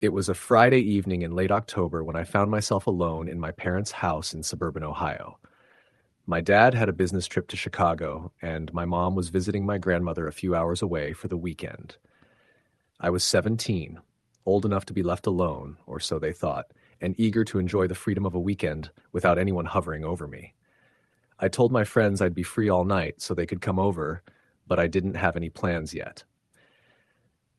It was a Friday evening in late October when I found myself alone in my parents' house in suburban Ohio. My dad had a business trip to Chicago, and my mom was visiting my grandmother a few hours away for the weekend. I was 17, old enough to be left alone, or so they thought, and eager to enjoy the freedom of a weekend without anyone hovering over me. I told my friends I'd be free all night so they could come over, but I didn't have any plans yet.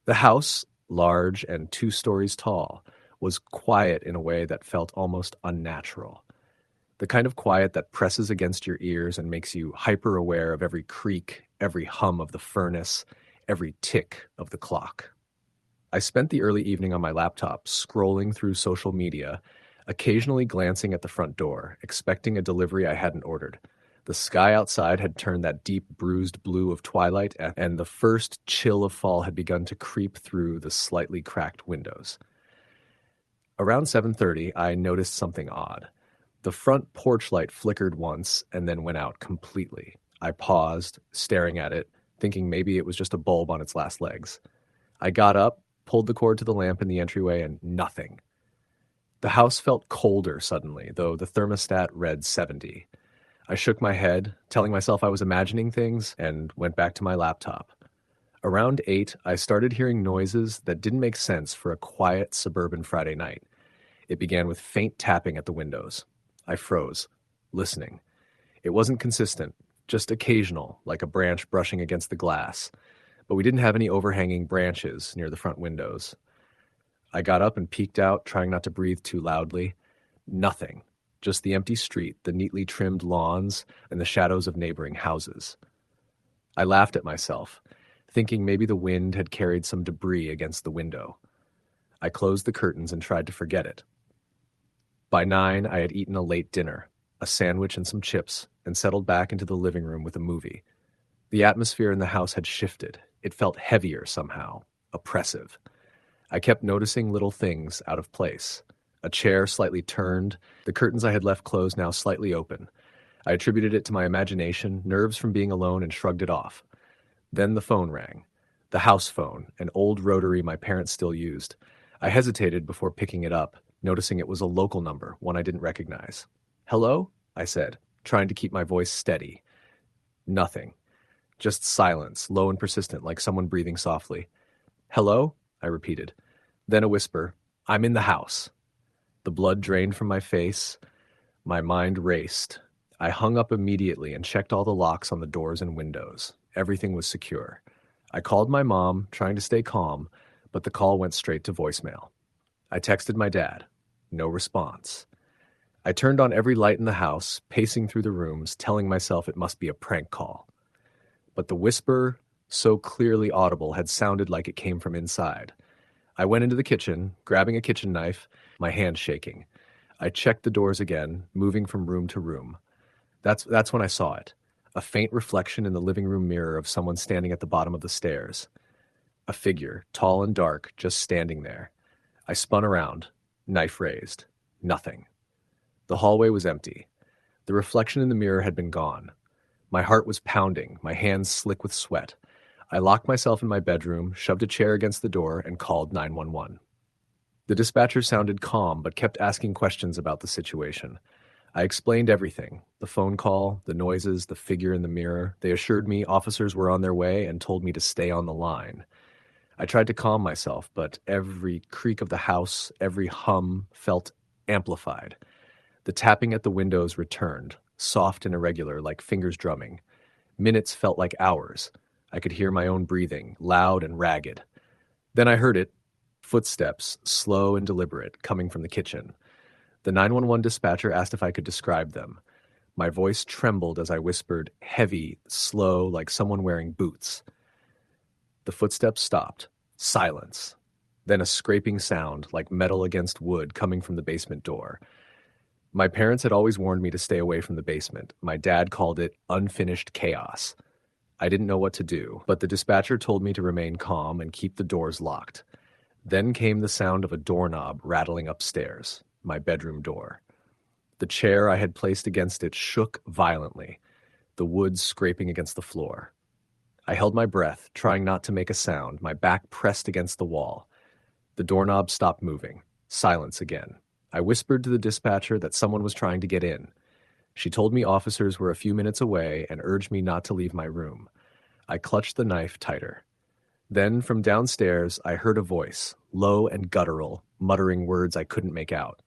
The house, large and 2 stories tall, was quiet in a way that felt almost unnatural. The kind of quiet that presses against your ears and makes you hyper aware of every creak, every hum of the furnace, every tick of the clock. I spent the early evening on my laptop scrolling through social media, occasionally glancing at the front door, expecting a delivery I hadn't ordered. The sky outside had turned that deep bruised blue of twilight, and the first chill of fall had begun to creep through the slightly cracked windows. Around 7:30, I noticed something odd. The front porch light flickered once and then went out completely. I paused, staring at it, thinking maybe it was just a bulb on its last legs. I got up, pulled the cord to the lamp in the entryway, and nothing. The house felt colder suddenly, though the thermostat read 70. I shook my head, telling myself I was imagining things, and went back to my laptop. Around 8, I started hearing noises that didn't make sense for a quiet suburban Friday night. It began with faint tapping at the windows. I froze, listening. It wasn't consistent, just occasional, like a branch brushing against the glass. But we didn't have any overhanging branches near the front windows. I got up and peeked out, trying not to breathe too loudly. Nothing. Just the empty street, the neatly trimmed lawns, and the shadows of neighboring houses. I laughed at myself, thinking maybe the wind had carried some debris against the window. I closed the curtains and tried to forget it. By 9, I had eaten a late dinner, a sandwich and some chips, and settled back into the living room with a movie. The atmosphere in the house had shifted. It felt heavier somehow, oppressive. I kept noticing little things out of place. A chair slightly turned, the curtains I had left closed now slightly open. I attributed it to my imagination, nerves from being alone, and shrugged it off. Then the phone rang. The house phone, an old rotary my parents still used. I hesitated before picking it up, noticing it was a local number, one I didn't recognize. "Hello?" I said, trying to keep my voice steady. Nothing. Just silence, low and persistent, like someone breathing softly. "Hello?" I repeated. Then a whisper, "I'm in the house." The blood drained from my face. My mind raced. I hung up immediately and checked all the locks on the doors and windows. Everything was secure. I called my mom, trying to stay calm, but the call went straight to voicemail. I texted my dad. No response. I turned on every light in the house, pacing through the rooms, telling myself it must be a prank call. But the whisper, so clearly audible, had sounded like it came from inside. I went into the kitchen, grabbing a kitchen knife, my hand shaking. I checked the doors again, moving from room to room. That's when I saw it. A faint reflection in the living room mirror of someone standing at the bottom of the stairs. A figure, tall and dark, just standing there. I spun around, knife raised. Nothing. The hallway was empty. The reflection in the mirror had been gone. My heart was pounding, my hands slick with sweat. I locked myself in my bedroom, shoved a chair against the door, and called 911. The dispatcher sounded calm, but kept asking questions about the situation. I explained everything, the phone call, the noises, the figure in the mirror. They assured me officers were on their way and told me to stay on the line. I tried to calm myself, but every creak of the house, every hum felt amplified. The tapping at the windows returned, soft and irregular, like fingers drumming. Minutes felt like hours. I could hear my own breathing, loud and ragged. Then I heard it, footsteps, slow and deliberate, coming from the kitchen. The 911 dispatcher asked if I could describe them. My voice trembled as I whispered, heavy, slow, like someone wearing boots. The footsteps stopped. Silence. Then a scraping sound, like metal against wood, coming from the basement door. My parents had always warned me to stay away from the basement. My dad called it unfinished chaos. I didn't know what to do, but the dispatcher told me to remain calm and keep the doors locked. Then came the sound of a doorknob rattling upstairs, my bedroom door. The chair I had placed against it shook violently, the wood scraping against the floor. I held my breath, trying not to make a sound, my back pressed against the wall. The doorknob stopped moving. Silence again. I whispered to the dispatcher that someone was trying to get in. She told me officers were a few minutes away and urged me not to leave my room. I clutched the knife tighter. Then, from downstairs, I heard a voice, low and guttural, muttering words I couldn't make out.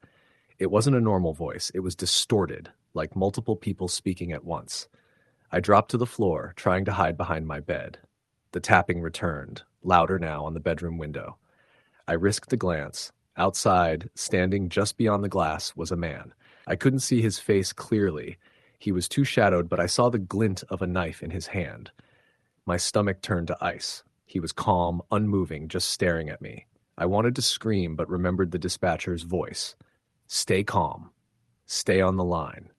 It wasn't a normal voice. It was distorted, like multiple people speaking at once. I dropped to the floor, trying to hide behind my bed. The tapping returned, louder now on the bedroom window. I risked a glance. Outside, standing just beyond the glass, was a man. I couldn't see his face clearly. He was too shadowed, but I saw the glint of a knife in his hand. My stomach turned to ice. He was calm, unmoving, just staring at me. I wanted to scream, but remembered the dispatcher's voice. Stay calm. Stay on the line.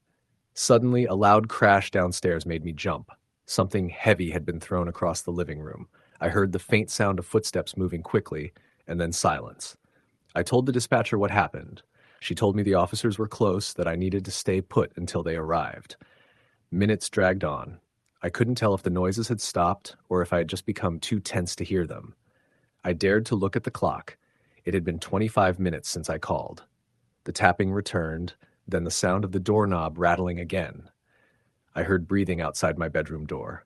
Suddenly, a loud crash downstairs made me jump. Something heavy had been thrown across the living room. I heard the faint sound of footsteps moving quickly, and then silence. I told the dispatcher what happened. She told me the officers were close, that I needed to stay put until they arrived. Minutes dragged on. I couldn't tell if the noises had stopped or if I had just become too tense to hear them. I dared to look at the clock. It had been 25 minutes since I called. The tapping returned, then the sound of the doorknob rattling again. I heard breathing outside my bedroom door.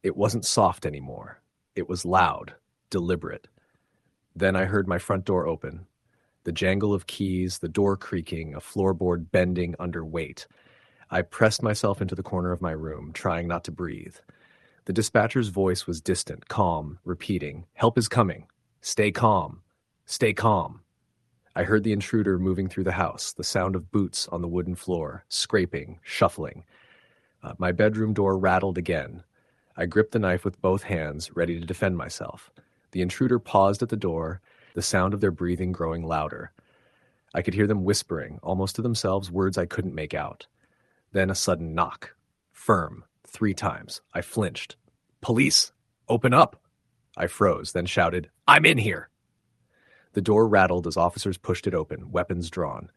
It wasn't soft anymore. It was loud, deliberate. Then I heard my front door open. The jangle of keys, the door creaking, a floorboard bending under weight. I pressed myself into the corner of my room, trying not to breathe. The dispatcher's voice was distant, calm, repeating, "Help is coming. Stay calm. Stay calm." I heard the intruder moving through the house, the sound of boots on the wooden floor, scraping, shuffling. My bedroom door rattled again. I gripped the knife with both hands, ready to defend myself. The intruder paused at the door, the sound of their breathing growing louder. I could hear them whispering, almost to themselves, words I couldn't make out. Then a sudden knock. Firm, 3 times. I flinched. "Police! Open up!" I froze, then shouted, "I'm in here!" The door rattled as officers pushed it open, weapons drawn.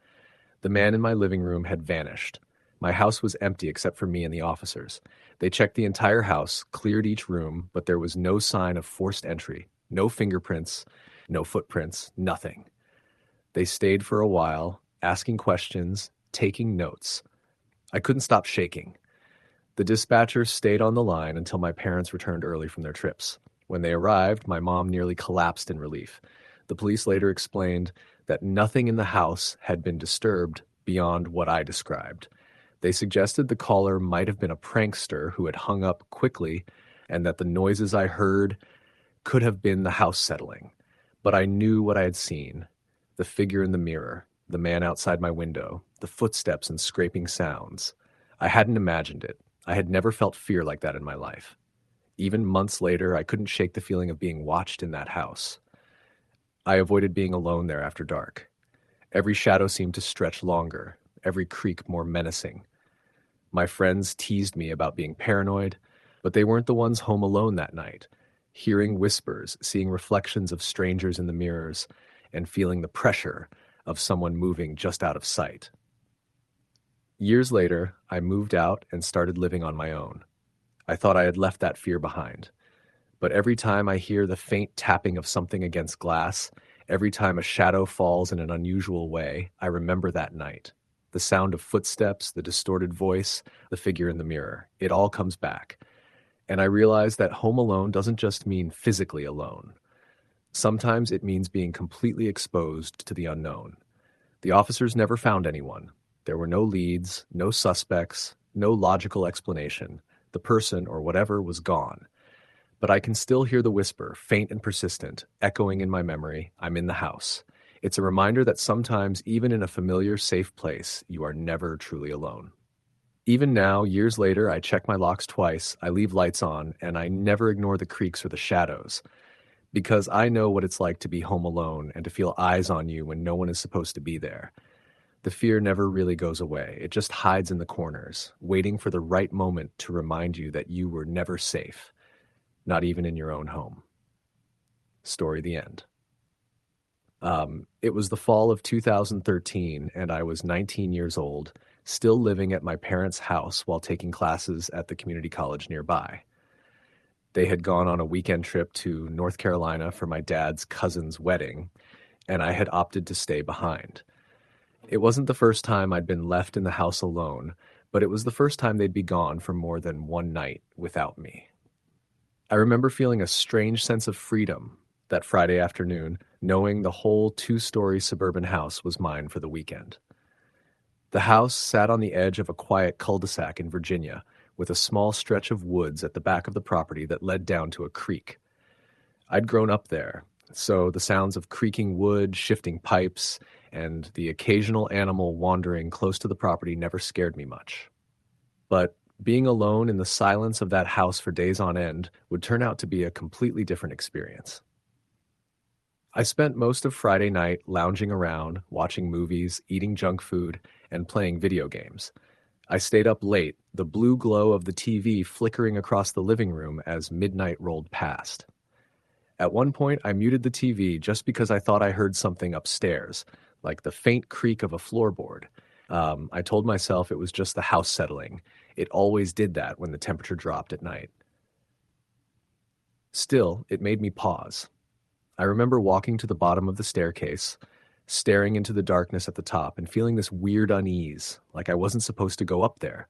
The man in my living room had vanished. My house was empty except for me and the officers. They checked the entire house, cleared each room, but there was no sign of forced entry. No fingerprints, no footprints, nothing. They stayed for a while, asking questions, taking notes. I couldn't stop shaking. The dispatcher stayed on the line until my parents returned early from their trips. When they arrived, my mom nearly collapsed in relief. The police later explained that nothing in the house had been disturbed beyond what I described. They suggested the caller might have been a prankster who had hung up quickly and that the noises I heard could have been the house settling. But I knew what I had seen. The figure in the mirror, the man outside my window, the footsteps and scraping sounds. I hadn't imagined it. I had never felt fear like that in my life. Even months later, I couldn't shake the feeling of being watched in that house. I avoided being alone there after dark. Every shadow seemed to stretch longer, every creak more menacing. My friends teased me about being paranoid, but they weren't the ones home alone that night, hearing whispers, seeing reflections of strangers in the mirrors, and feeling the pressure of someone moving just out of sight. Years later, I moved out and started living on my own. I thought I had left that fear behind. But every time I hear the faint tapping of something against glass, every time a shadow falls in an unusual way, I remember that night. The sound of footsteps, the distorted voice, the figure in the mirror. It all comes back. And I realize that home alone doesn't just mean physically alone. Sometimes it means being completely exposed to the unknown. The officers never found anyone. There were no leads, no suspects, no logical explanation. The person or whatever was gone. But I can still hear the whisper, faint and persistent, echoing in my memory, "I'm in the house." It's a reminder that sometimes, even in a familiar, safe place, you are never truly alone. Even now, years later, I check my locks twice, I leave lights on, and I never ignore the creaks or the shadows. Because I know what it's like to be home alone and to feel eyes on you when no one is supposed to be there. The fear never really goes away. It just hides in the corners, waiting for the right moment to remind you that you were never safe, not even in your own home. Story the end. It was the fall of 2013, and I was 19 years old, still living at my parents' house while taking classes at the community college nearby. They had gone on a weekend trip to North Carolina for my dad's cousin's wedding, and I had opted to stay behind. It wasn't the first time I'd been left in the house alone, but it was the first time they'd be gone for more than one night without me. I remember feeling a strange sense of freedom that Friday afternoon, knowing the whole two-story suburban house was mine for the weekend. The house sat on the edge of a quiet cul-de-sac in Virginia, with a small stretch of woods at the back of the property that led down to a creek. I'd grown up there, so the sounds of creaking wood, shifting pipes, and the occasional animal wandering close to the property never scared me much. But being alone in the silence of that house for days on end would turn out to be a completely different experience. I spent most of Friday night lounging around, watching movies, eating junk food, and playing video games. I stayed up late, the blue glow of the TV flickering across the living room as midnight rolled past. At one point, I muted the TV just because I thought I heard something upstairs, like the faint creak of a floorboard. I told myself it was just the house settling. It always did that when the temperature dropped at night. Still, it made me pause. I remember walking to the bottom of the staircase, staring into the darkness at the top and feeling this weird unease, like I wasn't supposed to go up there.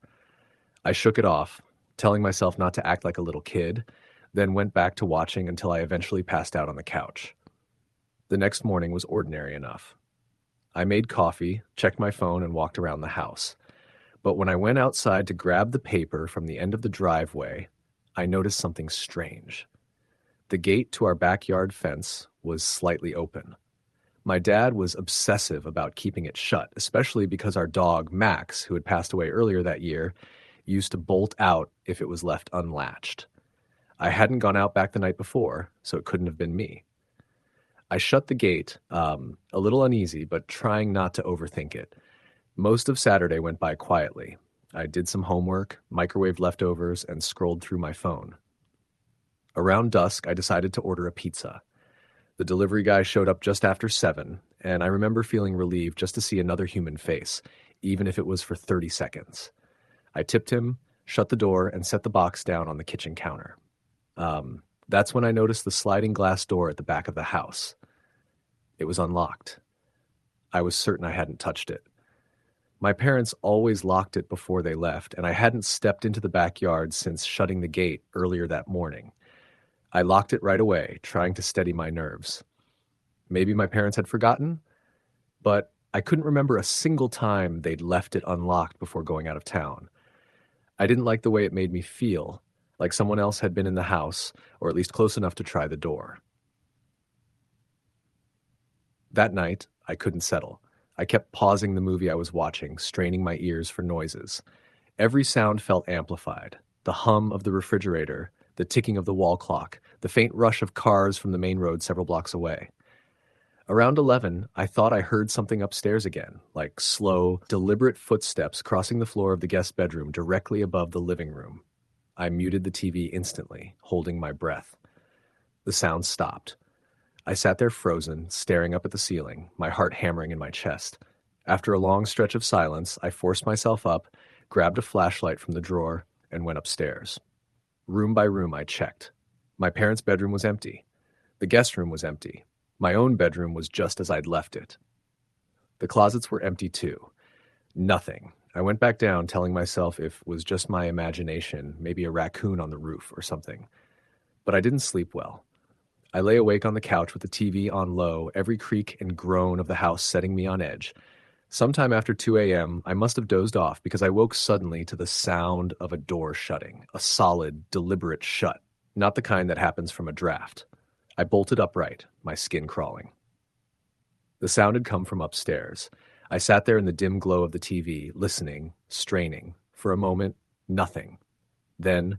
I shook it off, telling myself not to act like a little kid, then went back to watching until I eventually passed out on the couch. The next morning was ordinary enough. I made coffee, checked my phone, and walked around the house. But when I went outside to grab the paper from the end of the driveway, I noticed something strange. The gate to our backyard fence was slightly open. My dad was obsessive about keeping it shut, especially because our dog, Max, who had passed away earlier that year, used to bolt out if it was left unlatched. I hadn't gone out back the night before, so it couldn't have been me. I shut the gate, a little uneasy, but trying not to overthink it. Most of Saturday went by quietly. I did some homework, microwaved leftovers, and scrolled through my phone. Around dusk, I decided to order a pizza. The delivery guy showed up just after 7, and I remember feeling relieved just to see another human face, even if it was for 30 seconds. I tipped him, shut the door, and set the box down on the kitchen counter. That's when I noticed the sliding glass door at the back of the house. It was unlocked. I was certain I hadn't touched it. My parents always locked it before they left, and I hadn't stepped into the backyard since shutting the gate earlier that morning. I locked it right away, trying to steady my nerves. Maybe my parents had forgotten, but I couldn't remember a single time they'd left it unlocked before going out of town. I didn't like the way it made me feel, like someone else had been in the house, or at least close enough to try the door. That night, I couldn't settle. I kept pausing the movie I was watching, straining my ears for noises. Every sound felt amplified. The hum of the refrigerator, the ticking of the wall clock, the faint rush of cars from the main road several blocks away. Around 11, I thought I heard something upstairs again, like slow, deliberate footsteps crossing the floor of the guest bedroom directly above the living room. I muted the TV instantly, holding my breath. The sound stopped. I sat there frozen, staring up at the ceiling, my heart hammering in my chest. After a long stretch of silence, I forced myself up, grabbed a flashlight from the drawer, and went upstairs. Room by room, I checked. My parents' bedroom was empty. The guest room was empty. My own bedroom was just as I'd left it. The closets were empty too. Nothing. I went back down, telling myself if it was just my imagination, maybe a raccoon on the roof or something. But I didn't sleep well. I lay awake on the couch with the TV on low, every creak and groan of the house setting me on edge. Sometime after 2 a.m., I must have dozed off because I woke suddenly to the sound of a door shutting, a solid, deliberate shut, not the kind that happens from a draft. I bolted upright, my skin crawling. The sound had come from upstairs. I sat there in the dim glow of the TV, listening, straining. For a moment, nothing. Then,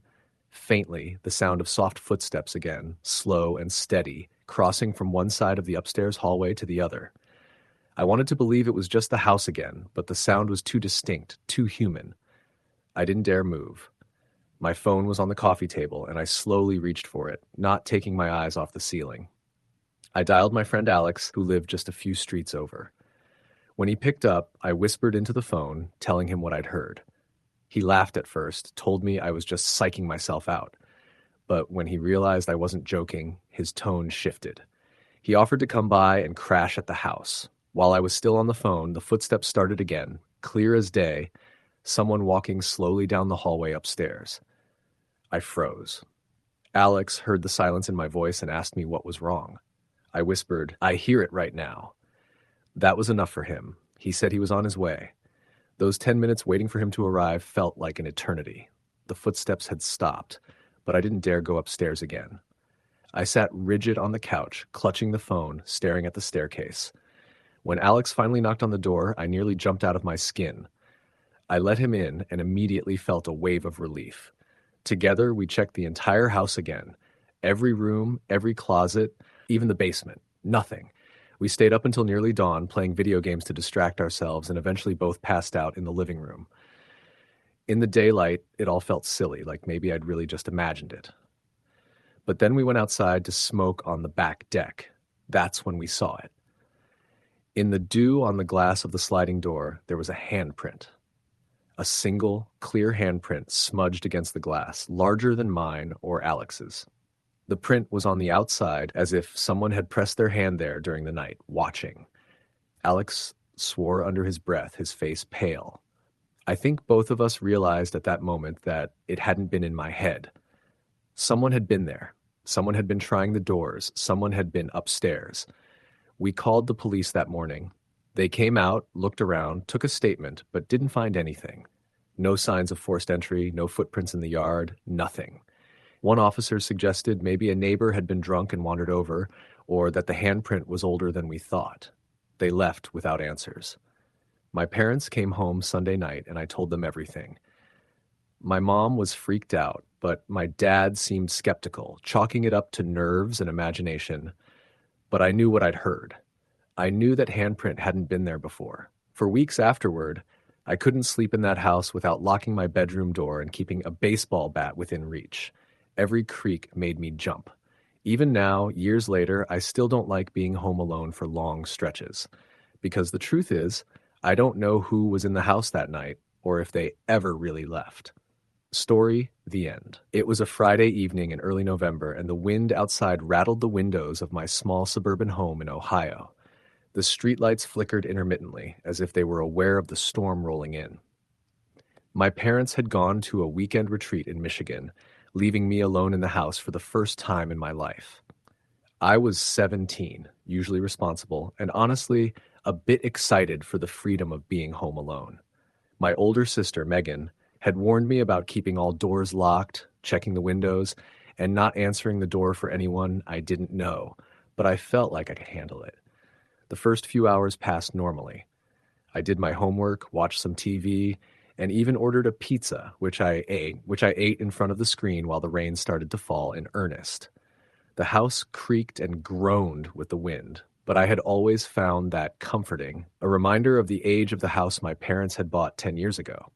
faintly, the sound of soft footsteps again, slow and steady, crossing from one side of the upstairs hallway to the other. I wanted to believe it was just the house again, but the sound was too distinct, too human. I didn't dare move. My phone was on the coffee table, and I slowly reached for it, not taking my eyes off the ceiling. I dialed my friend Alex, who lived just a few streets over. When he picked up, I whispered into the phone, telling him what I'd heard. He laughed at first, told me I was just psyching myself out. But when he realized I wasn't joking, his tone shifted. He offered to come by and crash at the house. While I was still on the phone, the footsteps started again, clear as day, someone walking slowly down the hallway upstairs. I froze. Alex heard the silence in my voice and asked me what was wrong. I whispered, "I hear it right now." That was enough for him. He said he was on his way. Those 10 minutes waiting for him to arrive felt like an eternity. The footsteps had stopped, but I didn't dare go upstairs again. I sat rigid on the couch, clutching the phone, staring at the staircase. When Alex finally knocked on the door, I nearly jumped out of my skin. I let him in and immediately felt a wave of relief. Together, we checked the entire house again. Every room, every closet, even the basement. Nothing. We stayed up until nearly dawn, playing video games to distract ourselves, and eventually both passed out in the living room. In the daylight, it all felt silly, like maybe I'd really just imagined it. But then we went outside to smoke on the back deck. That's when we saw it. In the dew on the glass of the sliding door, there was a handprint. A single, clear handprint smudged against the glass, larger than mine or Alex's. The print was on the outside, as if someone had pressed their hand there during the night, watching. Alex swore under his breath, his face pale. I think both of us realized at that moment that it hadn't been in my head. Someone had been there. Someone had been trying the doors. Someone had been upstairs. We called the police that morning. They came out, looked around, took a statement, but didn't find anything. No signs of forced entry, no footprints in the yard, nothing. One officer suggested maybe a neighbor had been drunk and wandered over, or that the handprint was older than we thought. They left without answers. My parents came home Sunday night, and I told them everything. My mom was freaked out, but my dad seemed skeptical, chalking it up to nerves and imagination. But I knew what I'd heard. I knew that handprint hadn't been there before. For weeks afterward, I couldn't sleep in that house without locking my bedroom door and keeping a baseball bat within reach. Every creak made me jump. Even now, years later, I still don't like being home alone for long stretches. Because the truth is, I don't know who was in the house that night or if they ever really left. Story, the end. It was a Friday evening in early November, and the wind outside rattled the windows of my small suburban home in Ohio. The streetlights flickered intermittently, as if they were aware of the storm rolling in. My parents had gone to a weekend retreat in Michigan, leaving me alone in the house for the first time in my life. I was 17, usually responsible, and honestly, a bit excited for the freedom of being home alone. My older sister, Megan, had warned me about keeping all doors locked, checking the windows, and not answering the door for anyone I didn't know, but I felt like I could handle it. The first few hours passed normally. I did my homework, watched some TV, and even ordered a pizza, which I ate in front of the screen while the rain started to fall in earnest. The house creaked and groaned with the wind, but I had always found that comforting, a reminder of the age of the house my parents had bought 10 years ago.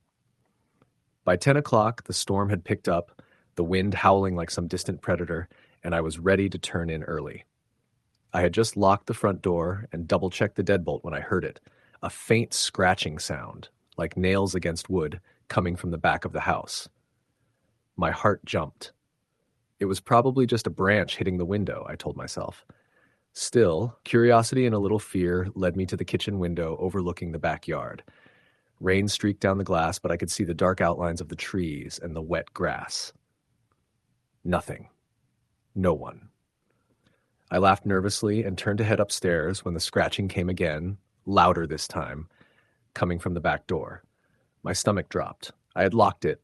By 10 o'clock, the storm had picked up, the wind howling like some distant predator, and I was ready to turn in early. I had just locked the front door and double-checked the deadbolt when I heard it, a faint scratching sound, like nails against wood, coming from the back of the house. My heart jumped. It was probably just a branch hitting the window, I told myself. Still, curiosity and a little fear led me to the kitchen window overlooking the backyard. Rain streaked down the glass, but I could see the dark outlines of the trees and the wet grass. Nothing. No one. I laughed nervously and turned to head upstairs when the scratching came again, louder this time, coming from the back door. My stomach dropped. I had locked it.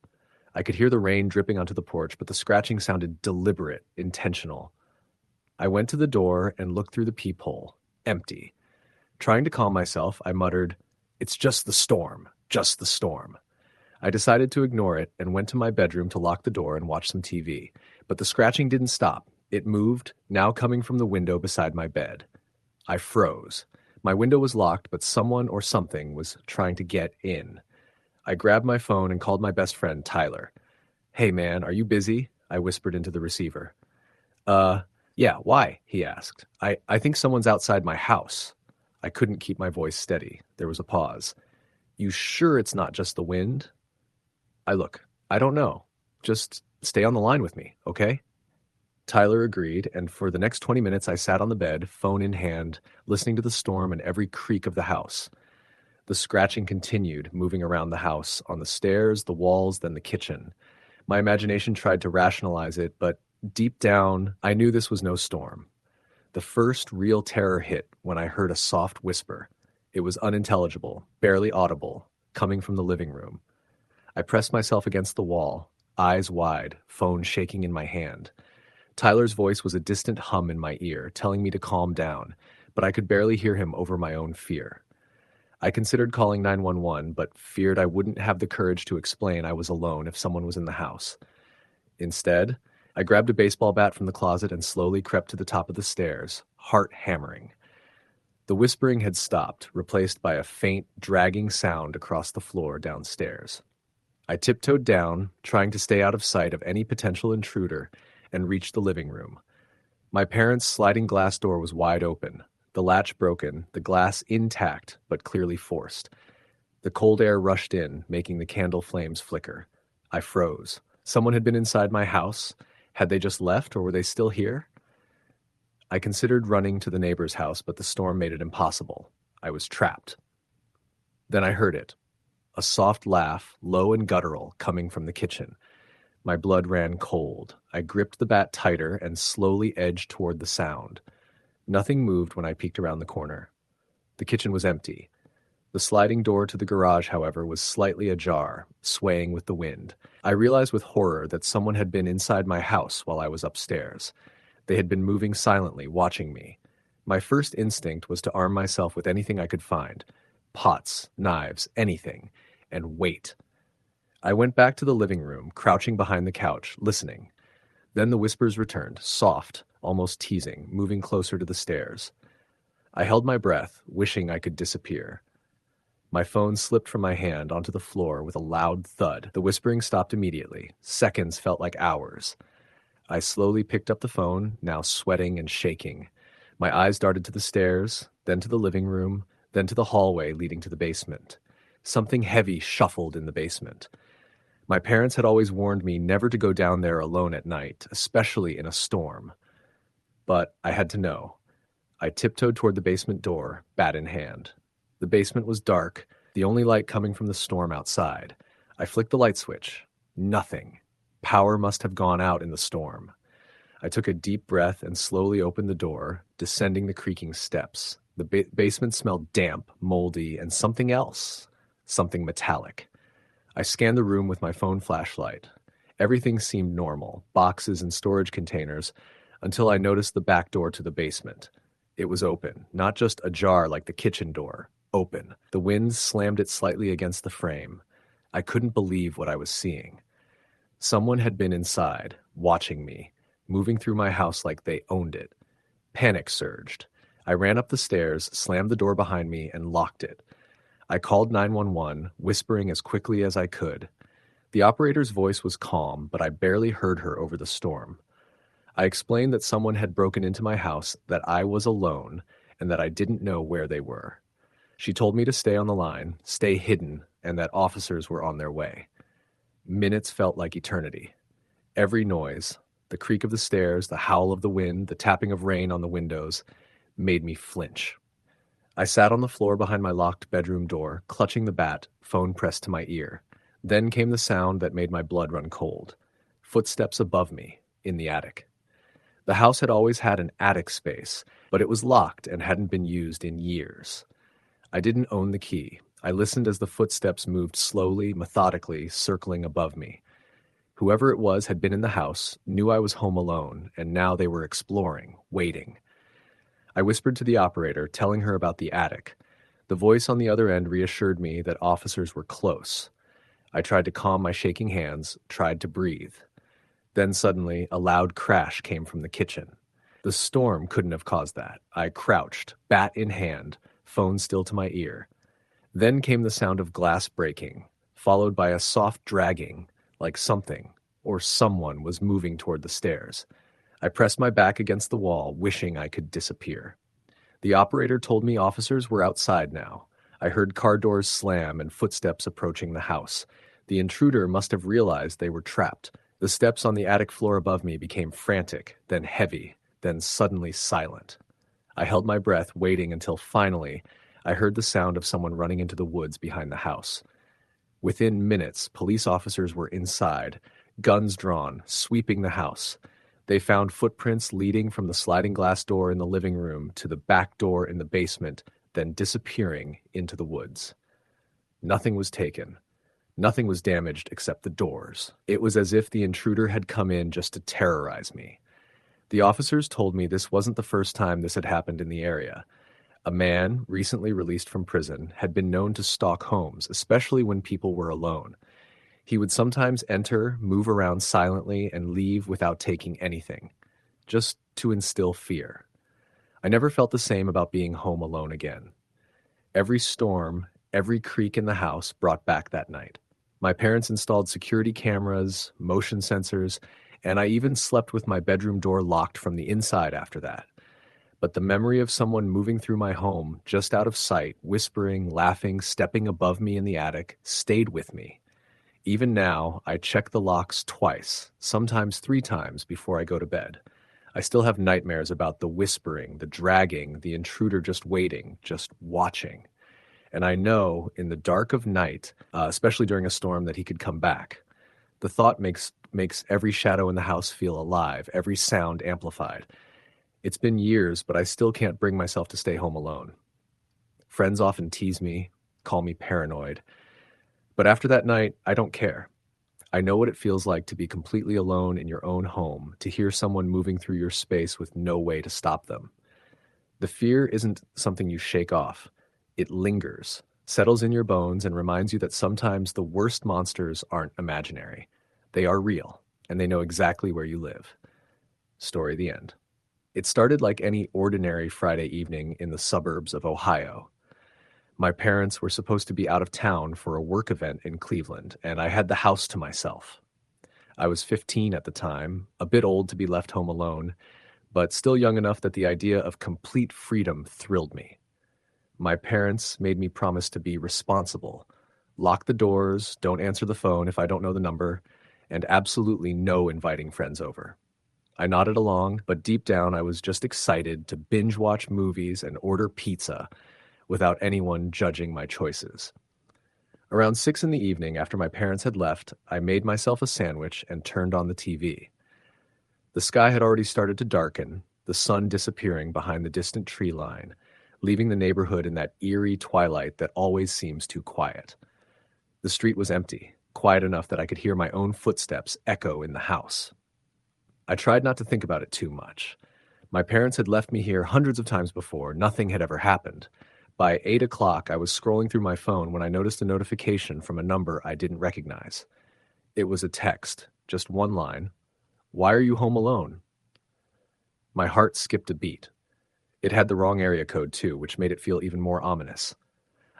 I could hear the rain dripping onto the porch, but the scratching sounded deliberate, intentional. I went to the door and looked through the peephole. Empty. Trying to calm myself, I muttered, "It's just the storm, just the storm." I decided to ignore it and went to my bedroom to lock the door and watch some TV. But the scratching didn't stop. It moved, now coming from the window beside my bed. I froze. My window was locked, but someone or something was trying to get in. I grabbed my phone and called my best friend, Tyler. "Hey man, are you busy?" I whispered into the receiver. Yeah, why?" he asked. I think someone's outside my house." I couldn't keep my voice steady. There was a pause. "You sure it's not just the wind?" I don't know. Just stay on the line with me, okay?" Tyler agreed, and for the next 20 minutes I sat on the bed, phone in hand, listening to the storm and every creak of the house. The scratching continued, moving around the house, on the stairs, the walls, then the kitchen. My imagination tried to rationalize it, but deep down, I knew this was no storm. The first real terror hit when I heard a soft whisper. It was unintelligible, barely audible, coming from the living room. I pressed myself against the wall, eyes wide, phone shaking in my hand. Tyler's voice was a distant hum in my ear, telling me to calm down, but I could barely hear him over my own fear. I considered calling 911, but feared I wouldn't have the courage to explain I was alone if someone was in the house. Instead, I grabbed a baseball bat from the closet and slowly crept to the top of the stairs, heart hammering. The whispering had stopped, replaced by a faint, dragging sound across the floor downstairs. I tiptoed down, trying to stay out of sight of any potential intruder, and reached the living room. My parents' sliding glass door was wide open, the latch broken, the glass intact but clearly forced. The cold air rushed in, making the candle flames flicker. I froze. Someone had been inside my house. Had they just left, or were they still here? I considered running to the neighbor's house, but the storm made it impossible. I was trapped. Then I heard it. A soft laugh, low and guttural, coming from the kitchen. My blood ran cold. I gripped the bat tighter and slowly edged toward the sound. Nothing moved when I peeked around the corner. The kitchen was empty. The sliding door to the garage, however, was slightly ajar, swaying with the wind. I realized with horror that someone had been inside my house while I was upstairs. They had been moving silently, watching me. My first instinct was to arm myself with anything I could find. Pots, knives, anything. And wait. I went back to the living room, crouching behind the couch, listening. Then the whispers returned, soft, almost teasing, moving closer to the stairs. I held my breath, wishing I could disappear. My phone slipped from my hand onto the floor with a loud thud. The whispering stopped immediately. Seconds felt like hours. I slowly picked up the phone, now sweating and shaking. My eyes darted to the stairs, then to the living room, then to the hallway leading to the basement. Something heavy shuffled in the basement. My parents had always warned me never to go down there alone at night, especially in a storm. But I had to know. I tiptoed toward the basement door, bat in hand. The basement was dark, the only light coming from the storm outside. I flicked the light switch. Nothing. Power must have gone out in the storm. I took a deep breath and slowly opened the door, descending the creaking steps. The basement smelled damp, moldy, and something else. Something metallic. I scanned the room with my phone flashlight. Everything seemed normal, boxes and storage containers, until I noticed the back door to the basement. It was open, not just ajar like the kitchen door. Open. The wind slammed it slightly against the frame. I couldn't believe what I was seeing. Someone had been inside, watching me, moving through my house like they owned it. Panic surged. I ran up the stairs, slammed the door behind me, and locked it. I called 911, whispering as quickly as I could. The operator's voice was calm, but I barely heard her over the storm. I explained that someone had broken into my house, that I was alone, and that I didn't know where they were. She told me to stay on the line, stay hidden, and that officers were on their way. Minutes felt like eternity. Every noise, the creak of the stairs, the howl of the wind, the tapping of rain on the windows, made me flinch. I sat on the floor behind my locked bedroom door, clutching the bat, phone pressed to my ear. Then came the sound that made my blood run cold. Footsteps above me, in the attic. The house had always had an attic space, but it was locked and hadn't been used in years. I didn't own the key. I listened as the footsteps moved slowly, methodically, circling above me. Whoever it was had been in the house, knew I was home alone, and now they were exploring, waiting. I whispered to the operator, telling her about the attic. The voice on the other end reassured me that officers were close. I tried to calm my shaking hands, tried to breathe. Then suddenly, a loud crash came from the kitchen. The storm couldn't have caused that. I crouched, bat in hand, phone still to my ear. Then came the sound of glass breaking, followed by a soft dragging, like something or someone was moving toward the stairs. I pressed my back against the wall, wishing I could disappear. The operator told me officers were outside now. I heard car doors slam and footsteps approaching the house. The intruder must have realized they were trapped, The steps on the attic floor above me became frantic, then heavy, then suddenly silent. I held my breath, waiting until finally I heard the sound of someone running into the woods behind the house. Within minutes, police officers were inside, guns drawn, sweeping the house. They found footprints leading from the sliding glass door in the living room to the back door in the basement, then disappearing into the woods. Nothing was taken. Nothing was damaged except the doors. It was as if the intruder had come in just to terrorize me. The officers told me this wasn't the first time this had happened in the area. A man, recently released from prison, had been known to stalk homes, especially when people were alone. He would sometimes enter, move around silently, and leave without taking anything, just to instill fear. I never felt the same about being home alone again. Every storm, every creak in the house brought back that night. My parents installed security cameras, motion sensors, and I even slept with my bedroom door locked from the inside after that. But the memory of someone moving through my home, just out of sight, whispering, laughing, stepping above me in the attic, stayed with me. Even now, I check the locks twice, sometimes 3 times before I go to bed. I still have nightmares about the whispering, the dragging, the intruder just waiting, just watching. And I know in the dark of night, especially during a storm, that he could come back. The thought makes every shadow in the house feel alive, every sound amplified. It's been years, but I still can't bring myself to stay home alone. Friends often tease me, call me paranoid. But after that night, I don't care. I know what it feels like to be completely alone in your own home, to hear someone moving through your space with no way to stop them. The fear isn't something you shake off. It lingers, settles in your bones, and reminds you that sometimes the worst monsters aren't imaginary. They are real, and they know exactly where you live. Story the end. It started like any ordinary Friday evening in the suburbs of Ohio. My parents were supposed to be out of town for a work event in Cleveland, and I had the house to myself. I was 15 at the time, a bit old to be left home alone, but still young enough that the idea of complete freedom thrilled me. My parents made me promise to be responsible, lock the doors, don't answer the phone if I don't know the number, and absolutely no inviting friends over. I nodded along, but deep down I was just excited to binge watch movies and order pizza without anyone judging my choices. Around 6 in the evening, after my parents had left, I made myself a sandwich and turned on the TV. The sky had already started to darken, the sun disappearing behind the distant tree line, leaving the neighborhood in that eerie twilight that always seems too quiet. The street was empty, quiet enough that I could hear my own footsteps echo in the house. I tried not to think about it too much. My parents had left me here hundreds of times before. Nothing had ever happened. By 8 o'clock, I was scrolling through my phone when I noticed a notification from a number I didn't recognize. It was a text, just one line. "Why are you home alone?" My heart skipped a beat. It had the wrong area code too, which made it feel even more ominous.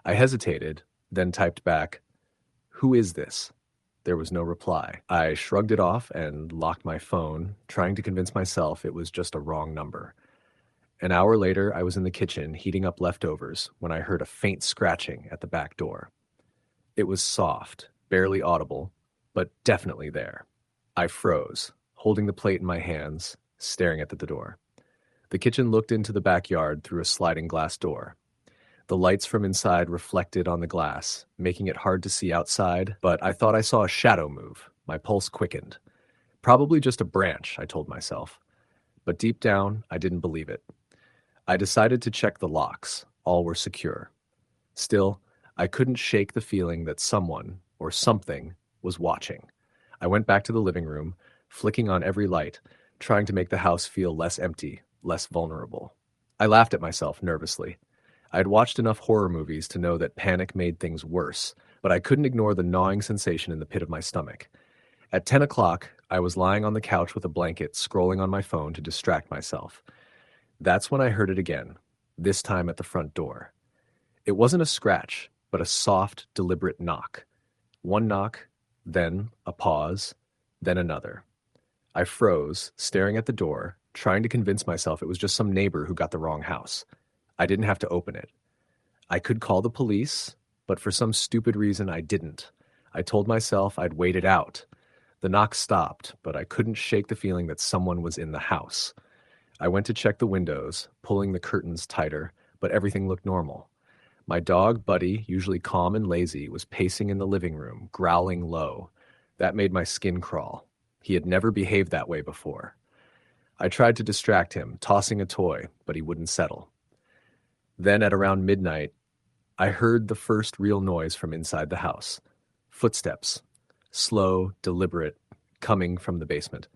I hesitated, then typed back, "Who is this?" There was no reply. I shrugged it off and locked my phone, trying to convince myself it was just a wrong number. An hour later, I was in the kitchen heating up leftovers when I heard a faint scratching at the back door. It was soft, barely audible, but definitely there. I froze, holding the plate in my hands, staring at the door. The kitchen looked into the backyard through a sliding glass door. The lights from inside reflected on the glass, making it hard to see outside, but I thought I saw a shadow move. My pulse quickened. Probably just a branch, I told myself. But deep down, I didn't believe it. I decided to check the locks. All were secure. Still, I couldn't shake the feeling that someone, or something, was watching. I went back to the living room, flicking on every light, trying to make the house feel less empty, less vulnerable. I laughed at myself nervously. I had watched enough horror movies to know that panic made things worse, but I couldn't ignore the gnawing sensation in the pit of my stomach. At 10 o'clock, I was lying on the couch with a blanket, scrolling on my phone to distract myself. That's when I heard it again, this time at the front door. It wasn't a scratch, but a soft, deliberate knock. One knock, then a pause, then another. I froze, staring at the door, trying to convince myself it was just some neighbor who got the wrong house. I didn't have to open it. I could call the police, but for some stupid reason I didn't. I told myself I'd wait it out. The knock stopped, but I couldn't shake the feeling that someone was in the house. I went to check the windows, pulling the curtains tighter, but everything looked normal. My dog, Buddy, usually calm and lazy, was pacing in the living room, growling low. That made my skin crawl. He had never behaved that way before. I tried to distract him, tossing a toy, but he wouldn't settle. Then at around midnight, I heard the first real noise from inside the house. Footsteps. Slow, deliberate, coming from the basement.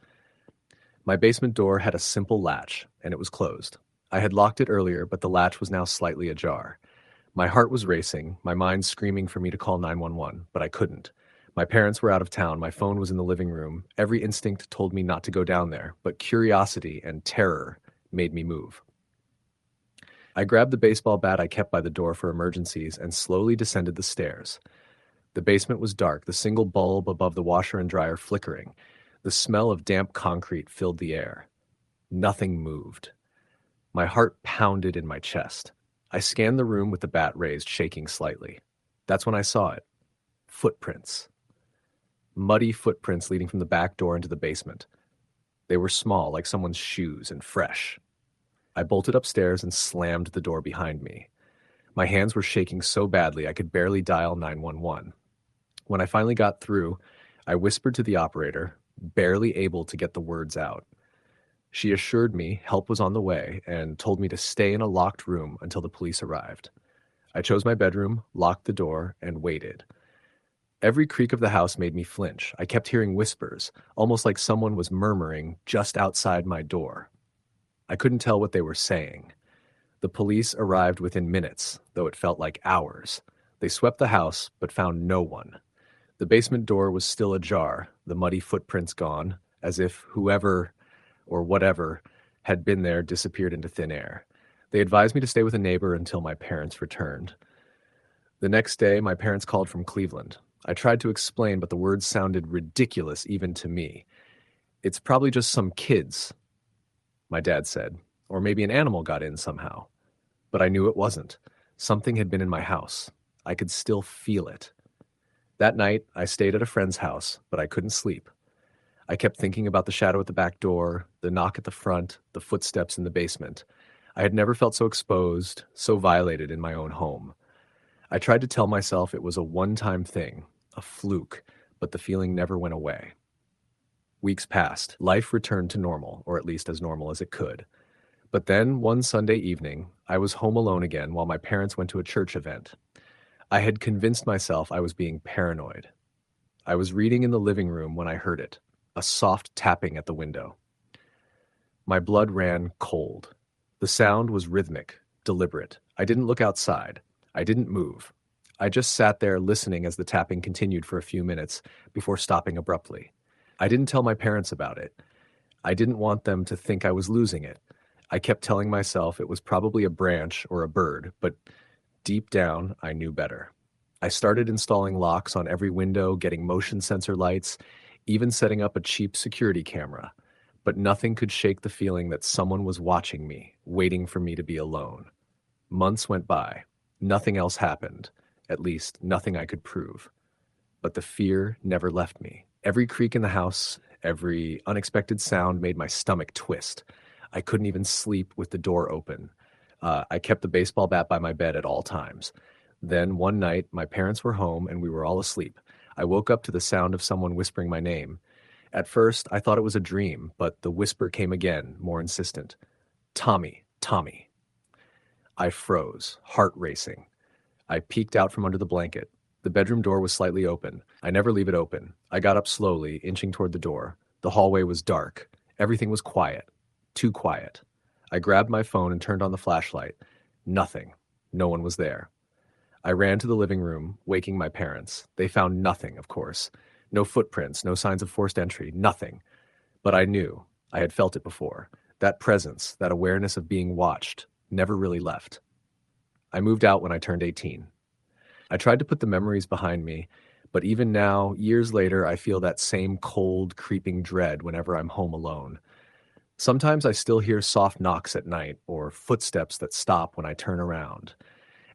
My basement door had a simple latch, and it was closed. I had locked it earlier, but the latch was now slightly ajar. My heart was racing, my mind screaming for me to call 911, but I couldn't. My parents were out of town, my phone was in the living room. Every instinct told me not to go down there, but curiosity and terror made me move. I grabbed the baseball bat I kept by the door for emergencies and slowly descended the stairs. The basement was dark, the single bulb above the washer and dryer flickering. The smell of damp concrete filled the air. Nothing moved. My heart pounded in my chest. I scanned the room with the bat raised, shaking slightly. That's when I saw it. Footprints. Muddy footprints leading from the back door into the basement. They were small, like someone's shoes, and fresh. I bolted upstairs and slammed the door behind me. My hands were shaking so badly I could barely dial 911. When I finally got through, I whispered to the operator, barely able to get the words out. She assured me help was on the way and told me to stay in a locked room until the police arrived. I chose my bedroom, locked the door, and waited. Every creak of the house made me flinch. I kept hearing whispers, almost like someone was murmuring just outside my door. I couldn't tell what they were saying. The police arrived within minutes, though it felt like hours. They swept the house, but found no one. The basement door was still ajar, the muddy footprints gone, as if whoever or whatever had been there disappeared into thin air. They advised me to stay with a neighbor until my parents returned. The next day, my parents called from Cleveland. I tried to explain, but the words sounded ridiculous even to me. It's probably just some kids, my dad said, or maybe an animal got in somehow. But I knew it wasn't. Something had been in my house. I could still feel it. That night, I stayed at a friend's house, but I couldn't sleep. I kept thinking about the shadow at the back door, the knock at the front, the footsteps in the basement. I had never felt so exposed, so violated in my own home. I tried to tell myself it was a one-time thing, a fluke, but the feeling never went away. Weeks passed. Life returned to normal, or at least as normal as it could. But then, one Sunday evening, I was home alone again while my parents went to a church event. I had convinced myself I was being paranoid. I was reading in the living room when I heard it, a soft tapping at the window. My blood ran cold. The sound was rhythmic, deliberate. I didn't look outside. I didn't move. I just sat there listening as the tapping continued for a few minutes before stopping abruptly. I didn't tell my parents about it. I didn't want them to think I was losing it. I kept telling myself it was probably a branch or a bird, but deep down, I knew better. I started installing locks on every window, getting motion sensor lights, even setting up a cheap security camera. But nothing could shake the feeling that someone was watching me, waiting for me to be alone. Months went by. Nothing else happened. At least, nothing I could prove. But the fear never left me. Every creak in the house, every unexpected sound made my stomach twist. I couldn't even sleep with the door open. I kept the baseball bat by my bed at all times. Then one night, my parents were home and we were all asleep. I woke up to the sound of someone whispering my name. At first, I thought it was a dream, but the whisper came again, more insistent. Tommy, Tommy. I froze, heart racing. I peeked out from under the blanket. The bedroom door was slightly open. I never leave it open. I got up slowly, inching toward the door. The hallway was dark. Everything was quiet. Too quiet. I grabbed my phone and turned on the flashlight. Nothing. No one was there. I ran to the living room, waking my parents. They found nothing, of course. No footprints, no signs of forced entry, nothing. But I knew. I had felt it before. That presence, that awareness of being watched, never really left. I moved out when I turned 18. I tried to put the memories behind me, but even now, years later, I feel that same cold, creeping dread whenever I'm home alone. Sometimes I still hear soft knocks at night or footsteps that stop when I turn around.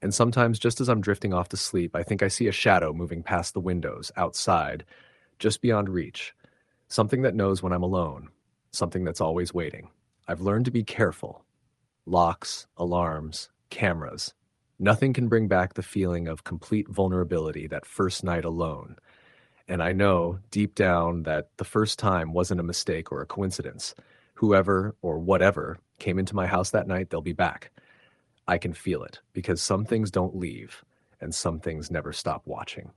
And sometimes, just as I'm drifting off to sleep, I think I see a shadow moving past the windows, outside, just beyond reach. Something that knows when I'm alone. Something that's always waiting. I've learned to be careful. Locks, alarms, cameras. Nothing can bring back the feeling of complete vulnerability that first night alone. And I know deep down that the first time wasn't a mistake or a coincidence. Whoever or whatever came into my house that night, they'll be back. I can feel it because some things don't leave and some things never stop watching.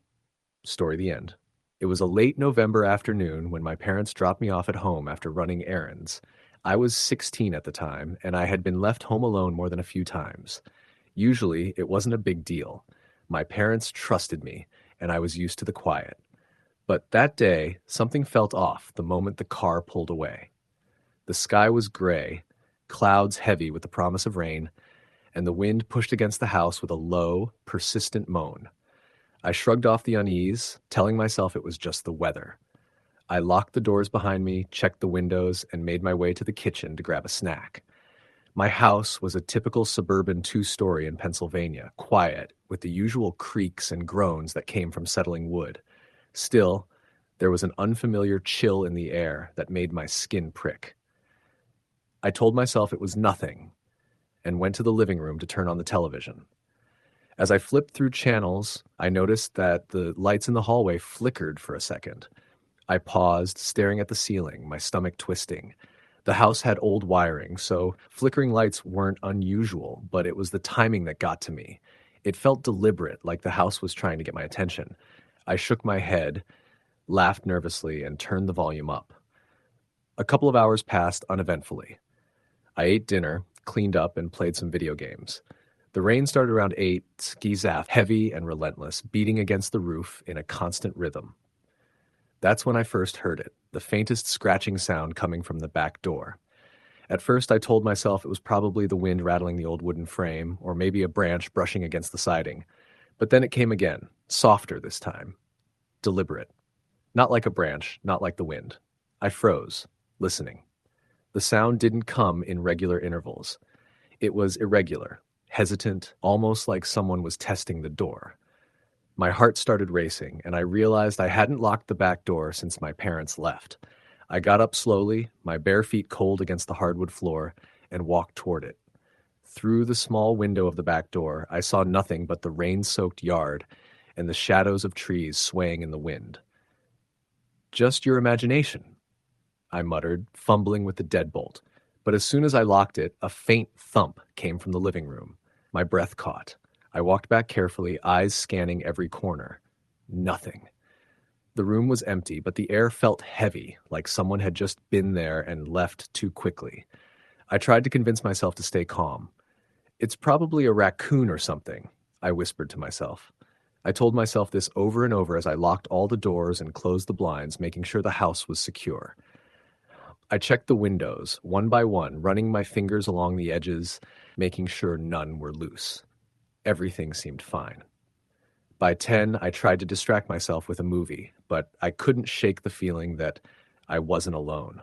Story the end. It was a late November afternoon when my parents dropped me off at home after running errands. I was 16 at the time, and I had been left home alone more than a few times. Usually, it wasn't a big deal. My parents trusted me, and I was used to the quiet. But that day, something felt off the moment the car pulled away. The sky was gray, clouds heavy with the promise of rain, and the wind pushed against the house with a low, persistent moan. I shrugged off the unease, telling myself it was just the weather. I locked the doors behind me, checked the windows, and made my way to the kitchen to grab a snack. My house was a typical suburban two-story in Pennsylvania, quiet, with the usual creaks and groans that came from settling wood. Still, there was an unfamiliar chill in the air that made my skin prick. I told myself it was nothing, and went to the living room to turn on the television. As I flipped through channels, I noticed that the lights in the hallway flickered for a second. I paused, staring at the ceiling, my stomach twisting. The house had old wiring, so flickering lights weren't unusual, but it was the timing that got to me. It felt deliberate, like the house was trying to get my attention. I shook my head, laughed nervously, and turned the volume up. A couple of hours passed uneventfully. I ate dinner, cleaned up, and played some video games. The rain started around 8, ski-zaff, heavy and relentless, beating against the roof in a constant rhythm. That's when I first heard it, the faintest scratching sound coming from the back door. At first, I told myself it was probably the wind rattling the old wooden frame, or maybe a branch brushing against the siding. But then it came again, softer this time. Deliberate. Not like a branch, not like the wind. I froze, listening. The sound didn't come in regular intervals. It was irregular, hesitant, almost like someone was testing the door. My heart started racing, and I realized I hadn't locked the back door since my parents left. I got up slowly, my bare feet cold against the hardwood floor, and walked toward it. Through the small window of the back door, I saw nothing but the rain-soaked yard and the shadows of trees swaying in the wind. "Just your imagination," I muttered, fumbling with the deadbolt. But as soon as I locked it, a faint thump came from the living room. My breath caught. I walked back carefully, eyes scanning every corner. Nothing. The room was empty, but the air felt heavy, like someone had just been there and left too quickly. I tried to convince myself to stay calm. "It's probably a raccoon or something," I whispered to myself. I told myself this over and over as I locked all the doors and closed the blinds, making sure the house was secure. I checked the windows, one by one, running my fingers along the edges, making sure none were loose. Everything seemed fine. By 10, I tried to distract myself with a movie, but I couldn't shake the feeling that I wasn't alone.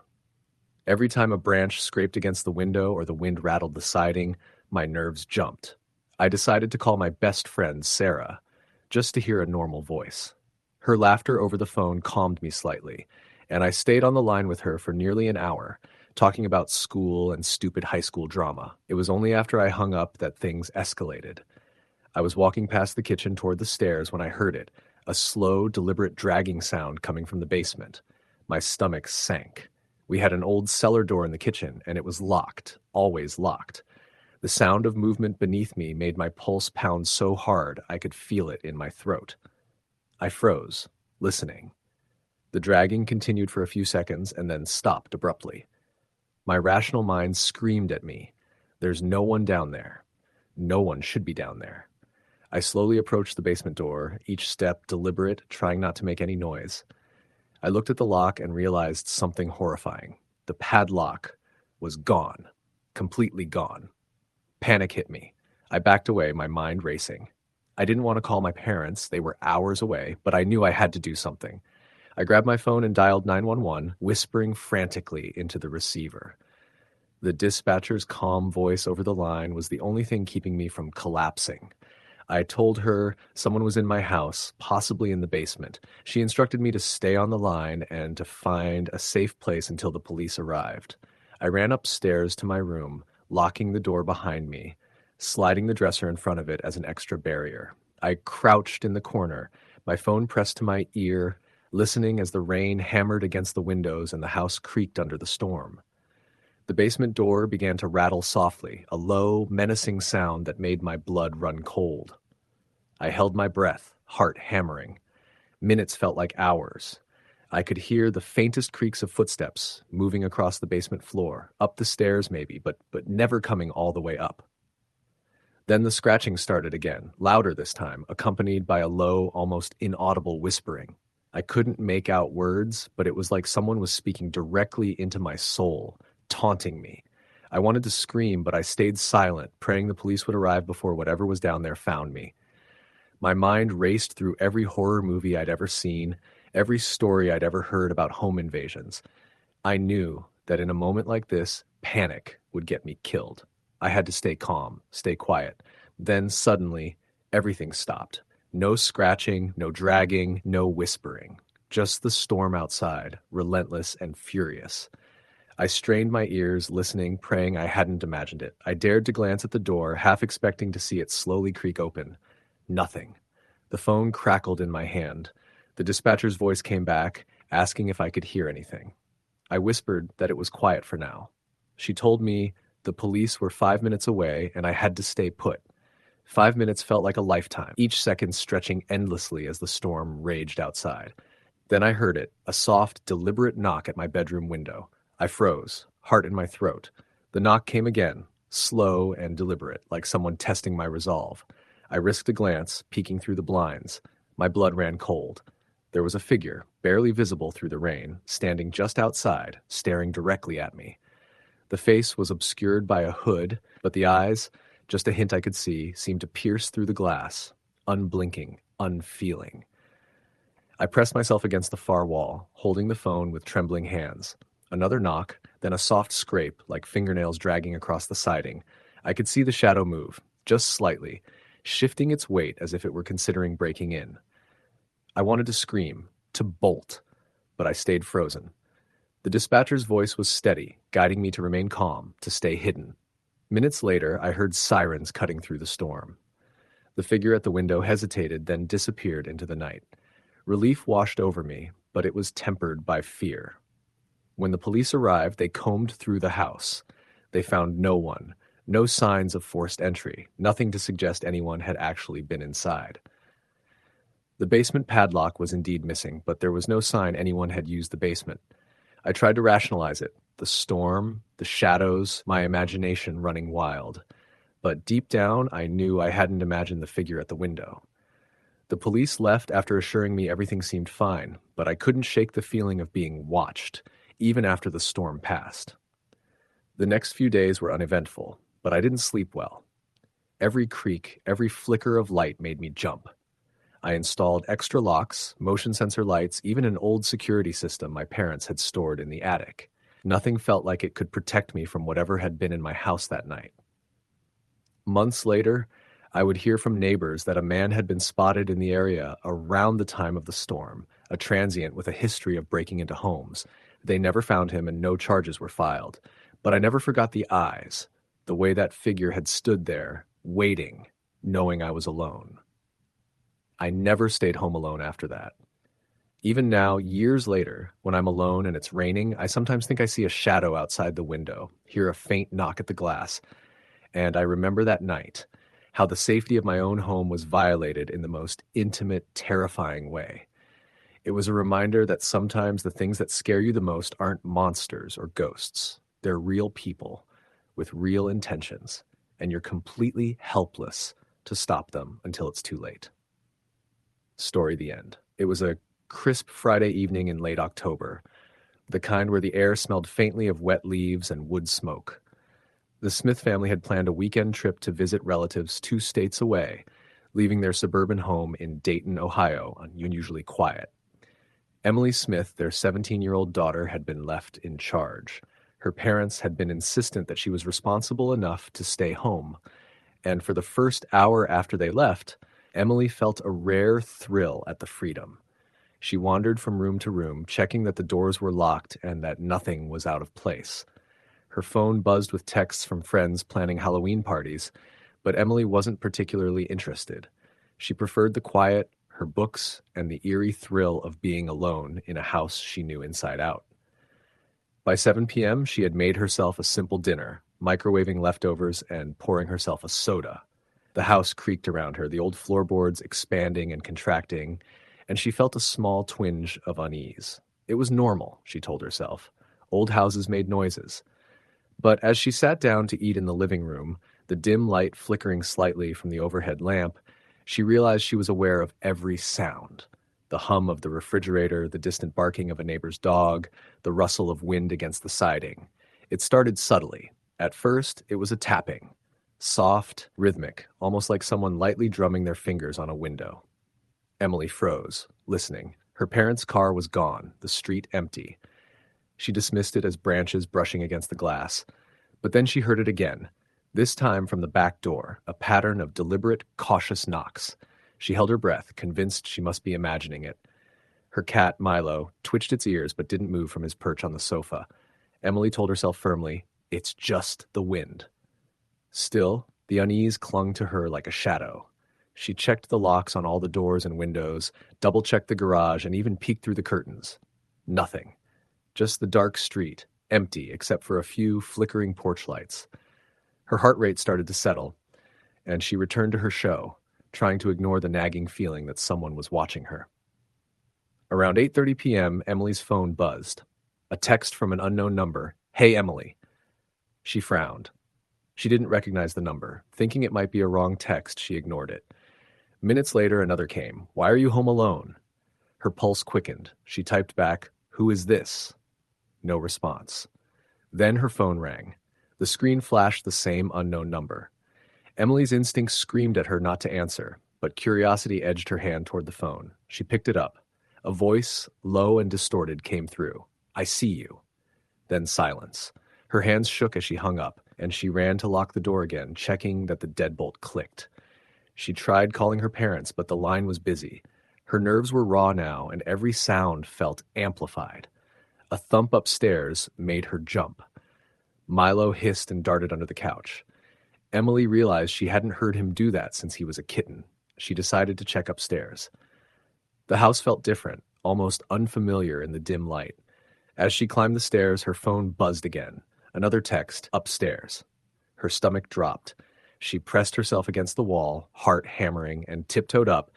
Every time a branch scraped against the window or the wind rattled the siding, my nerves jumped. I decided to call my best friend, Sarah, just to hear a normal voice. Her laughter over the phone calmed me slightly, and I stayed on the line with her for nearly an hour, talking about school and stupid high school drama. It was only after I hung up that things escalated. I was walking past the kitchen toward the stairs when I heard it, a slow, deliberate dragging sound coming from the basement. My stomach sank. We had an old cellar door in the kitchen, and it was locked, always locked. The sound of movement beneath me made my pulse pound so hard I could feel it in my throat. I froze, listening. The dragging continued for a few seconds and then stopped abruptly. My rational mind screamed at me, "There's no one down there. No one should be down there." I slowly approached the basement door, each step deliberate, trying not to make any noise. I looked at the lock and realized something horrifying. The padlock was gone, completely gone. Panic hit me. I backed away, my mind racing. I didn't want to call my parents, they were hours away, but I knew I had to do something. I grabbed my phone and dialed 911, whispering frantically into the receiver. The dispatcher's calm voice over the line was the only thing keeping me from collapsing. I told her someone was in my house, possibly in the basement. She instructed me to stay on the line and to find a safe place until the police arrived. I ran upstairs to my room, locking the door behind me, sliding the dresser in front of it as an extra barrier. I crouched in the corner, my phone pressed to my ear, listening as the rain hammered against the windows and the house creaked under the storm. The basement door began to rattle softly, a low, menacing sound that made my blood run cold. I held my breath, heart hammering. Minutes felt like hours. I could hear the faintest creaks of footsteps moving across the basement floor, up the stairs maybe, but never coming all the way up. Then the scratching started again, louder this time, accompanied by a low, almost inaudible whispering. I couldn't make out words, but it was like someone was speaking directly into my soul, taunting me. I wanted to scream, but I stayed silent, praying the police would arrive before whatever was down there found me. My mind raced through every horror movie I'd ever seen, every story I'd ever heard about home invasions. I knew that in a moment like this, panic would get me killed. I had to stay calm, stay quiet. Then suddenly, everything stopped. No scratching, no dragging, no whispering. Just the storm outside, relentless and furious. I strained my ears, listening, praying I hadn't imagined it. I dared to glance at the door, half expecting to see it slowly creak open. Nothing. The phone crackled in my hand. The dispatcher's voice came back, asking if I could hear anything. I whispered that it was quiet for now. She told me the police were 5 minutes away and I had to stay put. 5 minutes felt like a lifetime, each second stretching endlessly as the storm raged outside. Then I heard it, a soft, deliberate knock at my bedroom window. I froze, heart in my throat. The knock came again, slow and deliberate, like someone testing my resolve. I risked a glance, peeking through the blinds. My blood ran cold. There was a figure, barely visible through the rain, standing just outside, staring directly at me. The face was obscured by a hood, but the eyes, just a hint I could see, seemed to pierce through the glass, unblinking, unfeeling. I pressed myself against the far wall, holding the phone with trembling hands. Another knock, then a soft scrape, like fingernails dragging across the siding. I could see the shadow move, just slightly, shifting its weight as if it were considering breaking in. I wanted to scream, to bolt, but I stayed frozen. The dispatcher's voice was steady, guiding me to remain calm, to stay hidden. Minutes later, I heard sirens cutting through the storm. The figure at the window hesitated, then disappeared into the night. Relief washed over me, but it was tempered by fear. When the police arrived, they combed through the house. They found no one, no signs of forced entry, nothing to suggest anyone had actually been inside. The basement padlock was indeed missing, but there was no sign anyone had used the basement. I tried to rationalize it, the storm, the shadows, my imagination running wild. But deep down, I knew I hadn't imagined the figure at the window. The police left after assuring me everything seemed fine, but I couldn't shake the feeling of being watched, even after the storm passed. The next few days were uneventful, but I didn't sleep well. Every creak, every flicker of light made me jump. I installed extra locks, motion sensor lights, even an old security system my parents had stored in the attic. Nothing felt like it could protect me from whatever had been in my house that night. Months later, I would hear from neighbors that a man had been spotted in the area around the time of the storm, a transient with a history of breaking into homes. They never found him and no charges were filed. But I never forgot the eyes, the way that figure had stood there, waiting, knowing I was alone. I never stayed home alone after that. Even now, years later, when I'm alone and it's raining, I sometimes think I see a shadow outside the window, hear a faint knock at the glass, and I remember that night, how the safety of my own home was violated in the most intimate, terrifying way. It was a reminder that sometimes the things that scare you the most aren't monsters or ghosts. They're real people with real intentions, and you're completely helpless to stop them until it's too late. Story the end. It was a crisp Friday evening in late October, the kind where the air smelled faintly of wet leaves and wood smoke. The Smith family had planned a weekend trip to visit relatives 2 states away, leaving their suburban home in Dayton, Ohio, unusually quiet. Emily Smith, their 17-year-old daughter, had been left in charge. Her parents had been insistent that she was responsible enough to stay home, And for the first hour after they left, Emily felt a rare thrill at the freedom. She wandered from room to room, checking that the doors were locked and that nothing was out of place. Her phone buzzed with texts from friends planning Halloween parties, but Emily wasn't particularly interested. She preferred the quiet, her books, and the eerie thrill of being alone in a house she knew inside out. By 7 p.m., she had made herself a simple dinner, microwaving leftovers and pouring herself a soda. The house creaked around her, the old floorboards expanding and contracting, and she felt a small twinge of unease. It was normal, she told herself. Old houses made noises. But as she sat down to eat in the living room, the dim light flickering slightly from the overhead lamp, she realized she was aware of every sound. The hum of the refrigerator, the distant barking of a neighbor's dog, the rustle of wind against the siding. It started subtly. At first, it was a tapping. Soft, rhythmic, almost like someone lightly drumming their fingers on a window. Emily froze, listening. Her parents' car was gone, the street empty. She dismissed it as branches brushing against the glass. But then she heard it again, this time from the back door, a pattern of deliberate, cautious knocks. She held her breath, convinced she must be imagining it. Her cat, Milo, twitched its ears but didn't move from his perch on the sofa. Emily told herself firmly, "It's just the wind." Still, the unease clung to her like a shadow. She checked the locks on all the doors and windows, double-checked the garage, and even peeked through the curtains. Nothing. Just the dark street, empty except for a few flickering porch lights. Her heart rate started to settle, and she returned to her show, trying to ignore the nagging feeling that someone was watching her. Around 8:30 p.m., Emily's phone buzzed. A text from an unknown number. "Hey, Emily." She frowned. She didn't recognize the number. Thinking it might be a wrong text, she ignored it. Minutes later, another came. "Why are you home alone?" Her pulse quickened. She typed back, "Who is this?" No response. Then her phone rang. The screen flashed the same unknown number. Emily's instincts screamed at her not to answer, but curiosity edged her hand toward the phone. She picked it up. A voice, low and distorted, came through. "I see you." Then silence. Her hands shook as she hung up, and she ran to lock the door again, checking that the deadbolt clicked. She tried calling her parents, but the line was busy. Her nerves were raw now, and every sound felt amplified. A thump upstairs made her jump. Milo hissed and darted under the couch. Emily realized she hadn't heard him do that since he was a kitten. She decided to check upstairs. The house felt different, almost unfamiliar in the dim light. As she climbed the stairs, her phone buzzed again. Another text, "Upstairs." Her stomach dropped. She pressed herself against the wall, heart hammering, and tiptoed up,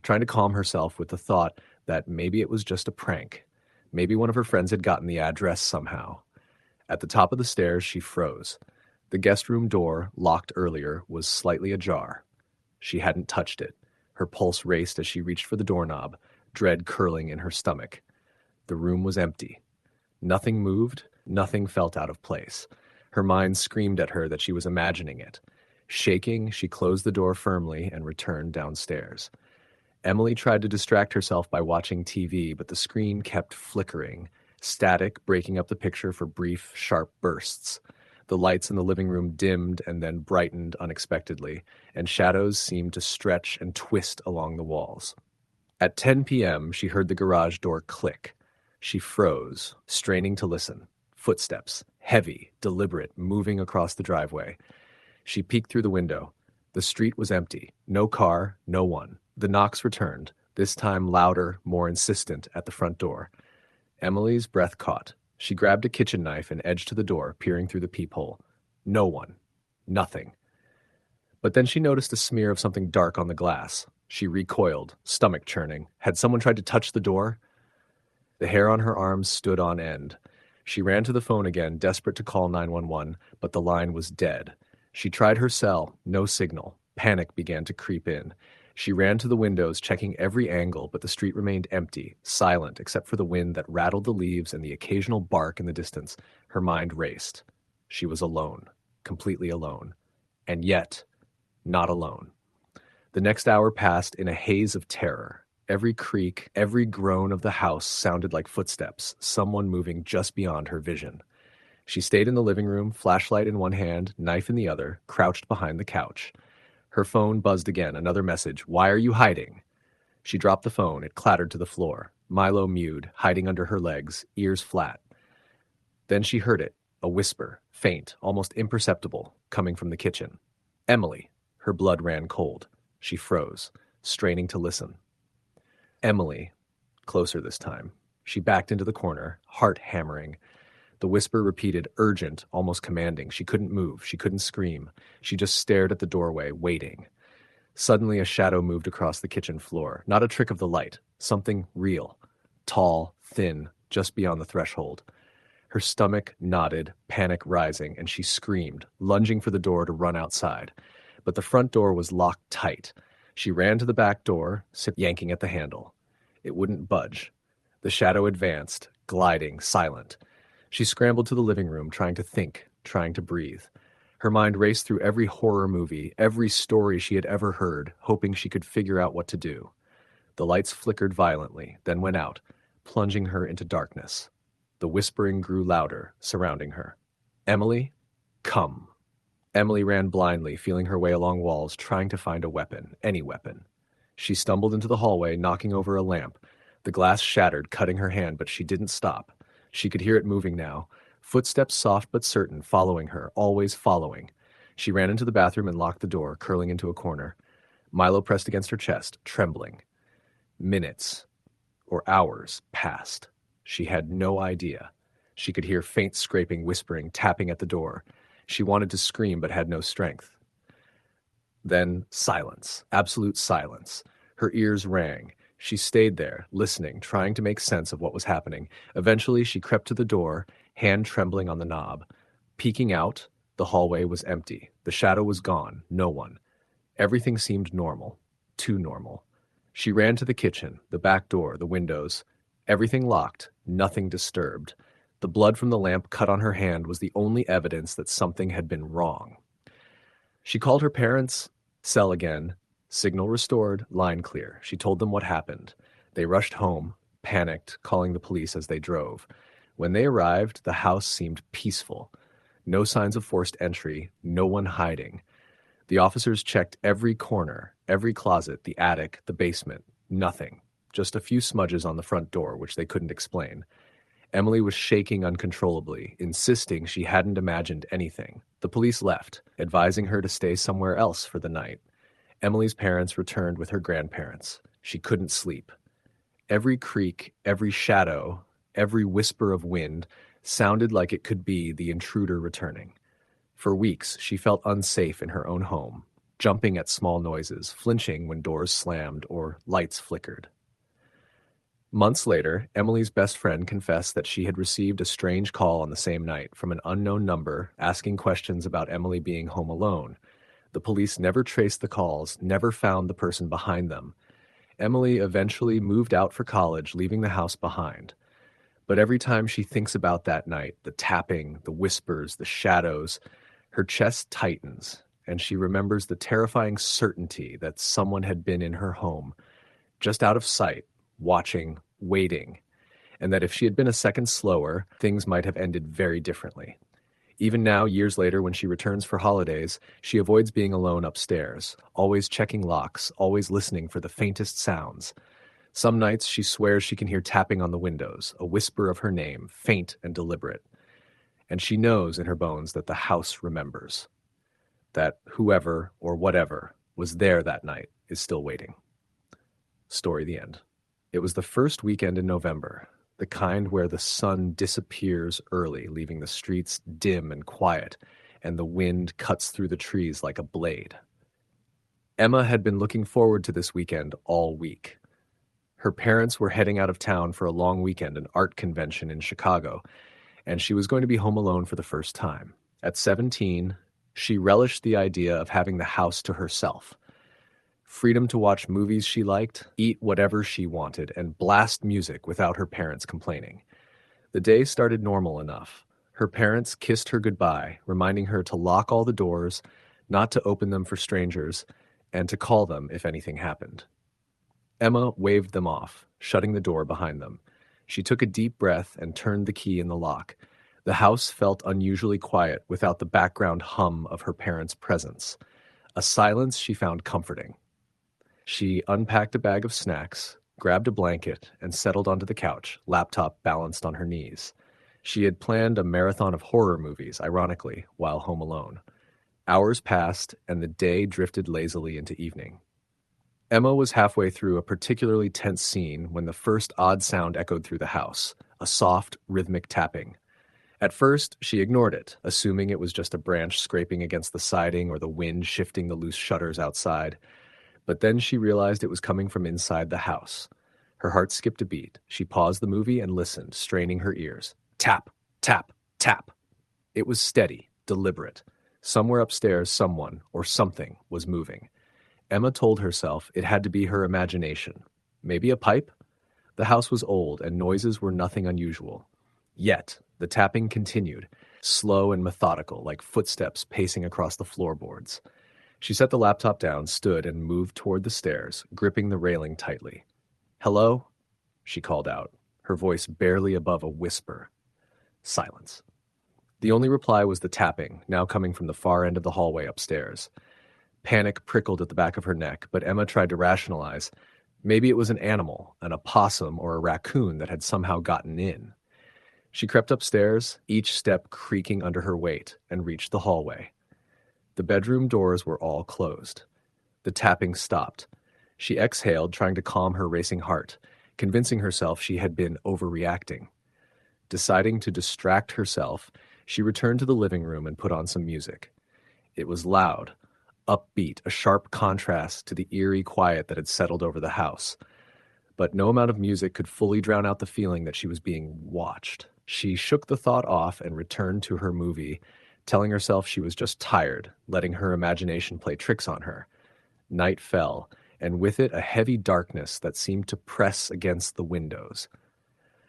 trying to calm herself with the thought that maybe it was just a prank. Maybe one of her friends had gotten the address somehow. At the top of the stairs, she froze. The guest room door, locked earlier, was slightly ajar. She hadn't touched it. Her pulse raced as she reached for the doorknob, dread curling in her stomach. The room was empty. Nothing moved, nothing felt out of place. Her mind screamed at her that she was imagining it. Shaking, she closed the door firmly and returned downstairs. Emily tried to distract herself by watching TV, but the screen kept flickering, static breaking up the picture for brief, sharp bursts. The lights in the living room dimmed and then brightened unexpectedly, and shadows seemed to stretch and twist along the walls. At 10 p.m., she heard the garage door click. She froze, straining to listen. Footsteps, heavy, deliberate, moving across the driveway. She peeked through the window. The street was empty. No car, no one. The knocks returned, this time louder, more insistent, at the front door. Emily's breath caught. She grabbed a kitchen knife and edged to the door, peering through the peephole. No one. Nothing. But then she noticed a smear of something dark on the glass. She recoiled, stomach churning. Had someone tried to touch the door? The hair on her arms stood on end. She ran to the phone again, desperate to call 911, but the line was dead. She tried her cell, no signal. Panic began to creep in. She ran to the windows, checking every angle, but the street remained empty, silent, except for the wind that rattled the leaves and the occasional bark in the distance. Her mind raced. She was alone, completely alone. And yet, not alone. The next hour passed in a haze of terror. Every creak, every groan of the house sounded like footsteps, someone moving just beyond her vision. She stayed in the living room, flashlight in one hand, knife in the other, crouched behind the couch. Her phone buzzed again, another message. Why are you hiding? She dropped the phone. It clattered to the floor. Milo mewed, hiding under her legs, ears flat. Then she heard it, a whisper, faint, almost imperceptible, coming from the kitchen. Emily. Her blood ran cold. She froze, straining to listen. Emily. Closer this time. She backed into the corner, heart hammering. The whisper repeated, urgent, almost commanding. She couldn't move. She couldn't scream. She just stared at the doorway, waiting. Suddenly, a shadow moved across the kitchen floor. Not a trick of the light. Something real. Tall, thin, just beyond the threshold. Her stomach knotted, panic rising, and she screamed, lunging for the door to run outside. But the front door was locked tight. She ran to the back door, yanking at the handle. It wouldn't budge. The shadow advanced, gliding, silent. She scrambled to the living room, trying to think, trying to breathe. Her mind raced through every horror movie, every story she had ever heard, hoping she could figure out what to do. The lights flickered violently, then went out, plunging her into darkness. The whispering grew louder, surrounding her. Emily, come. Emily ran blindly, feeling her way along walls, trying to find a weapon, any weapon. She stumbled into the hallway, knocking over a lamp. The glass shattered, cutting her hand, but she didn't stop. She could hear it moving now. Footsteps soft but certain, following her, always following. She ran into the bathroom and locked the door, curling into a corner. Milo pressed against her chest, trembling. Minutes, or hours, passed. She had no idea. She could hear faint scraping, whispering, tapping at the door. She wanted to scream but had no strength. Then silence, absolute silence. Her ears rang. She stayed there, listening, trying to make sense of what was happening. Eventually, she crept to the door, hand trembling on the knob. Peeking out, the hallway was empty. The shadow was gone, no one. Everything seemed normal, too normal. She ran to the kitchen, the back door, the windows. Everything locked, nothing disturbed. The blood from the lamp cut on her hand was the only evidence that something had been wrong. She called her parents. Cell again. Signal restored, line clear. She told them what happened. They rushed home, panicked, calling the police as they drove. When they arrived, the house seemed peaceful. No signs of forced entry, no one hiding. The officers checked every corner, every closet, the attic, the basement. Nothing. Just a few smudges on the front door, which they couldn't explain. Emily was shaking uncontrollably, insisting she hadn't imagined anything. The police left, advising her to stay somewhere else for the night. Emily's parents returned with her grandparents. She couldn't sleep. Every creak, every shadow, every whisper of wind sounded like it could be the intruder returning. For weeks, she felt unsafe in her own home, jumping at small noises, flinching when doors slammed or lights flickered. Months later, Emily's best friend confessed that she had received a strange call on the same night from an unknown number asking questions about Emily being home alone. The police never traced the calls, never found the person behind them. Emily eventually moved out for college, leaving the house behind. But every time she thinks about that night, the tapping, the whispers, the shadows, her chest tightens, and she remembers the terrifying certainty that someone had been in her home, just out of sight, watching, waiting, and that if she had been a second slower, things might have ended very differently. Even now, years later, when she returns for holidays, she avoids being alone upstairs, always checking locks, always listening for the faintest sounds. Some nights she swears she can hear tapping on the windows, a whisper of her name, faint and deliberate. And she knows in her bones that the house remembers, that whoever or whatever was there that night is still waiting. Story the end. It was the first weekend in November, the kind where the sun disappears early, leaving the streets dim and quiet, and the wind cuts through the trees like a blade. Emma had been looking forward to this weekend all week. Her parents were heading out of town for a long weekend, an art convention in Chicago, and she was going to be home alone for the first time. At 17, she relished the idea of having the house to herself. Freedom to watch movies she liked, eat whatever she wanted, and blast music without her parents complaining. The day started normal enough. Her parents kissed her goodbye, reminding her to lock all the doors, not to open them for strangers, and to call them if anything happened. Emma waved them off, shutting the door behind them. She took a deep breath and turned the key in the lock. The house felt unusually quiet without the background hum of her parents' presence. a silence she found comforting. She unpacked a bag of snacks, grabbed a blanket, and settled onto the couch, laptop balanced on her knees. She had planned a marathon of horror movies, ironically, while home alone. Hours passed, and the day drifted lazily into evening. Emma was halfway through a particularly tense scene when the first odd sound echoed through the house, a soft, rhythmic tapping. At first, she ignored it, assuming it was just a branch scraping against the siding or the wind shifting the loose shutters outside. But then she realized it was coming from inside the house. Her heart skipped a beat. She paused the movie and listened, straining her ears. Tap, tap, tap. It was steady, deliberate. Somewhere upstairs, someone or something was moving. Emma told herself it had to be her imagination. Maybe a pipe? The house was old, and noises were nothing unusual. Yet, the tapping continued, slow and methodical, like footsteps pacing across the floorboards. She set the laptop down, stood, and moved toward the stairs, gripping the railing tightly. "Hello?" she called out, her voice barely above a whisper. Silence. The only reply was the tapping, now coming from the far end of the hallway upstairs. Panic prickled at the back of her neck, but Emma tried to rationalize. Maybe it was an animal, an opossum or a raccoon that had somehow gotten in. She crept upstairs, each step creaking under her weight, and reached the hallway. The bedroom doors were all closed. The tapping stopped. She exhaled, trying to calm her racing heart, convincing herself she had been overreacting. Deciding to distract herself, she returned to the living room and put on some music. It was loud, upbeat, a sharp contrast to the eerie quiet that had settled over the house. But no amount of music could fully drown out the feeling that she was being watched. She shook the thought off and returned to her movie, telling herself she was just tired, letting her imagination play tricks on her. Night fell, and with it a heavy darkness that seemed to press against the windows.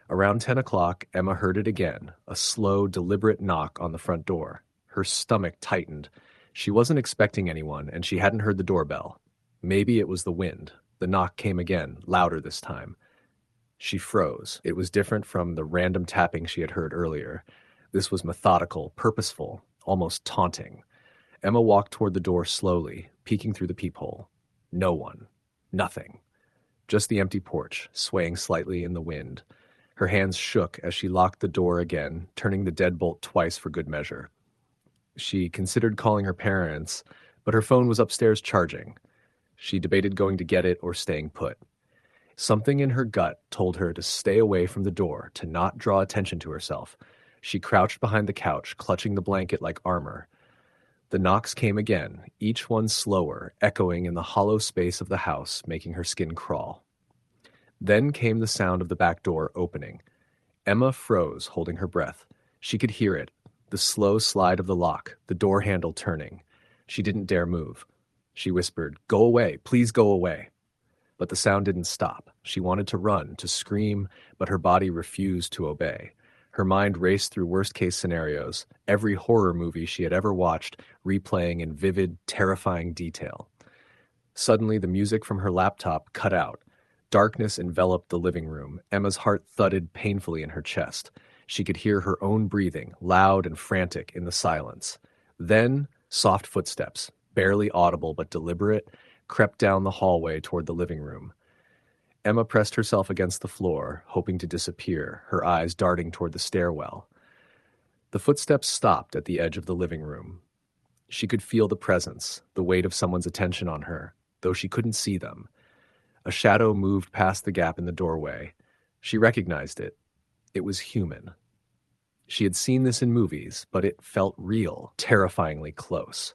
Around 10 o'clock, Emma heard it again, a slow, deliberate knock on the front door. Her stomach tightened. She wasn't expecting anyone, and she hadn't heard the doorbell. Maybe it was the wind. The knock came again, louder this time. She froze. It was different from the random tapping she had heard earlier. This was methodical, purposeful, almost taunting. Emma walked toward the door slowly, peeking through the peephole. No one. Nothing. Just the empty porch, swaying slightly in the wind. Her hands shook as she locked the door again, turning the deadbolt twice for good measure. She considered calling her parents, but her phone was upstairs charging. She debated going to get it or staying put. Something in her gut told her to stay away from the door, to not draw attention to herself. She crouched behind the couch, clutching the blanket like armor. The knocks came again, each one slower, echoing in the hollow space of the house, making her skin crawl. Then came the sound of the back door opening. Emma froze, holding her breath. She could hear it, the slow slide of the lock, the door handle turning. She didn't dare move. She whispered, "Go away, please go away." But the sound didn't stop. She wanted to run, to scream, but her body refused to obey. Her mind raced through worst-case scenarios, every horror movie she had ever watched replaying in vivid, terrifying detail. Suddenly, the music from her laptop cut out. Darkness enveloped the living room. Emma's heart thudded painfully in her chest. She could hear her own breathing, loud and frantic, in the silence. Then, soft footsteps, barely audible but deliberate, crept down the hallway toward the living room. Emma pressed herself against the floor, hoping to disappear, her eyes darting toward the stairwell. The footsteps stopped at the edge of the living room. She could feel the presence, the weight of someone's attention on her, though she couldn't see them. A shadow moved past the gap in the doorway. She recognized it. It was human. She had seen this in movies, but it felt real, terrifyingly close.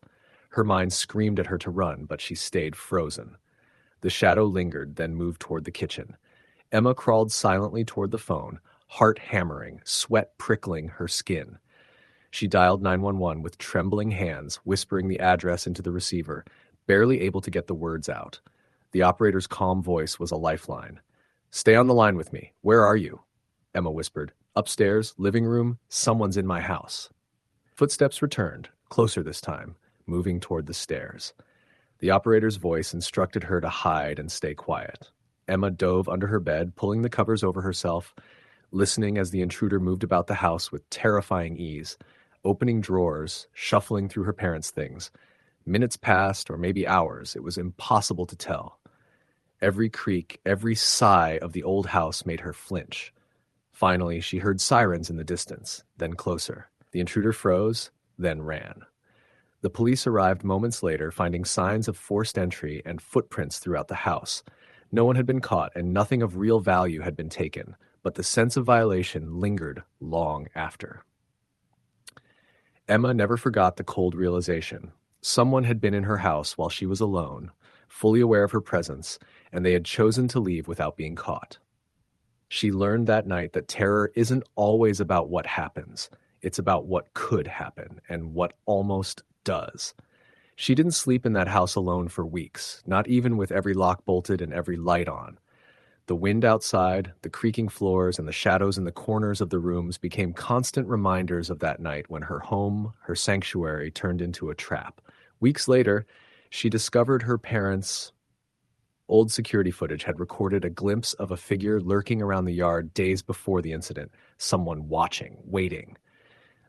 Her mind screamed at her to run, but she stayed frozen. The shadow lingered, then moved toward the kitchen. Emma crawled silently toward the phone, heart hammering, sweat prickling her skin. She dialed 911 with trembling hands, whispering the address into the receiver, barely able to get the words out. The operator's calm voice was a lifeline. "Stay on the line with me. Where are you?" Emma whispered. "Upstairs, living room, someone's in my house." Footsteps returned, closer this time, moving toward the stairs. The operator's voice instructed her to hide and stay quiet. Emma dove under her bed, pulling the covers over herself, listening as the intruder moved about the house with terrifying ease, opening drawers, shuffling through her parents' things. Minutes passed, or maybe hours. It was impossible to tell. Every creak, every sigh of the old house made her flinch. Finally, she heard sirens in the distance, then closer. The intruder froze, then ran. The police arrived moments later, finding signs of forced entry and footprints throughout the house. No one had been caught, and nothing of real value had been taken, but the sense of violation lingered long after. Emma never forgot the cold realization. Someone had been in her house while she was alone, fully aware of her presence, and they had chosen to leave without being caught. She learned that night that terror isn't always about what happens. It's about what could happen and what almost does. She didn't sleep in that house alone for weeks, not even with every lock bolted and every light on. The wind outside, the creaking floors, and the shadows in the corners of the rooms became constant reminders of that night when her home, her sanctuary, turned into a trap. Weeks later, she discovered her parents' old security footage had recorded a glimpse of a figure lurking around the yard days before the incident, someone watching, waiting.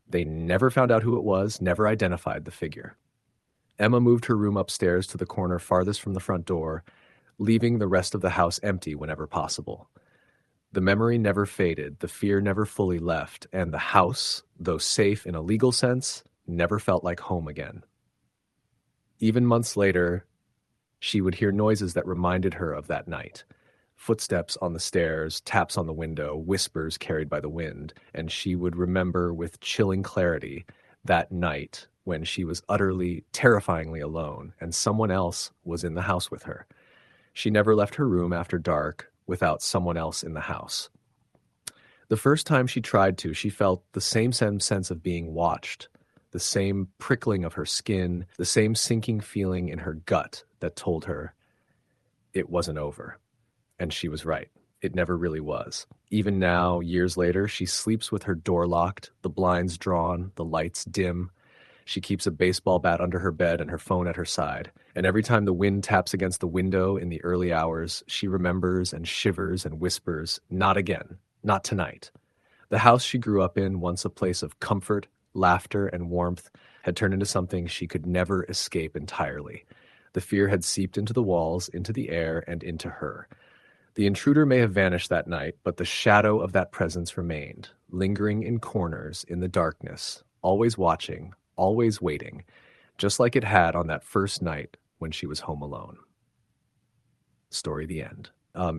They never found out who it was, never identified the figure. Emma moved her room upstairs to the corner farthest from the front door, leaving the rest of the house empty whenever possible. The memory never faded, the fear never fully left, and the house, though safe in a legal sense, never felt like home again. Even months later, she would hear noises that reminded her of that night. Footsteps on the stairs, taps on the window, whispers carried by the wind, and she would remember with chilling clarity that night when she was utterly, terrifyingly alone, and someone else was in the house with her. She never left her room after dark without someone else in the house. The first time she tried to, she felt the same sense of being watched, the same prickling of her skin, the same sinking feeling in her gut that told her it wasn't over. And she was right. It never really was. Even now, years later, she sleeps with her door locked, the blinds drawn, the lights dim. She keeps a baseball bat under her bed and her phone at her side. And every time the wind taps against the window in the early hours, she remembers and shivers and whispers, "Not again. Not tonight." The house she grew up in, once a place of comfort, laughter, and warmth, had turned into something she could never escape entirely. The fear had seeped into the walls, into the air, and into her. The intruder may have vanished that night, but the shadow of that presence remained, lingering in corners, in the darkness, always watching, always waiting, just like it had on that first night when she was home alone. Story the end.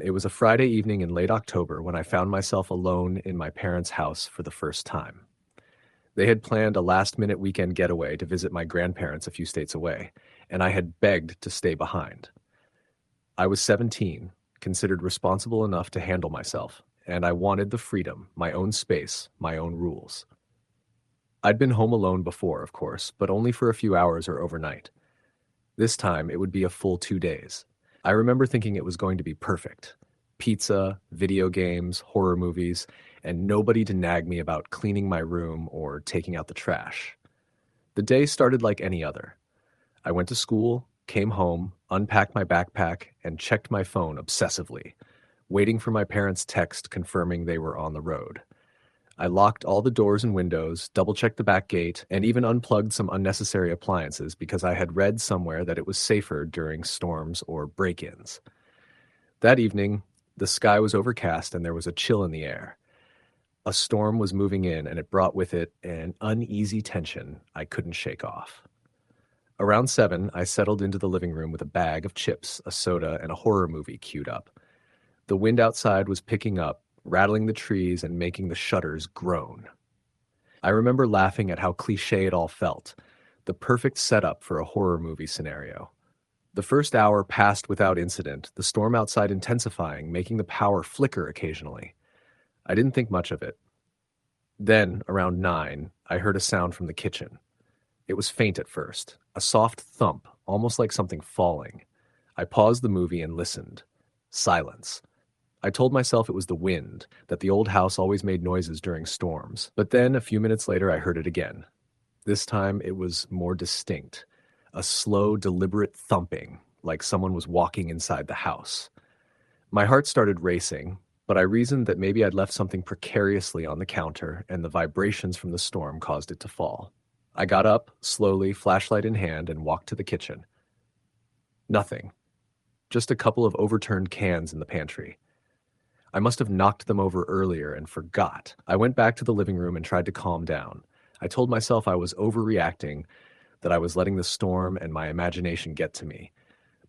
It was a Friday evening in late October when I found myself alone in my parents' house for the first time. They had planned a last-minute weekend getaway to visit my grandparents a few states away, and I had begged to stay behind. I was 17, considered responsible enough to handle myself, and I wanted the freedom, my own space, my own rules. I'd been home alone before, of course, but only for a few hours or overnight. This time, it would be a full 2 days. I remember thinking it was going to be perfect. Pizza, video games, horror movies, and nobody to nag me about cleaning my room or taking out the trash. The day started like any other. I went to school, came home, unpacked my backpack, and checked my phone obsessively, waiting for my parents' text confirming they were on the road. I locked all the doors and windows, double-checked the back gate, and even unplugged some unnecessary appliances because I had read somewhere that it was safer during storms or break-ins. That evening, the sky was overcast and there was a chill in the air. A storm was moving in, and it brought with it an uneasy tension I couldn't shake off. Around 7, I settled into the living room with a bag of chips, a soda, and a horror movie queued up. The wind outside was picking up, rattling the trees and making the shutters groan. I remember laughing at how cliché it all felt, the perfect setup for a horror movie scenario. The first hour passed without incident, the storm outside intensifying, making the power flicker occasionally. I didn't think much of it. Then, around 9, I heard a sound from the kitchen. It was faint at first, a soft thump, almost like something falling. I paused the movie and listened. Silence. I told myself it was the wind, that the old house always made noises during storms. But then, a few minutes later, I heard it again. This time, it was more distinct. A slow, deliberate thumping, like someone was walking inside the house. My heart started racing, but I reasoned that maybe I'd left something precariously on the counter, and the vibrations from the storm caused it to fall. I got up, slowly, flashlight in hand, and walked to the kitchen. Nothing. Just a couple of overturned cans in the pantry. I must have knocked them over earlier and forgot. I went back to the living room and tried to calm down. I told myself I was overreacting, that I was letting the storm and my imagination get to me.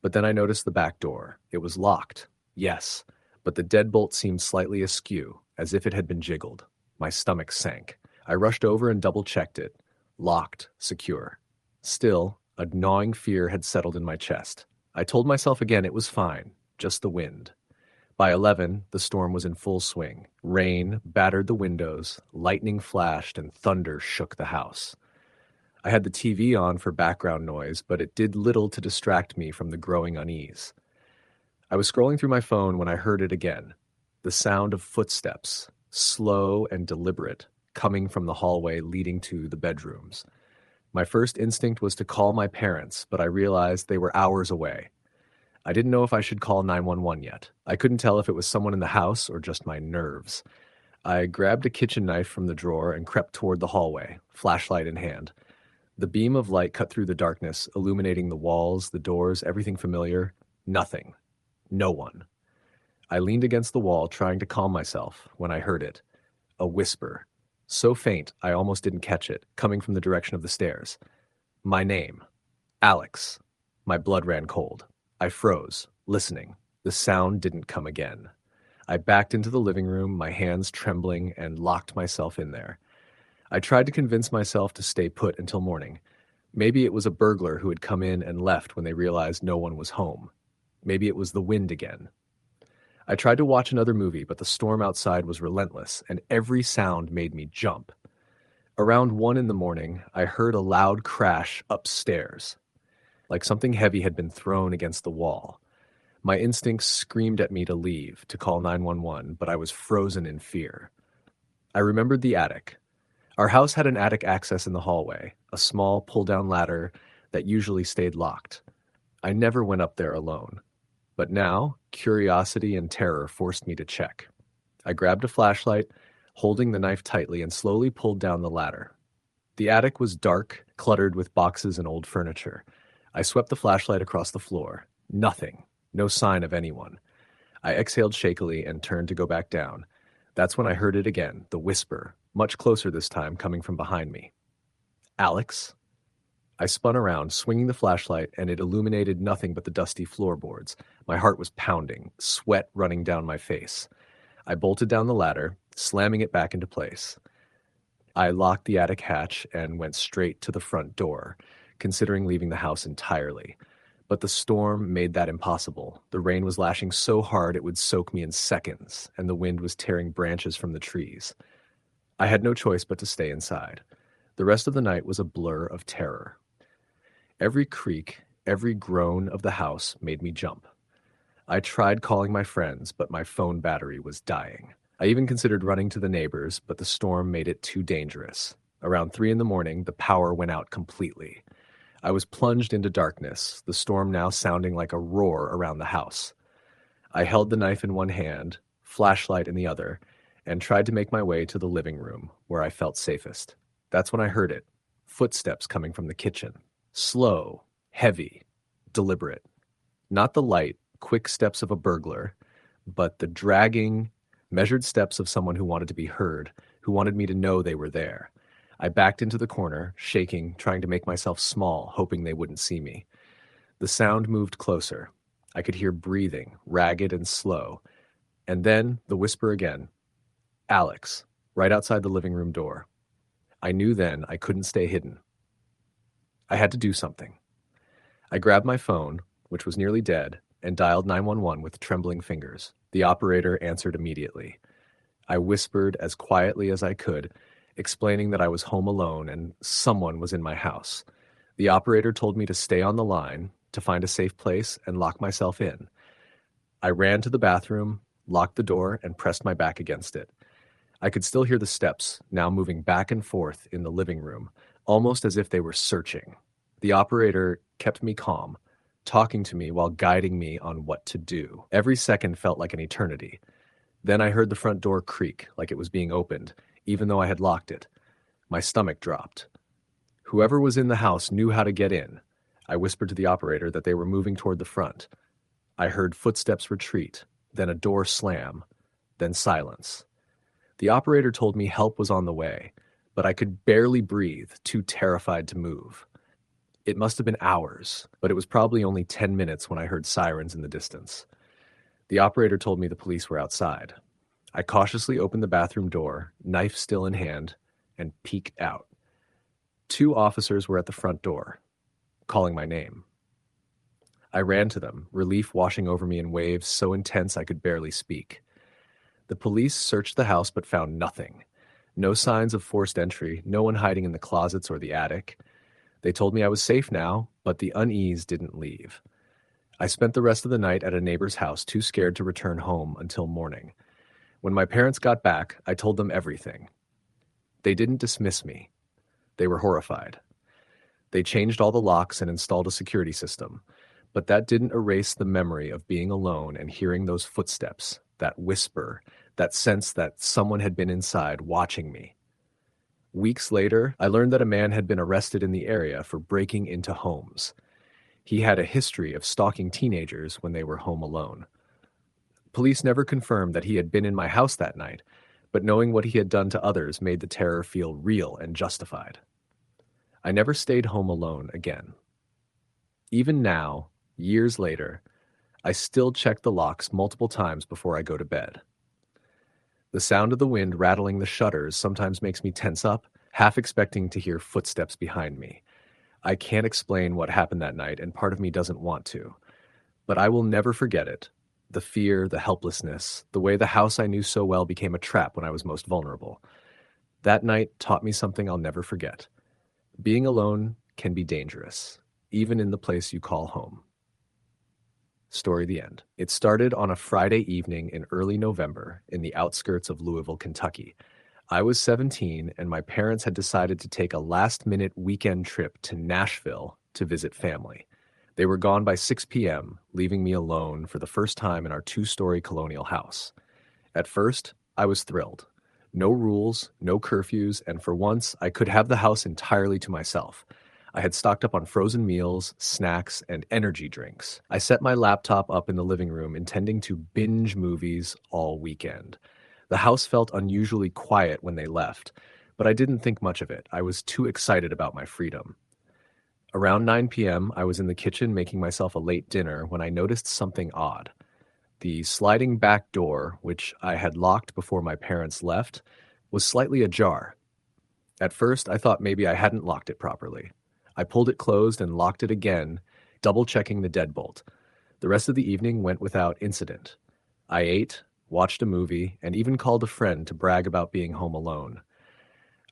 But then I noticed the back door. It was locked, yes, but the deadbolt seemed slightly askew, as if it had been jiggled. My stomach sank. I rushed over and double-checked it. Locked, secure. Still, a gnawing fear had settled in my chest. I told myself again it was fine, just the wind. By 11, the storm was in full swing. Rain battered the windows, lightning flashed, and thunder shook the house. I had the TV on for background noise, but it did little to distract me from the growing unease. I was scrolling through my phone when I heard it again. The sound of footsteps, slow and deliberate, coming from the hallway leading to the bedrooms. My first instinct was to call my parents, but I realized they were hours away. I didn't know if I should call 911 yet. I couldn't tell if it was someone in the house or just my nerves. I grabbed a kitchen knife from the drawer and crept toward the hallway, flashlight in hand. The beam of light cut through the darkness, illuminating the walls, the doors, everything familiar. Nothing. No one. I leaned against the wall, trying to calm myself, when I heard it. A whisper. So faint, I almost didn't catch it, coming from the direction of the stairs. My name. Alex. My blood ran cold. I froze, listening. The sound didn't come again. I backed into the living room, my hands trembling, and locked myself in there. I tried to convince myself to stay put until morning. Maybe it was a burglar who had come in and left when they realized no one was home. Maybe it was the wind again. I tried to watch another movie, but the storm outside was relentless, and every sound made me jump. Around 1 a.m, I heard a loud crash upstairs, like something heavy had been thrown against the wall. My instincts screamed at me to leave, to call 911, but I was frozen in fear. I remembered the attic. Our house had an attic access in the hallway, a small pull-down ladder that usually stayed locked. I never went up there alone. But now, curiosity and terror forced me to check. I grabbed a flashlight, holding the knife tightly, and slowly pulled down the ladder. The attic was dark, cluttered with boxes and old furniture. I swept the flashlight across the floor. Nothing. No sign of anyone. I exhaled shakily and turned to go back down. That's when I heard it again, the whisper, much closer this time, coming from behind me. Alex? I spun around, swinging the flashlight, and it illuminated nothing but the dusty floorboards. My heart was pounding, sweat running down my face. I bolted down the ladder, slamming it back into place. I locked the attic hatch and went straight to the front door, considering leaving the house entirely. But the storm made that impossible. The rain was lashing so hard it would soak me in seconds, and the wind was tearing branches from the trees. I had no choice but to stay inside. The rest of the night was a blur of terror. Every creak, every groan of the house made me jump. I tried calling my friends, but my phone battery was dying. I even considered running to the neighbors, but the storm made it too dangerous. Around 3 a.m, the power went out completely. I was plunged into darkness, the storm now sounding like a roar around the house. I held the knife in one hand, flashlight in the other, and tried to make my way to the living room, where I felt safest. That's when I heard it. Footsteps coming from the kitchen. Slow, heavy, deliberate. Not the light, quick steps of a burglar, but the dragging, measured steps of someone who wanted to be heard, who wanted me to know they were there. I backed into the corner, shaking, trying to make myself small, hoping they wouldn't see me. The sound moved closer. I could hear breathing, ragged and slow. And then the whisper again. Alex, right outside the living room door. I knew then I couldn't stay hidden. I had to do something. I grabbed my phone, which was nearly dead, and dialed 911 with trembling fingers. The operator answered immediately. I whispered as quietly as I could, explaining that I was home alone and someone was in my house. The operator told me to stay on the line, to find a safe place, and lock myself in. I ran to the bathroom, locked the door, and pressed my back against it. I could still hear the steps, now moving back and forth in the living room, almost as if they were searching. The operator kept me calm, talking to me while guiding me on what to do. Every second felt like an eternity. Then I heard the front door creak like it was being opened, even though I had locked it. My stomach dropped. Whoever was in the house knew how to get in. I whispered to the operator that they were moving toward the front. I heard footsteps retreat, then a door slam, then silence. The operator told me help was on the way, but I could barely breathe, too terrified to move. It must have been hours, but it was probably only 10 minutes when I heard sirens in the distance. The operator told me the police were outside. I cautiously opened the bathroom door, knife still in hand, and peeked out. 2 officers were at the front door, calling my name. I ran to them, relief washing over me in waves so intense I could barely speak. The police searched the house but found nothing. No signs of forced entry, no one hiding in the closets or the attic. They told me I was safe now, but the unease didn't leave. I spent the rest of the night at a neighbor's house, too scared to return home until morning. When my parents got back, I told them everything. They didn't dismiss me. They were horrified. They changed all the locks and installed a security system, but that didn't erase the memory of being alone and hearing those footsteps, that whisper, that sense that someone had been inside watching me. Weeks later, I learned that a man had been arrested in the area for breaking into homes. He had a history of stalking teenagers when they were home alone. Police never confirmed that he had been in my house that night, but knowing what he had done to others made the terror feel real and justified. I never stayed home alone again. Even now, years later, I still check the locks multiple times before I go to bed. The sound of the wind rattling the shutters sometimes makes me tense up, half expecting to hear footsteps behind me. I can't explain what happened that night, and part of me doesn't want to. But I will never forget it. The fear, the helplessness, the way the house I knew so well became a trap when I was most vulnerable. That night taught me something I'll never forget. Being alone can be dangerous, even in the place you call home. Story the end. It started on a Friday evening in early November in the outskirts of Louisville, Kentucky. I was 17 and my parents had decided to take a last-minute weekend trip to Nashville to visit family. They were gone by 6 p.m., leaving me alone for the first time in our 2-story colonial house. At first, I was thrilled. No rules, no curfews, and for once, I could have the house entirely to myself. I had stocked up on frozen meals, snacks, and energy drinks. I set my laptop up in the living room, intending to binge movies all weekend. The house felt unusually quiet when they left, but I didn't think much of it. I was too excited about my freedom. Around 9 p.m., I was in the kitchen making myself a late dinner when I noticed something odd. The sliding back door, which I had locked before my parents left, was slightly ajar. At first, I thought maybe I hadn't locked it properly. I pulled it closed and locked it again, double-checking the deadbolt. The rest of the evening went without incident. I ate, watched a movie, and even called a friend to brag about being home alone.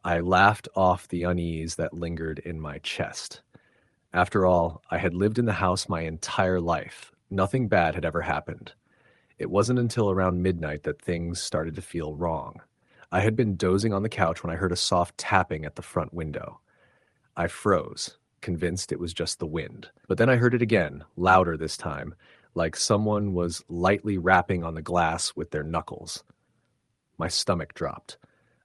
I laughed off the unease that lingered in my chest. After all, I had lived in the house my entire life. Nothing bad had ever happened. It wasn't until around midnight that things started to feel wrong. I had been dozing on the couch when I heard a soft tapping at the front window. I froze, convinced it was just the wind. But then I heard it again, louder this time, like someone was lightly rapping on the glass with their knuckles. My stomach dropped.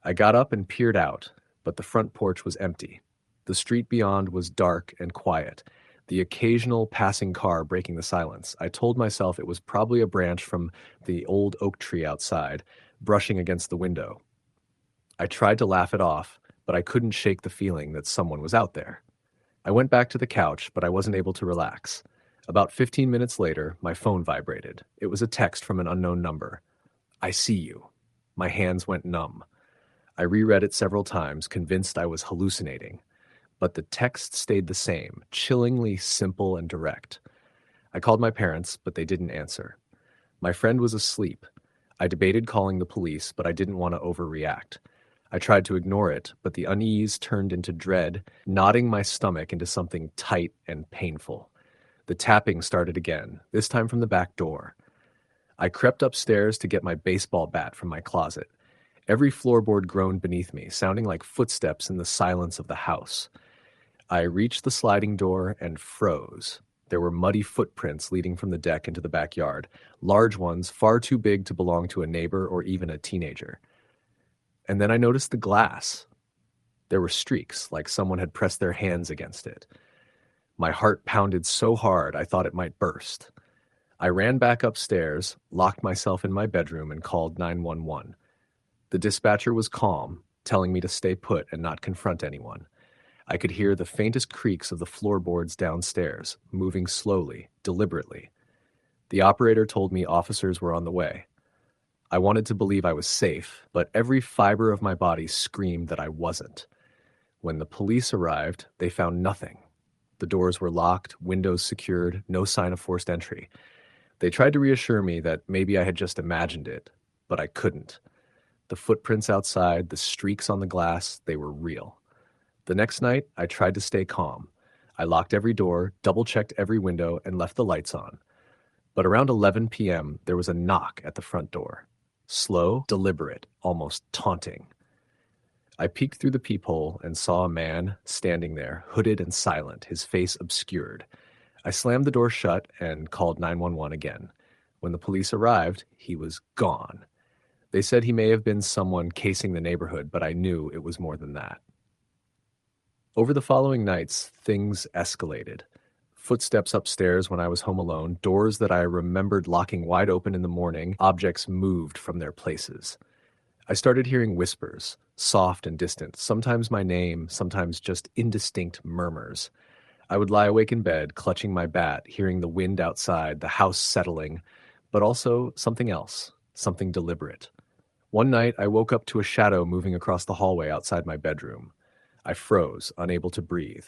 I got up and peered out, but the front porch was empty. The street beyond was dark and quiet, the occasional passing car breaking the silence. I told myself it was probably a branch from the old oak tree outside, brushing against the window. I tried to laugh it off, but I couldn't shake the feeling that someone was out there. I went back to the couch, but I wasn't able to relax. About 15 minutes later, my phone vibrated. It was a text from an unknown number. "I see you." My hands went numb. I reread it several times, convinced I was hallucinating. But the text stayed the same, chillingly simple and direct. I called my parents, but they didn't answer. My friend was asleep. I debated calling the police, but I didn't want to overreact. I tried to ignore it, but the unease turned into dread, knotting my stomach into something tight and painful. The tapping started again, this time from the back door. I crept upstairs to get my baseball bat from my closet. Every floorboard groaned beneath me, sounding like footsteps in the silence of the house. I reached the sliding door and froze. There were muddy footprints leading from the deck into the backyard, large ones far too big to belong to a neighbor or even a teenager. And then I noticed the glass. There were streaks, like someone had pressed their hands against it. My heart pounded so hard I thought it might burst. I ran back upstairs, locked myself in my bedroom, and called 911. The dispatcher was calm, telling me to stay put and not confront anyone. I could hear the faintest creaks of the floorboards downstairs, moving slowly, deliberately. The operator told me officers were on the way. I wanted to believe I was safe, but every fiber of my body screamed that I wasn't. When the police arrived, they found nothing. The doors were locked, windows secured, no sign of forced entry. They tried to reassure me that maybe I had just imagined it, but I couldn't. The footprints outside, the streaks on the glass, they were real. The next night, I tried to stay calm. I locked every door, double-checked every window, and left the lights on. But around 11 p.m., there was a knock at the front door. Slow, deliberate, almost taunting. I peeked through the peephole and saw a man standing there, hooded and silent, his face obscured. I slammed the door shut and called 911 again. When the police arrived, he was gone. They said he may have been someone casing the neighborhood, but I knew it was more than that. Over the following nights, things escalated. Footsteps upstairs when I was home alone, doors that I remembered locking wide open in the morning, objects moved from their places. I started hearing whispers, soft and distant, sometimes my name, sometimes just indistinct murmurs. I would lie awake in bed, clutching my bat, hearing the wind outside, the house settling, but also something else, something deliberate. One night, I woke up to a shadow moving across the hallway outside my bedroom. I froze, unable to breathe.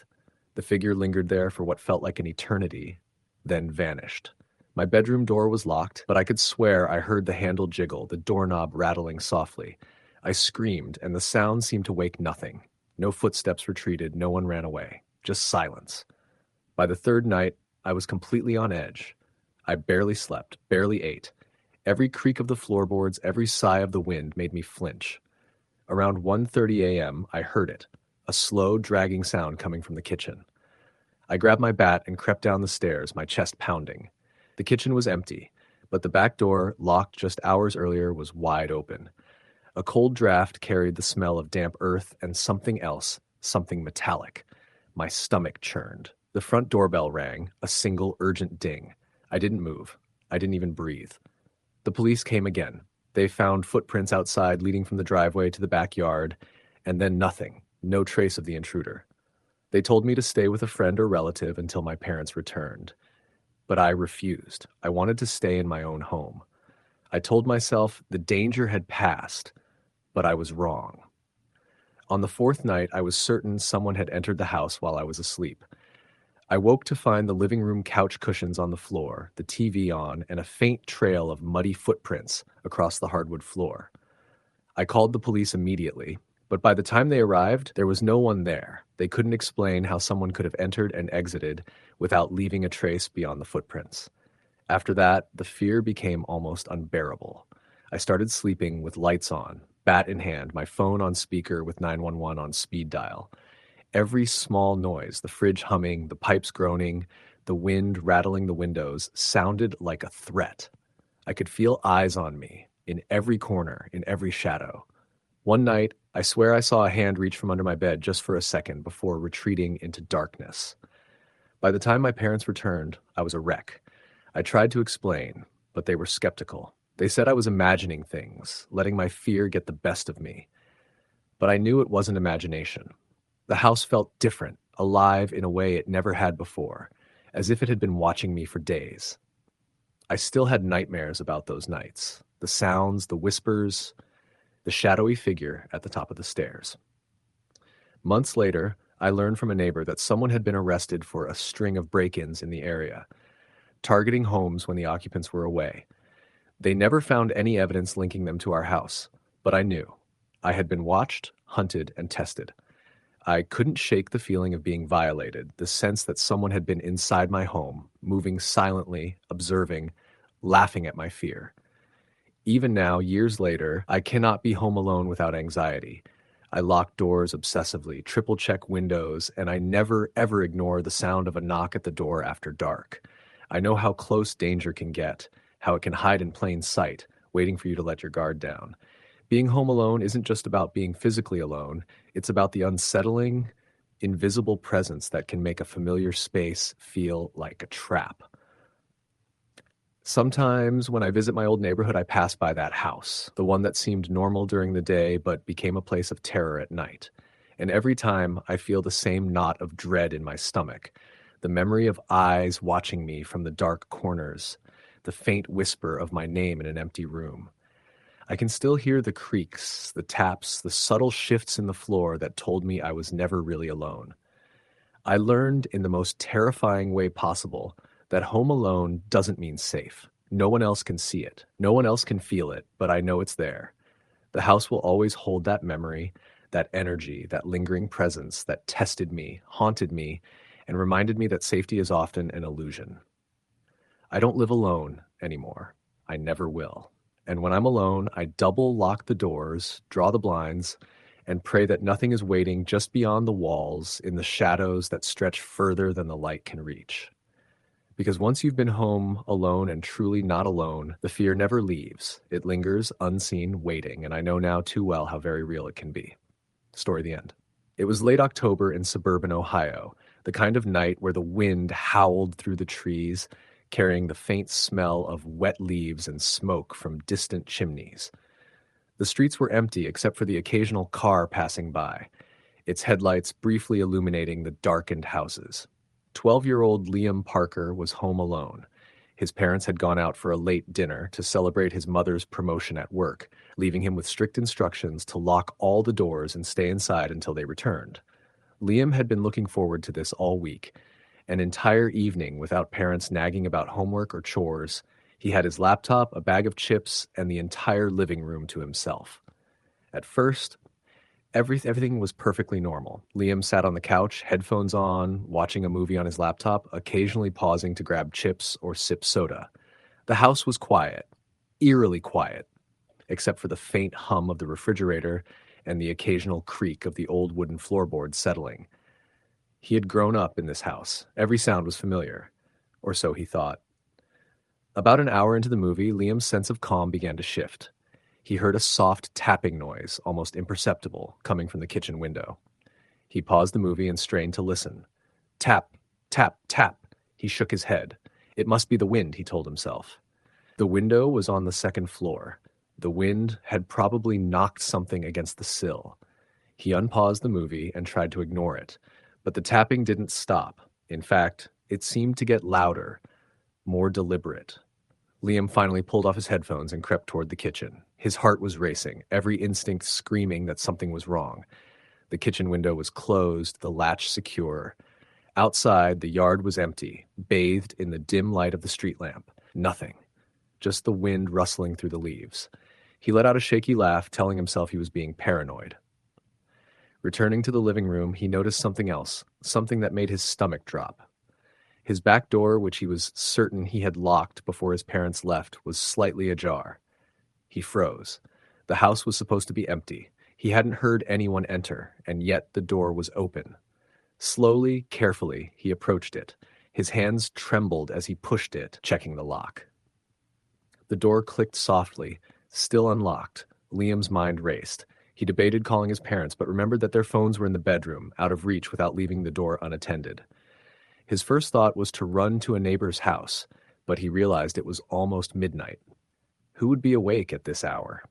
The figure lingered there for what felt like an eternity, then vanished. My bedroom door was locked, but I could swear I heard the handle jiggle, the doorknob rattling softly. I screamed, and the sound seemed to wake nothing. No footsteps retreated, no one ran away. Just silence. By the third night, I was completely on edge. I barely slept, barely ate. Every creak of the floorboards, every sigh of the wind made me flinch. Around 1:30 a.m., I heard it, a slow, dragging sound coming from the kitchen. I grabbed my bat and crept down the stairs, my chest pounding. The kitchen was empty, but the back door, locked just hours earlier, was wide open. A cold draft carried the smell of damp earth and something else, something metallic. My stomach churned. The front doorbell rang, a single urgent ding. I didn't move. I didn't even breathe. The police came again. They found footprints outside leading from the driveway to the backyard, and then nothing, no trace of the intruder. They told me to stay with a friend or relative until my parents returned. But I refused. I wanted to stay in my own home. I told myself the danger had passed, but I was wrong. On the fourth night, I was certain someone had entered the house while I was asleep. I woke to find the living room couch cushions on the floor, the TV on, and a faint trail of muddy footprints across the hardwood floor. I called the police immediately, but by the time they arrived, there was no one there. They couldn't explain how someone could have entered and exited without leaving a trace beyond the footprints. After that, the fear became almost unbearable. I started sleeping with lights on, bat in hand, my phone on speaker with 911 on speed dial. Every small noise, the fridge humming, the pipes groaning, the wind rattling the windows, sounded like a threat. I could feel eyes on me, in every corner, in every shadow. One night, I swear I saw a hand reach from under my bed just for a second before retreating into darkness. By the time my parents returned, I was a wreck. I tried to explain, but they were skeptical. They said I was imagining things, letting my fear get the best of me. But I knew it wasn't imagination. The house felt different, alive in a way it never had before, as if it had been watching me for days. I still had nightmares about those nights, the sounds, the whispers, the shadowy figure at the top of the stairs. Months later, I learned from a neighbor that someone had been arrested for a string of break-ins in the area, targeting homes when the occupants were away. They never found any evidence linking them to our house, but I knew. I had been watched, hunted, and tested. I couldn't shake the feeling of being violated, the sense that someone had been inside my home, moving silently, observing, laughing at my fear. Even now, years later, I cannot be home alone without anxiety. I lock doors obsessively, triple-check windows, and I never, ever ignore the sound of a knock at the door after dark. I know how close danger can get, how it can hide in plain sight, waiting for you to let your guard down. Being home alone isn't just about being physically alone, it's about the unsettling, invisible presence that can make a familiar space feel like a trap. Sometimes when I visit my old neighborhood, I pass by that house, the one that seemed normal during the day but became a place of terror at night. And every time I feel the same knot of dread in my stomach, the memory of eyes watching me from the dark corners, the faint whisper of my name in an empty room. I can still hear the creaks, the taps, the subtle shifts in the floor that told me I was never really alone. I learned in the most terrifying way possible that home alone doesn't mean safe. No one else can see it. No one else can feel it, but I know it's there. The house will always hold that memory, that energy, that lingering presence that tested me, haunted me, and reminded me that safety is often an illusion. I don't live alone anymore. I never will. And when I'm alone, I double lock the doors, draw the blinds, and pray that nothing is waiting just beyond the walls in the shadows that stretch further than the light can reach. Because once you've been home alone and truly not alone, the fear never leaves. It lingers unseen, waiting, and I know now too well how very real it can be. Story the end. It was late October in suburban Ohio, the kind of night where the wind howled through the trees, carrying the faint smell of wet leaves and smoke from distant chimneys. The streets were empty except for the occasional car passing by, its headlights briefly illuminating the darkened houses. 12-year-old Liam Parker was home alone. His parents had gone out for a late dinner to celebrate his mother's promotion at work, leaving him with strict instructions to lock all the doors and stay inside until they returned. Liam had been looking forward to this all week. An entire evening without parents nagging about homework or chores. He had his laptop, a bag of chips, and the entire living room to himself. At first, everything was perfectly normal. Liam sat on the couch, headphones on, watching a movie on his laptop, occasionally pausing to grab chips or sip soda. The house was quiet, eerily quiet, except for the faint hum of the refrigerator and the occasional creak of the old wooden floorboards settling. He had grown up in this house. Every sound was familiar, or so he thought. About an hour into the movie, Liam's sense of calm began to shift. He heard a soft tapping noise, almost imperceptible, coming from the kitchen window. He paused the movie and strained to listen. Tap, tap, tap. He shook his head. It must be the wind, he told himself. The window was on the second floor. The wind had probably knocked something against the sill. He unpaused the movie and tried to ignore it. But the tapping didn't stop. In fact, it seemed to get louder, more deliberate. Liam finally pulled off his headphones and crept toward the kitchen. His heart was racing, every instinct screaming that something was wrong. The kitchen window was closed, the latch secure. Outside, the yard was empty, bathed in the dim light of the street lamp. Nothing. Just the wind rustling through the leaves. He let out a shaky laugh, telling himself he was being paranoid. Returning to the living room, he noticed something else, something that made his stomach drop. His back door, which he was certain he had locked before his parents left, was slightly ajar. He froze. The house was supposed to be empty. He hadn't heard anyone enter, and yet the door was open. Slowly, carefully, he approached it. His hands trembled as he pushed it, checking the lock. The door clicked softly, still unlocked. Liam's mind raced. He debated calling his parents, but remembered that their phones were in the bedroom, out of reach without leaving the door unattended. His first thought was to run to a neighbor's house, but he realized it was almost midnight. Who would be awake at this hour?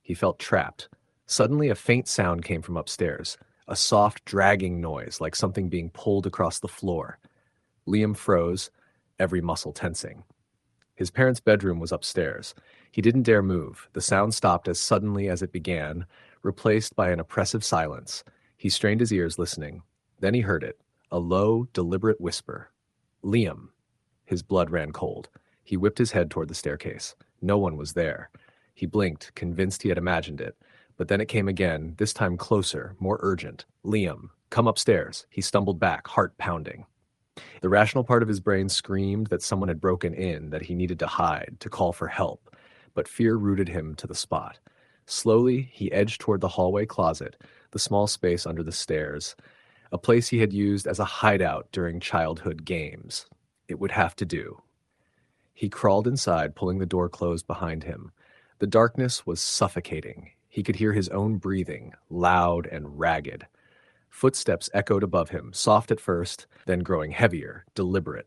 He felt trapped. Suddenly, a faint sound came from upstairs, a soft, dragging noise, like something being pulled across the floor. Liam froze, every muscle tensing. His parents' bedroom was upstairs. He didn't dare move. The sound stopped as suddenly as it began, replaced by an oppressive silence. He strained his ears, listening. Then he heard it, a low, deliberate whisper. Liam. His blood ran cold. He whipped his head toward the staircase. No one was there. He blinked, convinced he had imagined it. But then it came again, this time closer, more urgent. Liam, come upstairs. He stumbled back, heart pounding. The rational part of his brain screamed that someone had broken in, that he needed to hide, to call for help. But fear rooted him to the spot. Slowly, he edged toward the hallway closet, the small space under the stairs, a place he had used as a hideout during childhood games. It would have to do. He crawled inside, pulling the door closed behind him. The darkness was suffocating. He could hear his own breathing, loud and ragged. Footsteps echoed above him, soft at first, then growing heavier, deliberate.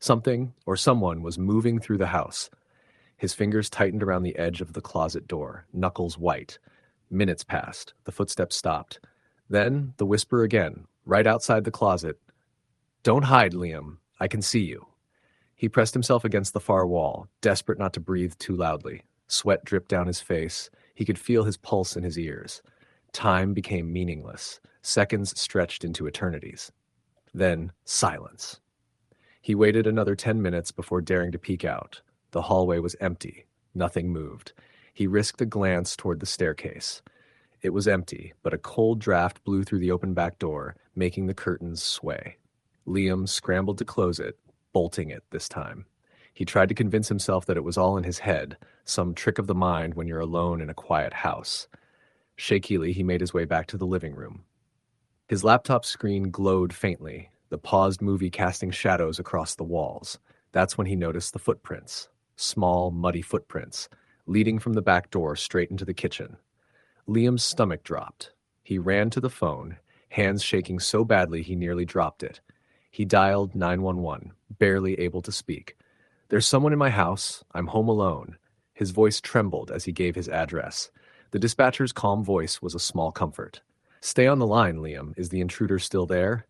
Something or someone was moving through the house. His fingers tightened around the edge of the closet door, knuckles white. Minutes passed. The footsteps stopped. Then the whisper again, right outside the closet. "Don't hide, Liam. I can see you." He pressed himself against the far wall, desperate not to breathe too loudly. Sweat dripped down his face. He could feel his pulse in his ears. Time became meaningless. Seconds stretched into eternities. Then silence. He waited another 10 minutes before daring to peek out. The hallway was empty. Nothing moved. He risked a glance toward the staircase. It was empty, but a cold draft blew through the open back door, making the curtains sway. Liam scrambled to close it, bolting it this time. He tried to convince himself that it was all in his head, some trick of the mind when you're alone in a quiet house. Shakily, he made his way back to the living room. His laptop screen glowed faintly, the paused movie casting shadows across the walls. That's when he noticed the footprints. Small, muddy footprints, leading from the back door straight into the kitchen. Liam's stomach dropped. He ran to the phone, hands shaking so badly he nearly dropped it. He dialed 911, barely able to speak. "There's someone in my house. I'm home alone." His voice trembled as he gave his address. The dispatcher's calm voice was a small comfort. "Stay on the line, Liam. Is the intruder still there?"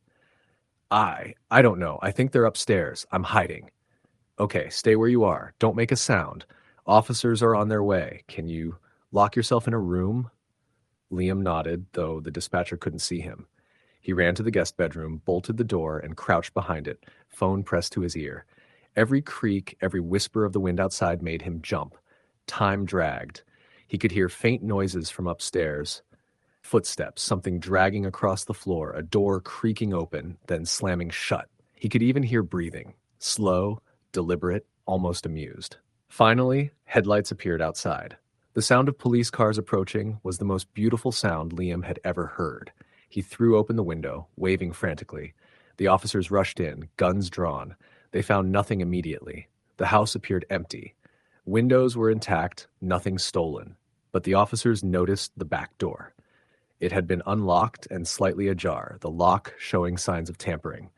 I don't know. I think they're upstairs. I'm hiding." "Okay, stay where you are. Don't make a sound. Officers are on their way. Can you lock yourself in a room?" Liam nodded, though the dispatcher couldn't see him. He ran to the guest bedroom, bolted the door, and crouched behind it, phone pressed to his ear. Every creak, every whisper of the wind outside made him jump. Time dragged. He could hear faint noises from upstairs. Footsteps, something dragging across the floor, a door creaking open, then slamming shut. He could even hear breathing, slow, deliberate, almost amused. Finally, headlights appeared outside. The sound of police cars approaching was the most beautiful sound Liam had ever heard. He threw open the window, waving frantically. The officers rushed in, guns drawn. They found nothing immediately. The house appeared empty. Windows were intact, nothing stolen. But the officers noticed the back door. It had been unlocked and slightly ajar, the lock showing signs of tampering.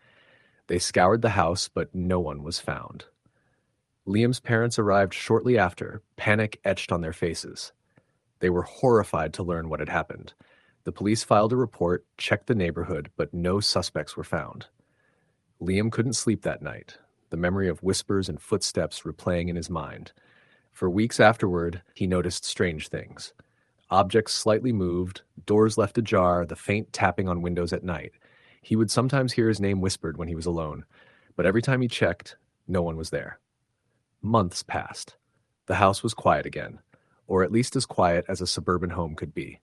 They scoured the house, but no one was found. Liam's parents arrived shortly after, panic etched on their faces. They were horrified to learn what had happened. The police filed a report, checked the neighborhood, but no suspects were found. Liam couldn't sleep that night, the memory of whispers and footsteps replaying in his mind. For weeks afterward, he noticed strange things. Objects slightly moved, doors left ajar, the faint tapping on windows at night. He would sometimes hear his name whispered when he was alone, but every time he checked, no one was there. Months passed. The house was quiet again, or at least as quiet as a suburban home could be.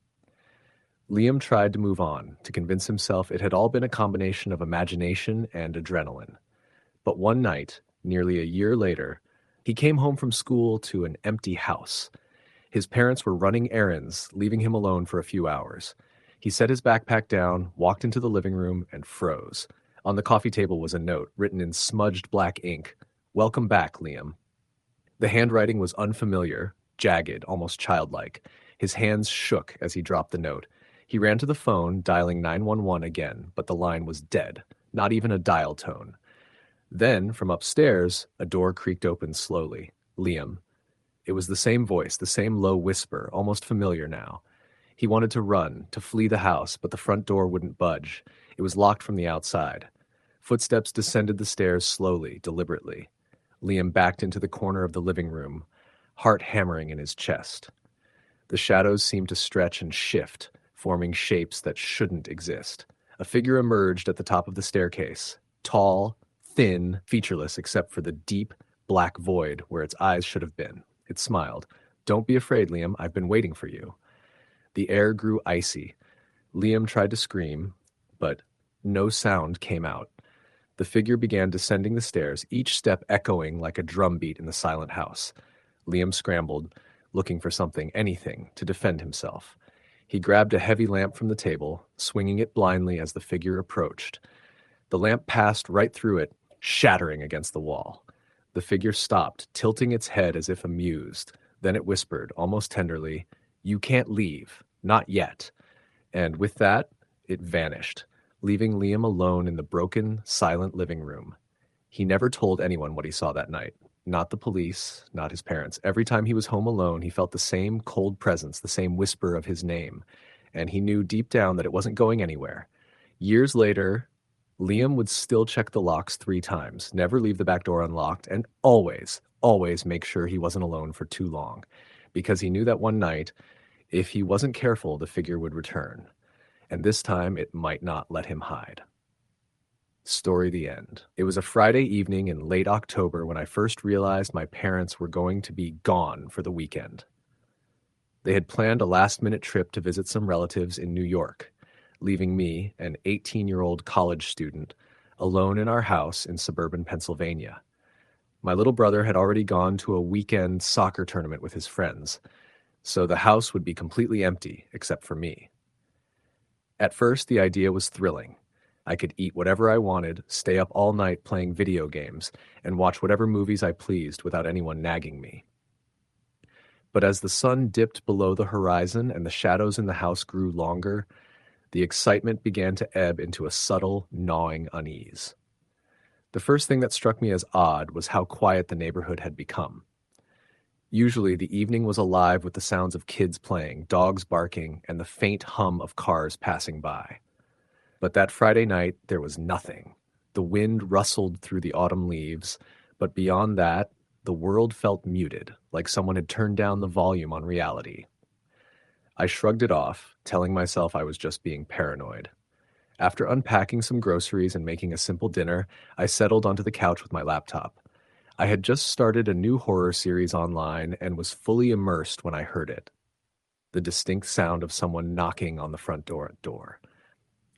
Liam tried to move on, to convince himself it had all been a combination of imagination and adrenaline. But one night, nearly a year later, he came home from school to an empty house. His parents were running errands, leaving him alone for a few hours. He set his backpack down, walked into the living room, and froze. On the coffee table was a note, written in smudged black ink. "Welcome back, Liam." The handwriting was unfamiliar, jagged, almost childlike. His hands shook as he dropped the note. He ran to the phone, dialing 911 again, but the line was dead, not even a dial tone. Then, from upstairs, a door creaked open slowly. Liam. It was the same voice, the same low whisper, almost familiar now. He wanted to run, to flee the house, but the front door wouldn't budge. It was locked from the outside. Footsteps descended the stairs slowly, deliberately. Liam backed into the corner of the living room, heart hammering in his chest. The shadows seemed to stretch and shift, forming shapes that shouldn't exist. A figure emerged at the top of the staircase, tall, thin, featureless except for the deep, black void where its eyes should have been. It smiled. "Don't be afraid, Liam. I've been waiting for you." The air grew icy. Liam tried to scream, but no sound came out. The figure began descending the stairs, each step echoing like a drumbeat in the silent house. Liam scrambled, looking for something, anything, to defend himself. He grabbed a heavy lamp from the table, swinging it blindly as the figure approached. The lamp passed right through it, shattering against the wall. The figure stopped, tilting its head as if amused. Then it whispered, almost tenderly, "You can't leave. Not yet." And with that, it vanished, leaving Liam alone in the broken, silent living room. He never told anyone what he saw that night. Not the police, not his parents. Every time he was home alone, he felt the same cold presence, the same whisper of his name. And he knew deep down that it wasn't going anywhere. Years later, Liam would still check the locks 3 times, never leave the back door unlocked, and always make sure he wasn't alone for too long. Because he knew that one night, if he wasn't careful, the figure would return. And this time, it might not let him hide. Story the end. It was a Friday evening in late October when I first realized my parents were going to be gone for the weekend. They had planned a last-minute trip to visit some relatives in New York, leaving me, an 18-year-old college student, alone in our house in suburban Pennsylvania. My little brother had already gone to a weekend soccer tournament with his friends, so the house would be completely empty except for me. At first, the idea was thrilling. I could eat whatever I wanted, stay up all night playing video games, and watch whatever movies I pleased without anyone nagging me. But as the sun dipped below the horizon and the shadows in the house grew longer, the excitement began to ebb into a subtle, gnawing unease. The first thing that struck me as odd was how quiet the neighborhood had become. Usually, the evening was alive with the sounds of kids playing, dogs barking, and the faint hum of cars passing by. But that Friday night, there was nothing. The wind rustled through the autumn leaves, but beyond that, the world felt muted, like someone had turned down the volume on reality. I shrugged it off, telling myself I was just being paranoid. After unpacking some groceries and making a simple dinner, I settled onto the couch with my laptop. I had just started a new horror series online and was fully immersed when I heard it. The distinct sound of someone knocking on the front door.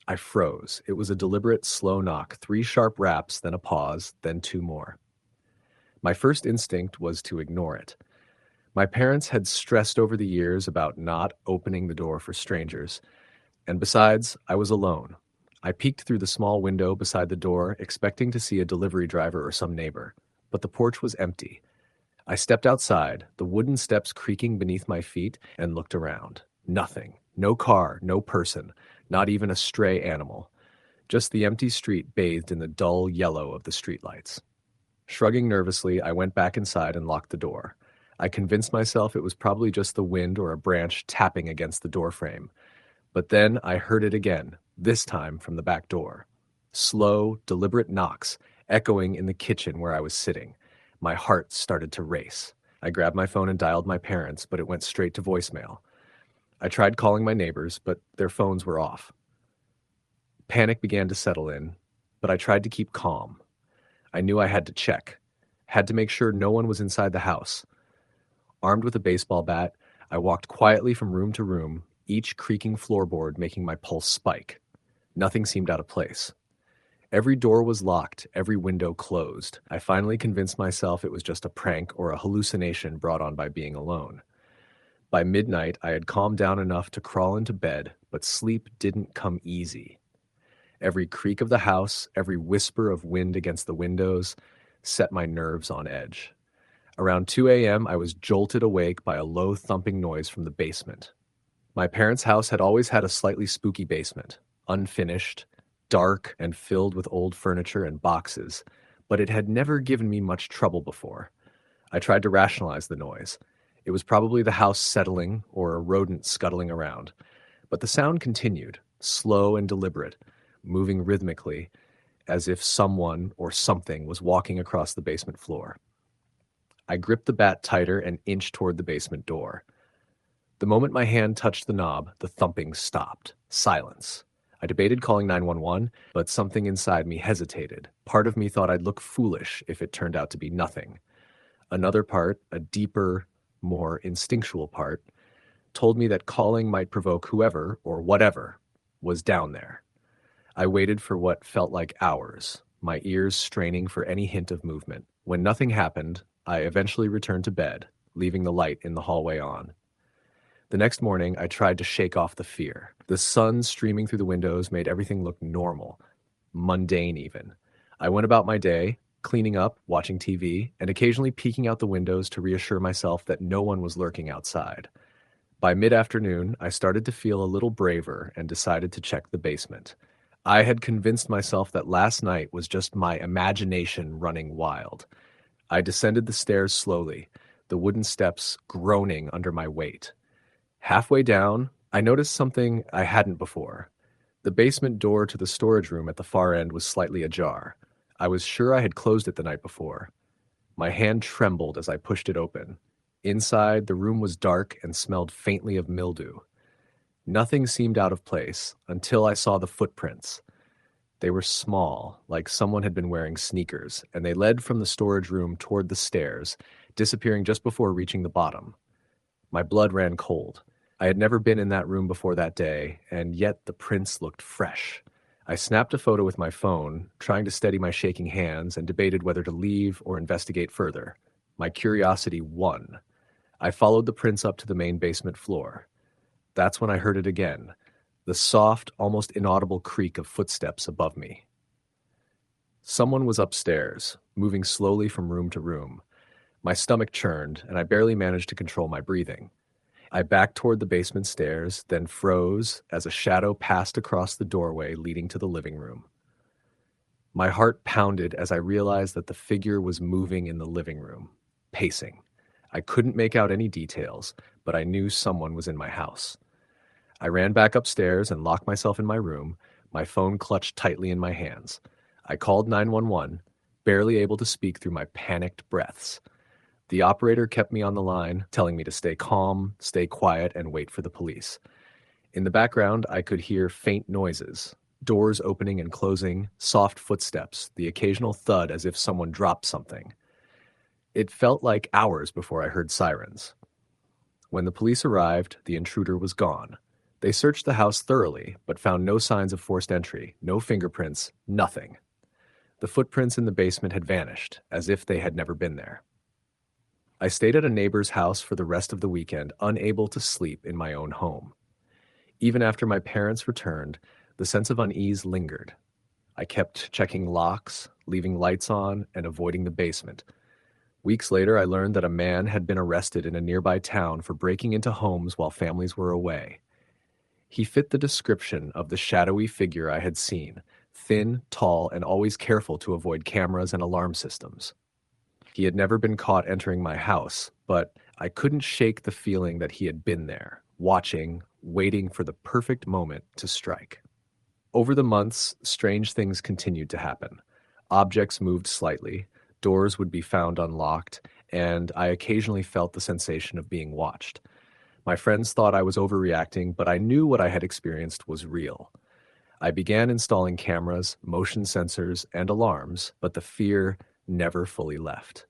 I froze. It was a deliberate, slow knock, 3 sharp raps, then a pause, then 2 more. My first instinct was to ignore it. My parents had stressed over the years about not opening the door for strangers. And besides, I was alone. I peeked through the small window beside the door, expecting to see a delivery driver or some neighbor. But the porch was empty. I stepped outside, the wooden steps creaking beneath my feet, and looked around. Nothing. No car, no person, not even a stray animal. Just the empty street bathed in the dull yellow of the streetlights. Shrugging nervously, I went back inside and locked the door. I convinced myself it was probably just the wind or a branch tapping against the doorframe. But then I heard it again, this time from the back door. Slow, deliberate knocks, echoing in the kitchen where I was sitting. My heart started to race. I grabbed my phone and dialed my parents, but it went straight to voicemail. I tried calling my neighbors, but their phones were off. Panic began to settle in, but I tried to keep calm. I knew I had to check, had to make sure no one was inside the house. Armed with a baseball bat, I walked quietly from room to room, each creaking floorboard making my pulse spike. Nothing seemed out of place. Every door was locked, every window closed. I finally convinced myself it was just a prank or a hallucination brought on by being alone. By midnight, I had calmed down enough to crawl into bed, but sleep didn't come easy. Every creak of the house, every whisper of wind against the windows, set my nerves on edge. Around 2 a.m., I was jolted awake by a low thumping noise from the basement. My parents' house had always had a slightly spooky basement, unfinished, dark and filled with old furniture and boxes, but it had never given me much trouble before. I tried to rationalize the noise. It was probably the house settling or a rodent scuttling around. But the sound continued, slow and deliberate, moving rhythmically, as if someone or something was walking across the basement floor. I gripped the bat tighter and inched toward the basement door. The moment my hand touched the knob, the thumping stopped. Silence. I debated calling 911, but something inside me hesitated. Part of me thought I'd look foolish if it turned out to be nothing. Another part, a deeper, more instinctual part, told me that calling might provoke whoever, or whatever, was down there. I waited for what felt like hours, my ears straining for any hint of movement. When nothing happened, I eventually returned to bed, leaving the light in the hallway on. The next morning, I tried to shake off the fear. The sun streaming through the windows made everything look normal, mundane even. I went about my day, cleaning up, watching TV, and occasionally peeking out the windows to reassure myself that no one was lurking outside. By mid-afternoon, I started to feel a little braver and decided to check the basement. I had convinced myself that last night was just my imagination running wild. I descended the stairs slowly, the wooden steps groaning under my weight. Halfway down, I noticed something I hadn't before. The basement door to the storage room at the far end was slightly ajar. I was sure I had closed it the night before. My hand trembled as I pushed it open. Inside, the room was dark and smelled faintly of mildew. Nothing seemed out of place until I saw the footprints. They were small, like someone had been wearing sneakers, and they led from the storage room toward the stairs, disappearing just before reaching the bottom. My blood ran cold. I had never been in that room before that day, and yet the prints looked fresh. I snapped a photo with my phone, trying to steady my shaking hands, and debated whether to leave or investigate further. My curiosity won. I followed the prints up to the main basement floor. That's when I heard it again, the soft, almost inaudible creak of footsteps above me. Someone was upstairs, moving slowly from room to room. My stomach churned, and I barely managed to control my breathing. I backed toward the basement stairs, then froze as a shadow passed across the doorway leading to the living room. My heart pounded as I realized that the figure was moving in the living room, pacing. I couldn't make out any details, but I knew someone was in my house. I ran back upstairs and locked myself in my room, my phone clutched tightly in my hands. I called 911, barely able to speak through my panicked breaths. The operator kept me on the line, telling me to stay calm, stay quiet, and wait for the police. In the background, I could hear faint noises, doors opening and closing, soft footsteps, the occasional thud as if someone dropped something. It felt like hours before I heard sirens. When the police arrived, the intruder was gone. They searched the house thoroughly, but found no signs of forced entry, no fingerprints, nothing. The footprints in the basement had vanished, as if they had never been there. I stayed at a neighbor's house for the rest of the weekend, unable to sleep in my own home. Even after my parents returned, the sense of unease lingered. I kept checking locks, leaving lights on, and avoiding the basement. Weeks later, I learned that a man had been arrested in a nearby town for breaking into homes while families were away. He fit the description of the shadowy figure I had seen, thin, tall, and always careful to avoid cameras and alarm systems. He had never been caught entering my house, but I couldn't shake the feeling that he had been there, watching, waiting for the perfect moment to strike. Over the months, strange things continued to happen. Objects moved slightly, doors would be found unlocked, and I occasionally felt the sensation of being watched. My friends thought I was overreacting, but I knew what I had experienced was real. I began installing cameras, motion sensors, and alarms, but the fear never fully left.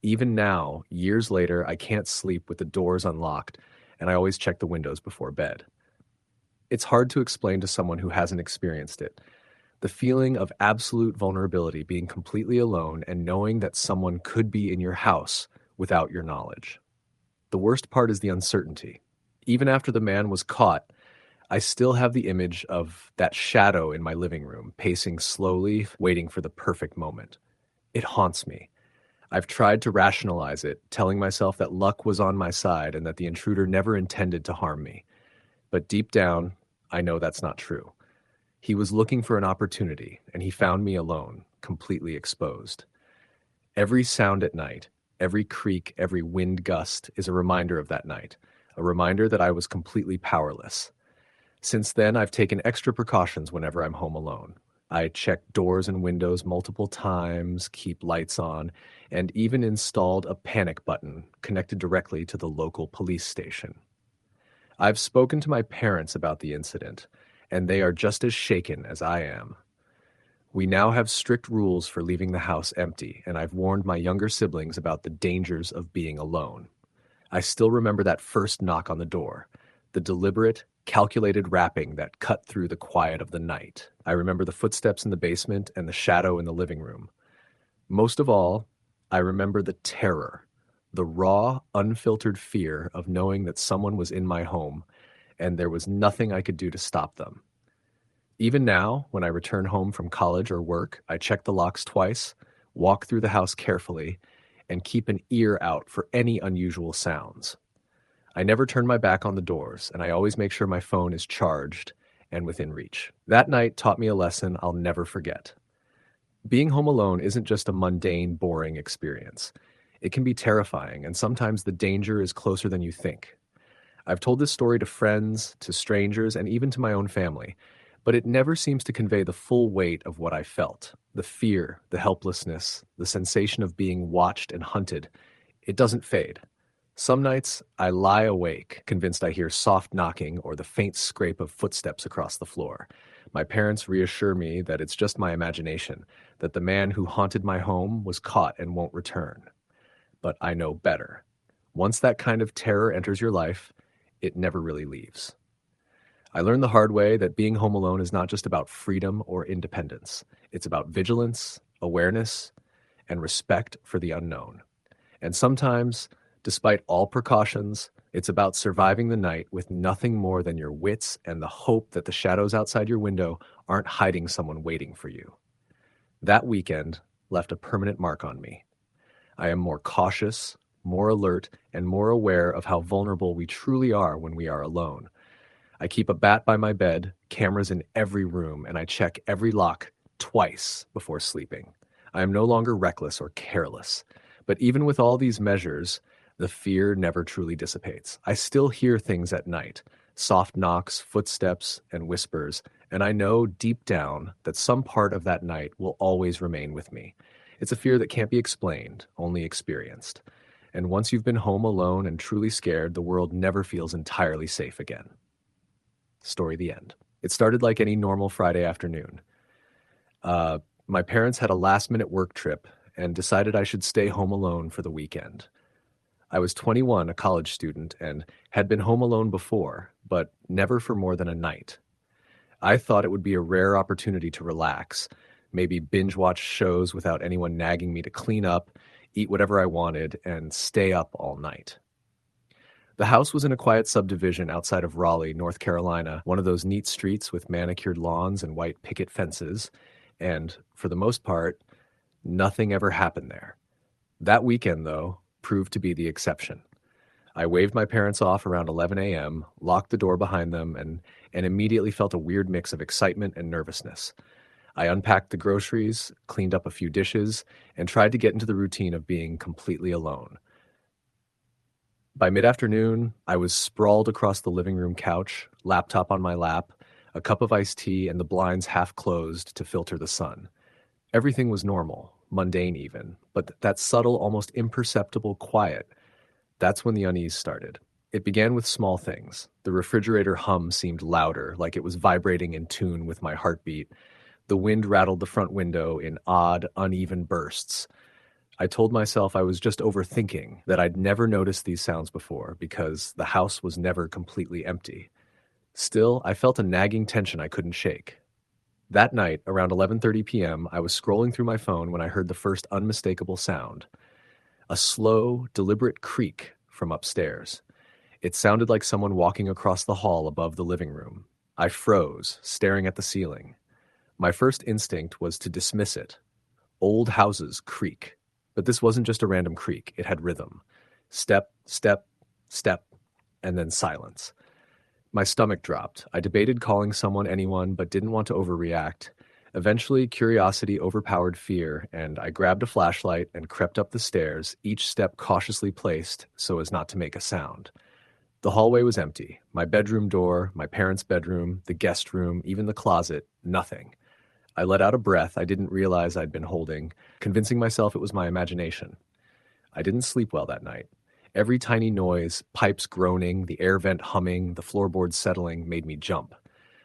Even now, years later, I can't sleep with the doors unlocked, and I always check the windows before bed. It's hard to explain to someone who hasn't experienced it. The feeling of absolute vulnerability, being completely alone and knowing that someone could be in your house without your knowledge. The worst part is the uncertainty. Even after the man was caught, I still have the image of that shadow in my living room, pacing slowly, waiting for the perfect moment. It haunts me. I've tried to rationalize it, telling myself that luck was on my side and that the intruder never intended to harm me. But deep down, I know that's not true. He was looking for an opportunity, and he found me alone, completely exposed. Every sound at night, every creak, every wind gust is a reminder of that night, a reminder that I was completely powerless. Since then, I've taken extra precautions whenever I'm home alone. I check doors and windows multiple times, keep lights on, and even installed a panic button connected directly to the local police station. I've spoken to my parents about the incident, and they are just as shaken as I am. We now have strict rules for leaving the house empty, and I've warned my younger siblings about the dangers of being alone. I still remember that first knock on the door, the deliberate, calculated rapping that cut through the quiet of the night. I remember the footsteps in the basement and the shadow in the living room. Most of all, I remember the terror, the raw, unfiltered fear of knowing that someone was in my home, and there was nothing I could do to stop them. Even now, when I return home from college or work, I check the locks twice, walk through the house carefully, and keep an ear out for any unusual sounds. I never turn my back on the doors, and I always make sure my phone is charged and within reach. That night taught me a lesson I'll never forget. Being home alone isn't just a mundane, boring experience. It can be terrifying, and sometimes the danger is closer than you think. I've told this story to friends, to strangers, and even to my own family, but it never seems to convey the full weight of what I felt. The fear, the helplessness, the sensation of being watched and hunted. It doesn't fade. Some nights, I lie awake, convinced I hear soft knocking or the faint scrape of footsteps across the floor. My parents reassure me that it's just my imagination, that the man who haunted my home was caught and won't return. But I know better. Once that kind of terror enters your life, it never really leaves. I learned the hard way that being home alone is not just about freedom or independence. It's about vigilance, awareness, and respect for the unknown. And sometimes, despite all precautions, it's about surviving the night with nothing more than your wits and the hope that the shadows outside your window aren't hiding someone waiting for you. That weekend left a permanent mark on me. I am more cautious, more alert, and more aware of how vulnerable we truly are when we are alone. I keep a bat by my bed, cameras in every room, and I check every lock twice before sleeping. I am no longer reckless or careless. But even with all these measures, the fear never truly dissipates. I still hear things at night, soft knocks, footsteps, and whispers, and I know deep down that some part of that night will always remain with me. It's a fear that can't be explained, only experienced. And once you've been home alone and truly scared, the world never feels entirely safe again. Story the end. It started like any normal Friday afternoon. My parents had a last-minute work trip and decided I should stay home alone for the weekend. I was 21, a college student, and had been home alone before, but never for more than a night. I thought it would be a rare opportunity to relax, maybe binge watch shows without anyone nagging me to clean up, eat whatever I wanted, and stay up all night. The house was in a quiet subdivision outside of Raleigh, North Carolina, one of those neat streets with manicured lawns and white picket fences, and, for the most part, nothing ever happened there. That weekend, though, proved to be the exception. I waved my parents off around 11 a.m., locked the door behind them, and immediately felt a weird mix of excitement and nervousness. I unpacked the groceries, cleaned up a few dishes, and tried to get into the routine of being completely alone. By mid-afternoon, I was sprawled across the living room couch, laptop on my lap, a cup of iced tea, and the blinds half closed to filter the sun. Everything was normal, mundane even, but that subtle, almost imperceptible quiet, that's when the unease started. It began with small things. The refrigerator hum seemed louder, like it was vibrating in tune with my heartbeat. The wind rattled the front window in odd, uneven bursts. I told myself I was just overthinking, that I'd never noticed these sounds before because the house was never completely empty. Still, I felt a nagging tension I couldn't shake. That night, around 11:30 p.m., I was scrolling through my phone when I heard the first unmistakable sound. A slow, deliberate creak from upstairs. It sounded like someone walking across the hall above the living room. I froze, staring at the ceiling. My first instinct was to dismiss it. Old houses creak. But this wasn't just a random creak, it had rhythm. Step, step, step, and then silence. My stomach dropped. I debated calling anyone, but didn't want to overreact. Eventually, curiosity overpowered fear, and I grabbed a flashlight and crept up the stairs, each step cautiously placed so as not to make a sound. The hallway was empty. My bedroom door, my parents' bedroom, the guest room, even the closet, nothing. I let out a breath I didn't realize I'd been holding, convincing myself it was my imagination. I didn't sleep well that night. Every tiny noise, pipes groaning, the air vent humming, the floorboards settling, made me jump.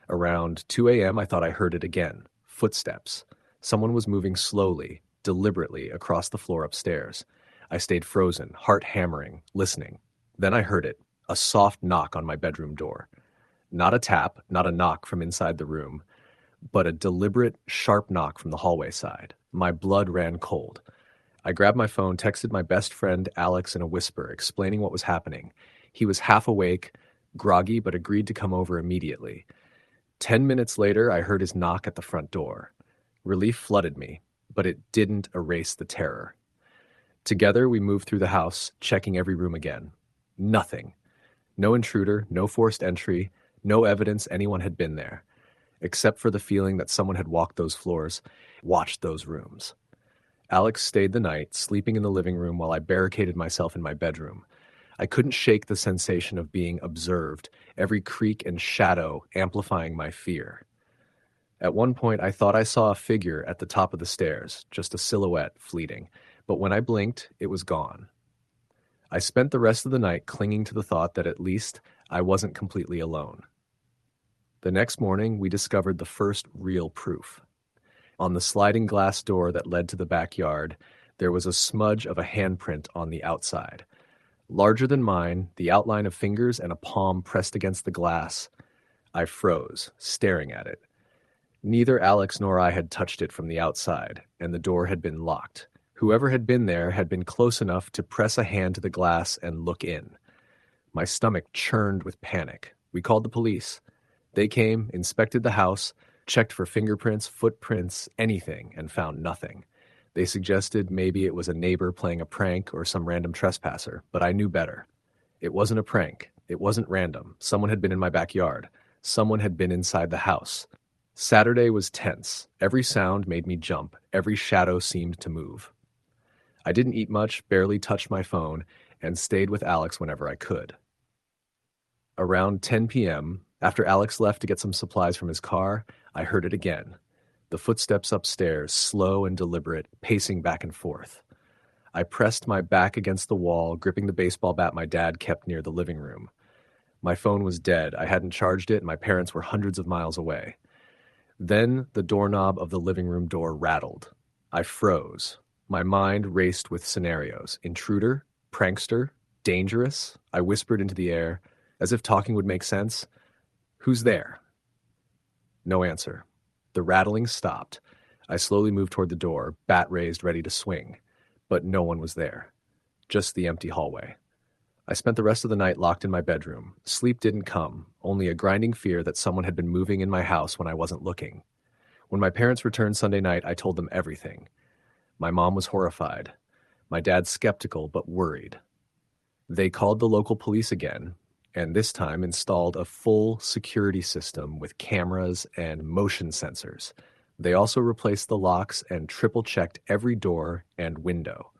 Around 2 a.m., I thought I heard it again. Footsteps. Someone was moving slowly, deliberately, across the floor upstairs. I stayed frozen, heart hammering, listening. Then I heard it, a soft knock on my bedroom door. Not a tap, not a knock from inside the room, but a deliberate, sharp knock from the hallway side. My blood ran cold. I grabbed my phone, texted my best friend Alex in a whisper, explaining what was happening. He was half awake, groggy, but agreed to come over immediately. 10 minutes later, I heard his knock at the front door. Relief flooded me. but it didn't erase the terror. Together, we moved through the house, checking every room again. Nothing. No intruder, no forced entry, no evidence anyone had been there, except for the feeling that someone had walked those floors, watched those rooms. Alex stayed the night, sleeping in the living room while I barricaded myself in my bedroom. I couldn't shake the sensation of being observed, every creak and shadow amplifying my fear. At one point, I thought I saw a figure at the top of the stairs, just a silhouette, fleeting, but when I blinked, it was gone. I spent the rest of the night clinging to the thought that at least I wasn't completely alone. The next morning, we discovered the first real proof. On the sliding glass door that led to the backyard, there was a smudge of a handprint on the outside. Larger than mine, the outline of fingers and a palm pressed against the glass. I froze, staring at it. Neither Alex nor I had touched it from the outside, and the door had been locked. Whoever had been there had been close enough to press a hand to the glass and look in. My stomach churned with panic. We called the police. They came, inspected the house, checked for fingerprints, footprints, anything, and found nothing. They suggested maybe it was a neighbor playing a prank or some random trespasser, but I knew better. It wasn't a prank. It wasn't random. Someone had been in my backyard. Someone had been inside the house. Saturday was tense. Every sound made me jump. Every shadow seemed to move. I didn't eat much, barely touched my phone, and stayed with Alex whenever I could. Around 10 p.m., after Alex left to get some supplies from his car, I heard it again. The footsteps upstairs, slow and deliberate, pacing back and forth. I pressed my back against the wall, gripping the baseball bat my dad kept near the living room. My phone was dead. I hadn't charged it, and my parents were hundreds of miles away. Then the doorknob of the living room door rattled. I froze. My mind raced with scenarios. Intruder, prankster, dangerous. I whispered into the air, as if talking would make sense. Who's there? No answer. The rattling stopped. I slowly moved toward the door, bat raised, ready to swing. But no one was there. Just the empty hallway. I spent the rest of the night locked in my bedroom. Sleep didn't come, only a grinding fear that someone had been moving in my house when I wasn't looking. When my parents returned Sunday night, I told them everything. My mom was horrified. My dad skeptical but worried. They called the local police again, and this time installed a full security system with cameras and motion sensors. They also replaced the locks and triple-checked every door and window.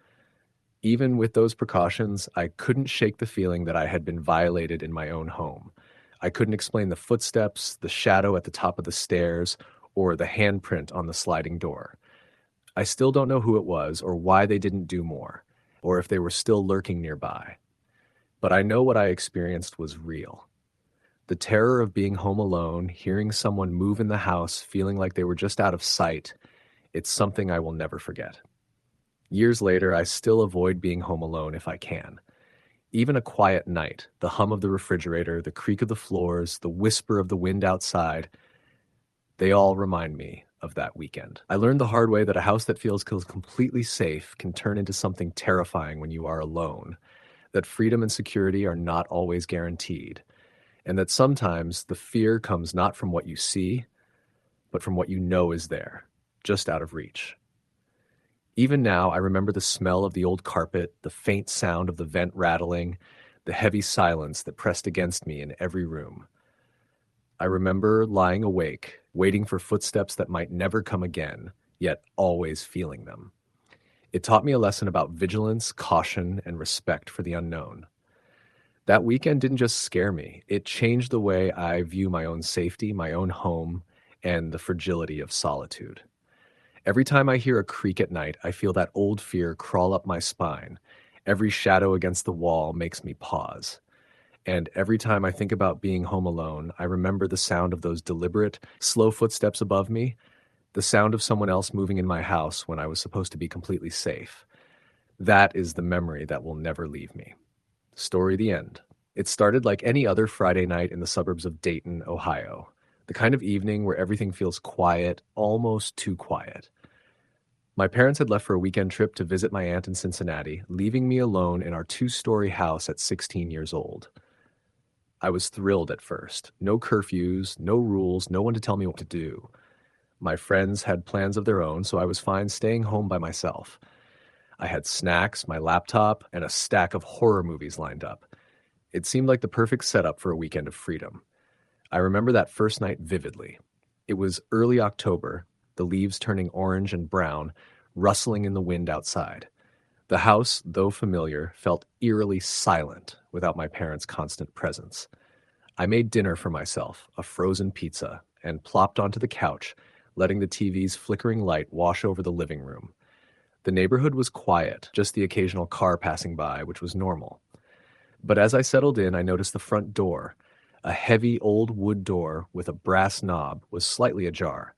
Even with those precautions, I couldn't shake the feeling that I had been violated in my own home. I couldn't explain the footsteps, the shadow at the top of the stairs, or the handprint on the sliding door. I still don't know who it was or why they didn't do more, or if they were still lurking nearby. But I know what I experienced was real. The terror of being home alone, hearing someone move in the house, feeling like they were just out of sight, it's something I will never forget. Years later, I still avoid being home alone if I can. Even a quiet night, the hum of the refrigerator, the creak of the floors, the whisper of the wind outside, they all remind me of that weekend. I learned the hard way that a house that feels completely safe can turn into something terrifying when you are alone, that freedom and security are not always guaranteed, and that sometimes the fear comes not from what you see, but from what you know is there, just out of reach. Even now, I remember the smell of the old carpet, the faint sound of the vent rattling, the heavy silence that pressed against me in every room. I remember lying awake, waiting for footsteps that might never come again, yet always feeling them. It taught me a lesson about vigilance, caution, and respect for the unknown. That weekend didn't just scare me. It changed the way I view my own safety, my own home, and the fragility of solitude. Every time I hear a creak at night, I feel that old fear crawl up my spine. Every shadow against the wall makes me pause. And every time I think about being home alone, I remember the sound of those deliberate, slow footsteps above me, the sound of someone else moving in my house when I was supposed to be completely safe. That is the memory that will never leave me. Story the end. It started like any other Friday night in the suburbs of Dayton, Ohio. The kind of evening where everything feels quiet, almost too quiet. My parents had left for a weekend trip to visit my aunt in Cincinnati, leaving me alone in our 2-story house at 16 years old. I was thrilled at first. No curfews, no rules, no one to tell me what to do. My friends had plans of their own, so I was fine staying home by myself. I had snacks, my laptop, and a stack of horror movies lined up. It seemed like the perfect setup for a weekend of freedom. I remember that first night vividly. It was early October, the leaves turning orange and brown, rustling in the wind outside. The house, though familiar, felt eerily silent without my parents' constant presence. I made dinner for myself, a frozen pizza, and plopped onto the couch, letting the TV's flickering light wash over the living room. The neighborhood was quiet, just the occasional car passing by, which was normal. But as I settled in, I noticed the front door. A heavy old wood door with a brass knob was slightly ajar.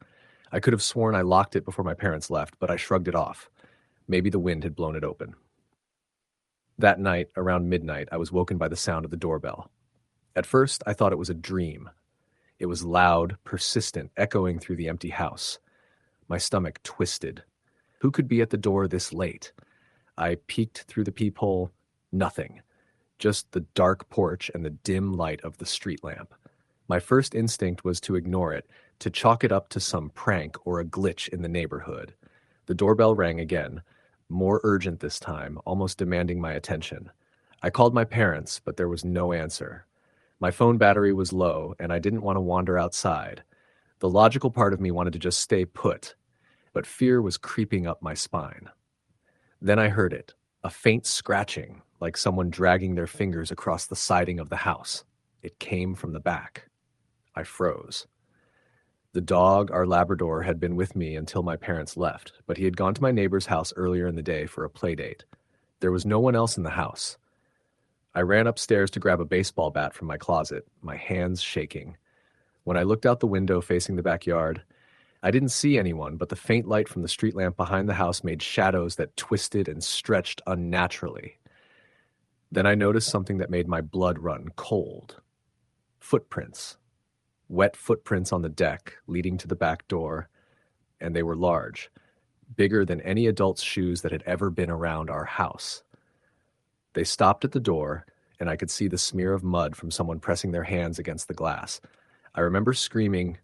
I could have sworn I locked it before my parents left, but I shrugged it off. Maybe the wind had blown it open. That night, around midnight, I was woken by the sound of the doorbell. At first, I thought it was a dream. It was loud, persistent, echoing through the empty house. My stomach twisted. Who could be at the door this late? I peeked through the peephole. Nothing. Just the dark porch and the dim light of the street lamp. My first instinct was to ignore it, to chalk it up to some prank or a glitch in the neighborhood. The doorbell rang again, more urgent this time, almost demanding my attention. I called my parents, but there was no answer. My phone battery was low, and I didn't want to wander outside. The logical part of me wanted to just stay put, but fear was creeping up my spine. Then I heard it, a faint scratching, like someone dragging their fingers across the siding of the house. It came from the back. I froze. The dog, our Labrador, had been with me until my parents left, but he had gone to my neighbor's house earlier in the day for a play date. There was no one else in the house. I ran upstairs to grab a baseball bat from my closet, my hands shaking. When I looked out the window facing the backyard, I didn't see anyone, but the faint light from the street lamp behind the house made shadows that twisted and stretched unnaturally. Then I noticed something that made my blood run cold. Footprints. Wet footprints on the deck leading to the back door, and they were large, bigger than any adult's shoes that had ever been around our house. They stopped at the door, and I could see the smear of mud from someone pressing their hands against the glass. I remember screaming,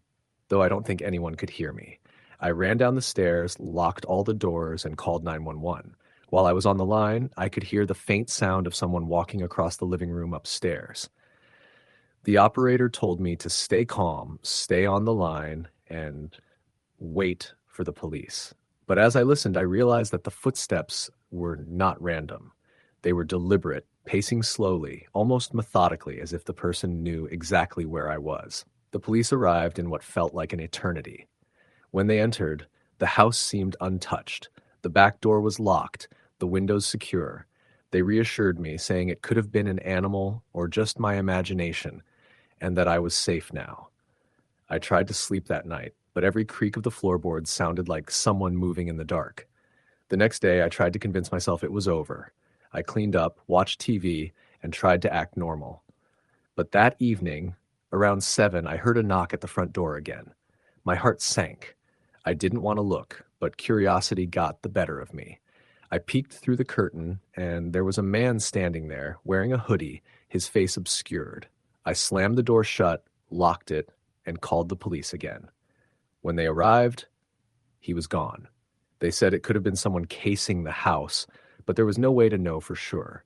though I don't think anyone could hear me. I ran down the stairs, locked all the doors, and called 911. While I was on the line, I could hear the faint sound of someone walking across the living room upstairs. The operator told me to stay calm, stay on the line, and wait for the police. But as I listened, I realized that the footsteps were not random. They were deliberate, pacing slowly, almost methodically, as if the person knew exactly where I was. The police arrived in what felt like an eternity. When they entered, the house seemed untouched. The back door was locked, the windows secure. They reassured me, saying it could have been an animal or just my imagination, and that I was safe now. I tried to sleep that night, but every creak of the floorboards sounded like someone moving in the dark. The next day, I tried to convince myself it was over. I cleaned up, watched TV, and tried to act normal. But that evening, around 7, I heard a knock at the front door again. My heart sank. I didn't want to look, but curiosity got the better of me. I peeked through the curtain, and there was a man standing there, wearing a hoodie, his face obscured. I slammed the door shut, locked it, and called the police again. When they arrived, he was gone. They said it could have been someone casing the house, but there was no way to know for sure.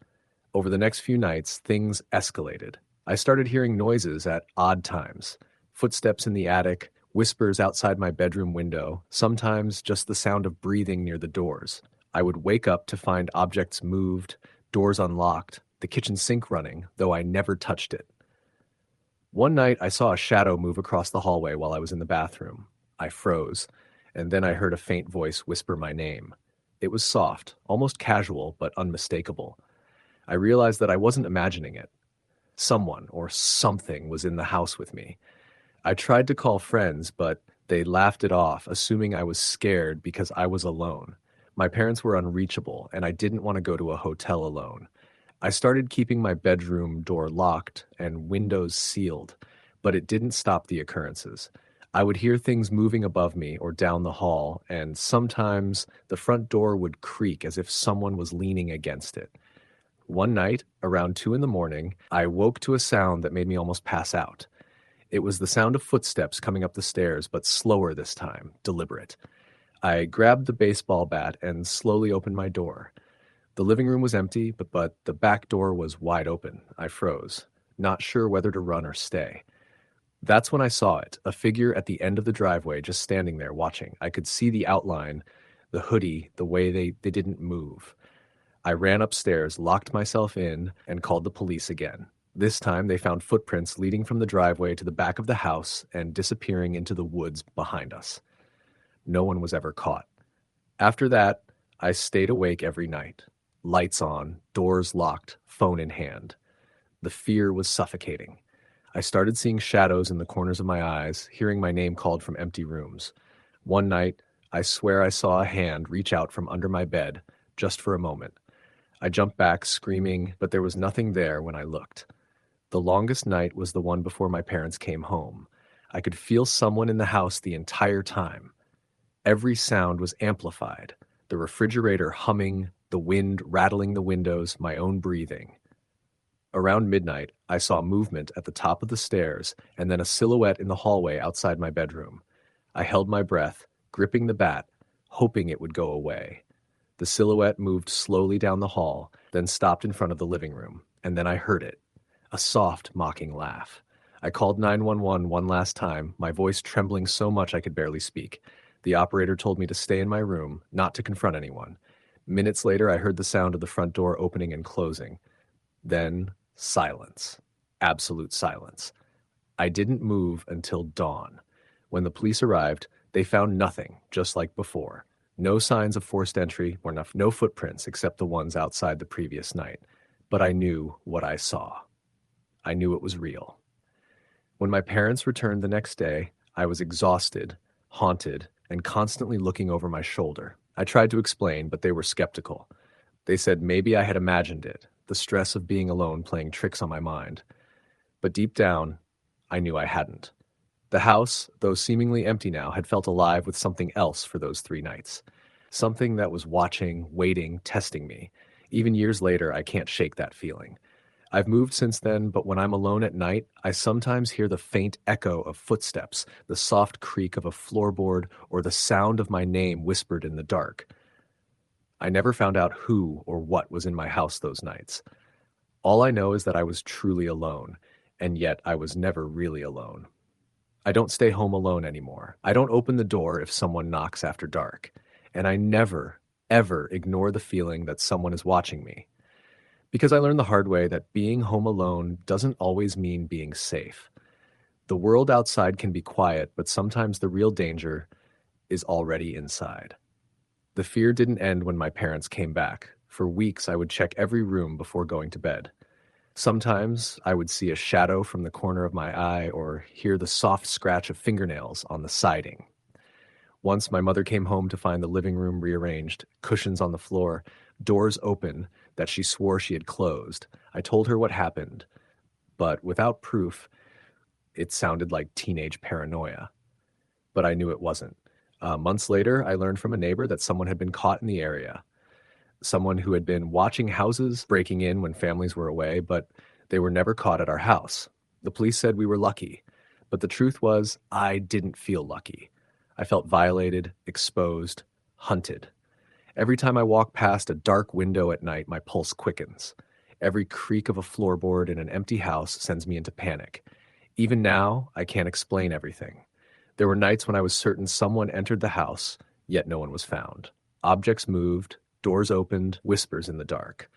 Over the next few nights, things escalated. I started hearing noises at odd times, footsteps in the attic, whispers outside my bedroom window, sometimes just the sound of breathing near the doors. I would wake up to find objects moved, doors unlocked, the kitchen sink running, though I never touched it. One night, I saw a shadow move across the hallway while I was in the bathroom. I froze, and then I heard a faint voice whisper my name. It was soft, almost casual, but unmistakable. I realized that I wasn't imagining it. Someone or something was in the house with me. I tried to call friends, but they laughed it off, assuming I was scared because I was alone. My parents were unreachable, and I didn't want to go to a hotel alone. I started keeping my bedroom door locked and windows sealed, but it didn't stop the occurrences. I would hear things moving above me or down the hall, and sometimes the front door would creak as if someone was leaning against it. One night, around 2 in the morning, I woke to a sound that made me almost pass out. It was the sound of footsteps coming up the stairs, but slower this time, deliberate. I grabbed the baseball bat and slowly opened my door. The living room was empty, but the back door was wide open. I froze, not sure whether to run or stay. That's when I saw it, a figure at the end of the driveway just standing there watching. I could see the outline, the hoodie, the way they didn't move. I ran upstairs, locked myself in, and called the police again. This time they found footprints leading from the driveway to the back of the house and disappearing into the woods behind us. No one was ever caught. After that, I stayed awake every night. Lights on, doors locked, phone in hand. The fear was suffocating. I started seeing shadows in the corners of my eyes, hearing my name called from empty rooms. One night, I swear I saw a hand reach out from under my bed, just for a moment. I jumped back, screaming, but there was nothing there when I looked. The longest night was the one before my parents came home. I could feel someone in the house the entire time. Every sound was amplified. The refrigerator humming, the wind rattling the windows, my own breathing. Around midnight, I saw movement at the top of the stairs and then a silhouette in the hallway outside my bedroom. I held my breath, gripping the bat, hoping it would go away. The silhouette moved slowly down the hall, then stopped in front of the living room, and then I heard it. A soft, mocking laugh. I called 911 one last time, my voice trembling so much I could barely speak. The operator told me to stay in my room, not to confront anyone. Minutes later, I heard the sound of the front door opening and closing. Then, silence. Absolute silence. I didn't move until dawn. When the police arrived, they found nothing, just like before. No signs of forced entry or no footprints except the ones outside the previous night. But I knew what I saw. I knew it was real. When my parents returned the next day, I was exhausted, haunted, and constantly looking over my shoulder. I tried to explain, but they were skeptical. They said maybe I had imagined it, the stress of being alone playing tricks on my mind. But deep down, I knew I hadn't. The house, though seemingly empty now, had felt alive with something else for those 3 nights. Something that was watching, waiting, testing me. Even years later, I can't shake that feeling. I've moved since then, but when I'm alone at night, I sometimes hear the faint echo of footsteps, the soft creak of a floorboard, or the sound of my name whispered in the dark. I never found out who or what was in my house those nights. All I know is that I was truly alone, and yet I was never really alone. I don't stay home alone anymore. I don't open the door if someone knocks after dark, and I never, ever ignore the feeling that someone is watching me. Because I learned the hard way that being home alone doesn't always mean being safe. The world outside can be quiet, but sometimes the real danger is already inside. The fear didn't end when my parents came back. For weeks, I would check every room before going to bed. Sometimes I would see a shadow from the corner of my eye or hear the soft scratch of fingernails on the siding. Once my mother came home to find the living room rearranged, cushions on the floor, doors open that she swore she had closed. I told her what happened, but without proof, it sounded like teenage paranoia. But I knew it wasn't. Months later, I learned from a neighbor that someone had been caught in the area. Someone who had been watching houses, breaking in when families were away, but they were never caught at our house. The police said we were lucky, but the truth was I didn't feel lucky. I felt violated, exposed, hunted. Every time I walk past a dark window at night, my pulse quickens. Every creak of a floorboard in an empty house sends me into panic. Even now, I can't explain everything. There were nights when I was certain someone entered the house, yet no one was found. Objects moved, doors opened, whispers in the dark.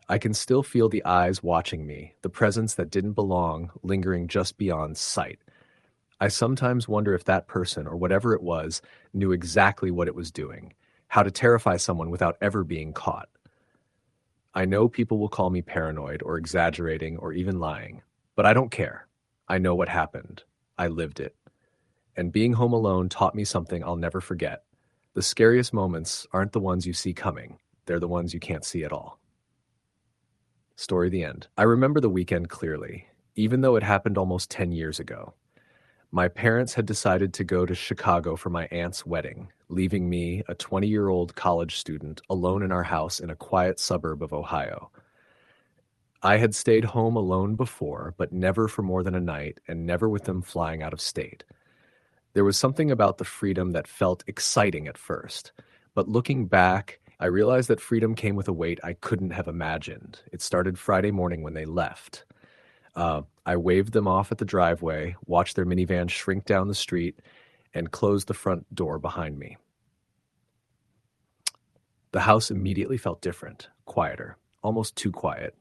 I can still feel the eyes watching me, the presence that didn't belong lingering just beyond sight. I sometimes wonder if that person, or whatever it was, knew exactly what it was doing, how to terrify someone without ever being caught. I know people will call me paranoid or exaggerating or even lying, but I don't care. I know what happened. I lived it. And being home alone taught me something I'll never forget. The scariest moments aren't the ones you see coming. They're the ones you can't see at all. Story the end. I remember the weekend clearly, even though it happened almost 10 years ago. My parents had decided to go to Chicago for my aunt's wedding, leaving me, a 20-year-old college student, alone in our house in a quiet suburb of Ohio. I had stayed home alone before, but never for more than a night, and never with them flying out of state. There was something about the freedom that felt exciting at first, but looking back, I realized that freedom came with a weight I couldn't have imagined. It started Friday morning when they left. I waved them off at the driveway, watched their minivan shrink down the street, and closed the front door behind me. The house immediately felt different, quieter, almost too quiet.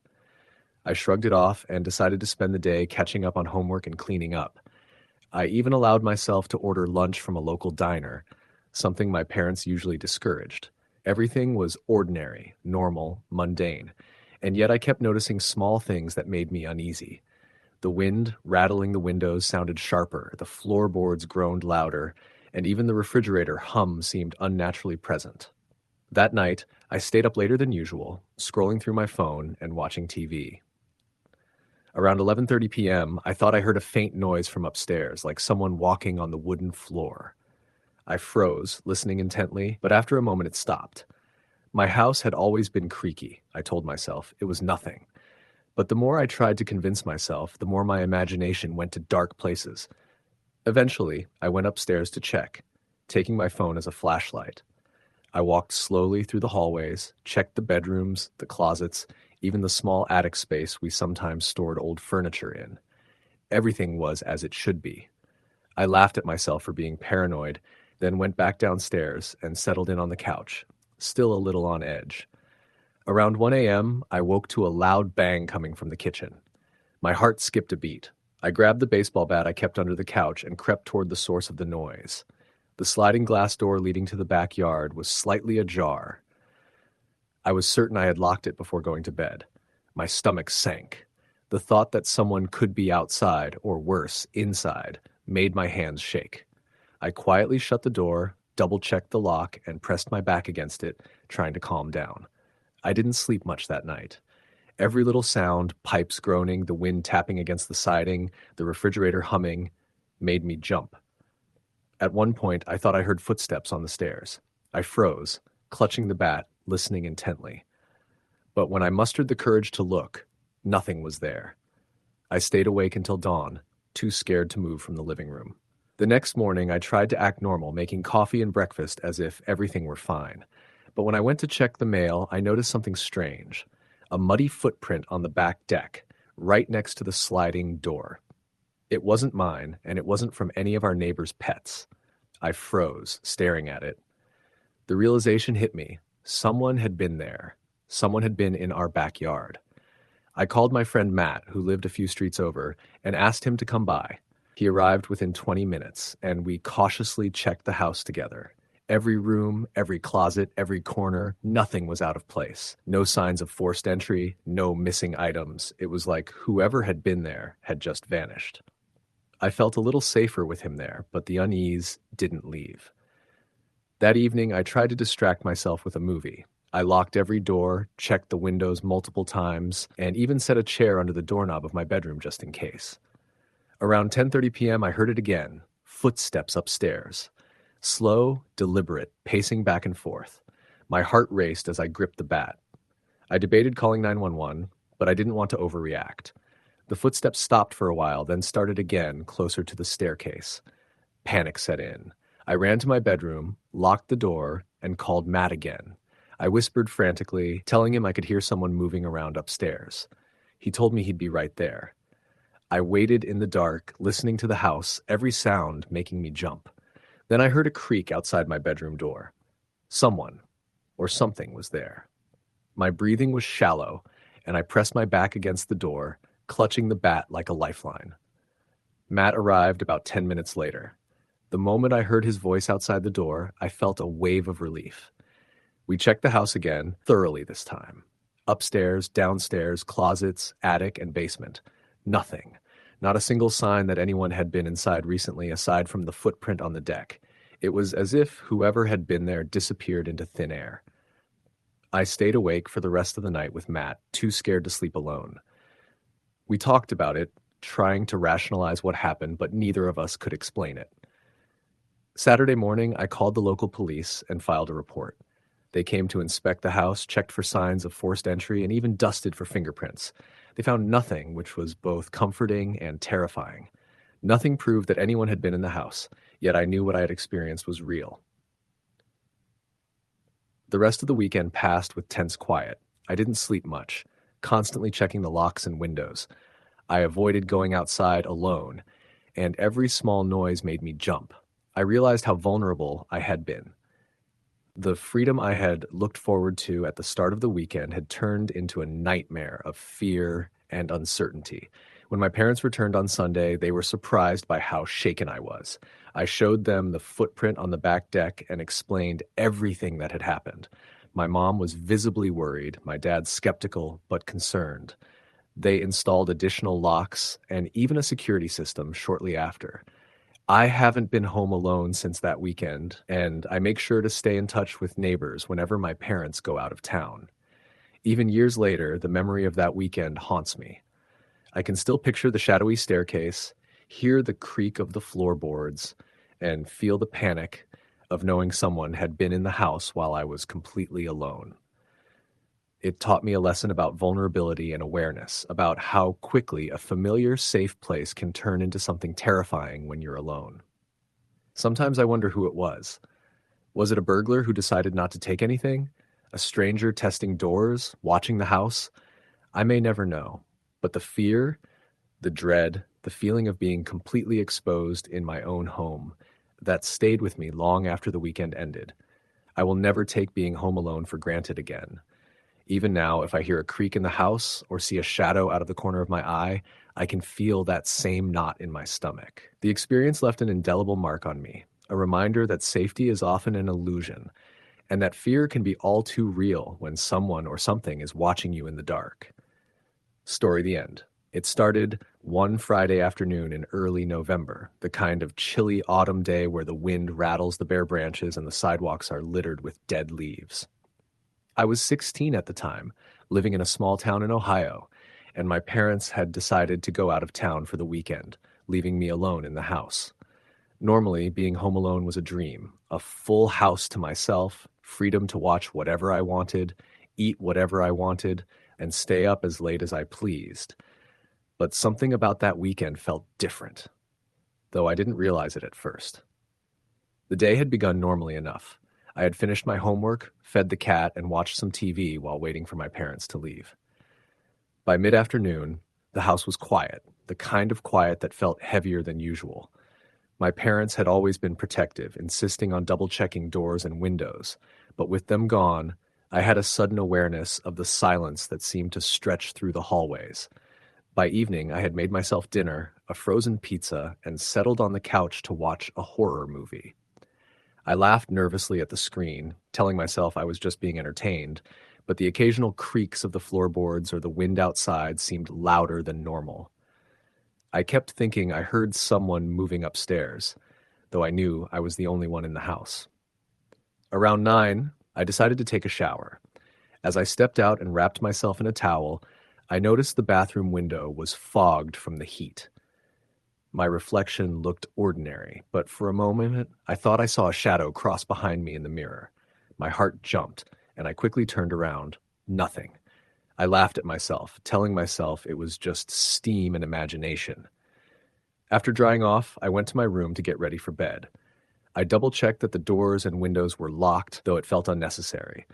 I shrugged it off and decided to spend the day catching up on homework and cleaning up. I even allowed myself to order lunch from a local diner, something my parents usually discouraged. Everything was ordinary, normal, mundane, and yet I kept noticing small things that made me uneasy. The wind rattling the windows sounded sharper, the floorboards groaned louder, and even the refrigerator hum seemed unnaturally present. That night, I stayed up later than usual, scrolling through my phone and watching TV. Around 11:30 p.m., I thought I heard a faint noise from upstairs, like someone walking on the wooden floor. I froze, listening intently, but after a moment it stopped. My house had always been creaky, I told myself. It was nothing. But the more I tried to convince myself, the more my imagination went to dark places. Eventually, I went upstairs to check, taking my phone as a flashlight. I walked slowly through the hallways, checked the bedrooms, the closets, even the small attic space we sometimes stored old furniture in. Everything was as it should be. I laughed at myself for being paranoid, then went back downstairs and settled in on the couch, still a little on edge. Around 1 a.m., I woke to a loud bang coming from the kitchen. My heart skipped a beat. I grabbed the baseball bat I kept under the couch and crept toward the source of the noise. The sliding glass door leading to the backyard was slightly ajar. I was certain I had locked it before going to bed. My stomach sank. The thought that someone could be outside, or worse, inside, made my hands shake. I quietly shut the door, double-checked the lock, and pressed my back against it, trying to calm down. I didn't sleep much that night. Every little sound, pipes groaning, the wind tapping against the siding, the refrigerator humming, made me jump. At one point, I thought I heard footsteps on the stairs. I froze, clutching the bat, listening intently. But when I mustered the courage to look, nothing was there. I stayed awake until dawn, too scared to move from the living room. The next morning, I tried to act normal, making coffee and breakfast as if everything were fine. But when I went to check the mail, I noticed something strange. A muddy footprint on the back deck, right next to the sliding door. It wasn't mine, and it wasn't from any of our neighbors' pets. I froze, staring at it. The realization hit me. Someone had been there. Someone had been in our backyard. I called my friend Matt, who lived a few streets over, and asked him to come by. He arrived within 20 minutes, and we cautiously checked the house together. Every room, every closet, every corner, nothing was out of place. No signs of forced entry, no missing items. It was like whoever had been there had just vanished. I felt a little safer with him there, but the unease didn't leave. That evening, I tried to distract myself with a movie. I locked every door, checked the windows multiple times, and even set a chair under the doorknob of my bedroom just in case. Around 10:30 p.m., I heard it again, footsteps upstairs. Slow, deliberate, pacing back and forth. My heart raced as I gripped the bat. I debated calling 911, but I didn't want to overreact. The footsteps stopped for a while, then started again, closer to the staircase. Panic set in. I ran to my bedroom, locked the door, and called Matt again. I whispered frantically, telling him I could hear someone moving around upstairs. He told me he'd be right there. I waited in the dark, listening to the house, every sound making me jump. Then I heard a creak outside my bedroom door. Someone, or something, was there. My breathing was shallow, and I pressed my back against the door, clutching the bat like a lifeline. Matt arrived about 10 minutes later. The moment I heard his voice outside the door, I felt a wave of relief. We checked the house again, thoroughly this time. Upstairs, downstairs, closets, attic, and basement. Nothing. Not a single sign that anyone had been inside recently aside from the footprint on the deck. It was as if whoever had been there disappeared into thin air. I stayed awake for the rest of the night with Matt, too scared to sleep alone. We talked about it, trying to rationalize what happened, but neither of us could explain it. Saturday morning, I called the local police and filed a report. They came to inspect the house, checked for signs of forced entry, and even dusted for fingerprints. They found nothing, which was both comforting and terrifying. Nothing proved that anyone had been in the house, yet I knew what I had experienced was real. The rest of the weekend passed with tense quiet. I didn't sleep much, constantly checking the locks and windows. I avoided going outside alone, and every small noise made me jump. I realized how vulnerable I had been. The freedom I had looked forward to at the start of the weekend had turned into a nightmare of fear and uncertainty. When my parents returned on Sunday, they were surprised by how shaken I was. I showed them the footprint on the back deck and explained everything that had happened. My mom was visibly worried, my dad skeptical but concerned. They installed additional locks and even a security system shortly after. I haven't been home alone since that weekend, and I make sure to stay in touch with neighbors whenever my parents go out of town. Even years later, the memory of that weekend haunts me. I can still picture the shadowy staircase, hear the creak of the floorboards, and feel the panic of knowing someone had been in the house while I was completely alone. It taught me a lesson about vulnerability and awareness, about how quickly a familiar, safe place can turn into something terrifying when you're alone. Sometimes I wonder who it was. Was it a burglar who decided not to take anything? A stranger testing doors, watching the house? I may never know, but the fear, the dread, the feeling of being completely exposed in my own home, that stayed with me long after the weekend ended. I will never take being home alone for granted again. Even now, if I hear a creak in the house or see a shadow out of the corner of my eye, I can feel that same knot in my stomach. The experience left an indelible mark on me, a reminder that safety is often an illusion, and that fear can be all too real when someone or something is watching you in the dark. Story the end. It started one Friday afternoon in early November, the kind of chilly autumn day where the wind rattles the bare branches and the sidewalks are littered with dead leaves. I was 16 at the time, living in a small town in Ohio, and my parents had decided to go out of town for the weekend, leaving me alone in the house. Normally, being home alone was a dream, a full house to myself, freedom to watch whatever I wanted, eat whatever I wanted, and stay up as late as I pleased. But something about that weekend felt different, though I didn't realize it at first. The day had begun normally enough. I had finished my homework, fed the cat, and watched some TV while waiting for my parents to leave. By mid-afternoon, the house was quiet, the kind of quiet that felt heavier than usual. My parents had always been protective, insisting on double-checking doors and windows, but with them gone, I had a sudden awareness of the silence that seemed to stretch through the hallways. By evening, I had made myself dinner, a frozen pizza, and settled on the couch to watch a horror movie. I laughed nervously at the screen, telling myself I was just being entertained, but the occasional creaks of the floorboards or the wind outside seemed louder than normal. I kept thinking I heard someone moving upstairs, though I knew I was the only one in the house. Around 9, I decided to take a shower. As I stepped out and wrapped myself in a towel, I noticed the bathroom window was fogged from the heat. My reflection looked ordinary, but for a moment I thought I saw a shadow cross behind me in the mirror. My heart jumped, and I quickly turned around. Nothing. I laughed at myself, telling myself it was just steam and imagination. After drying off, I went to my room to get ready for bed. I double-checked that the doors and windows were locked, though it felt unnecessary.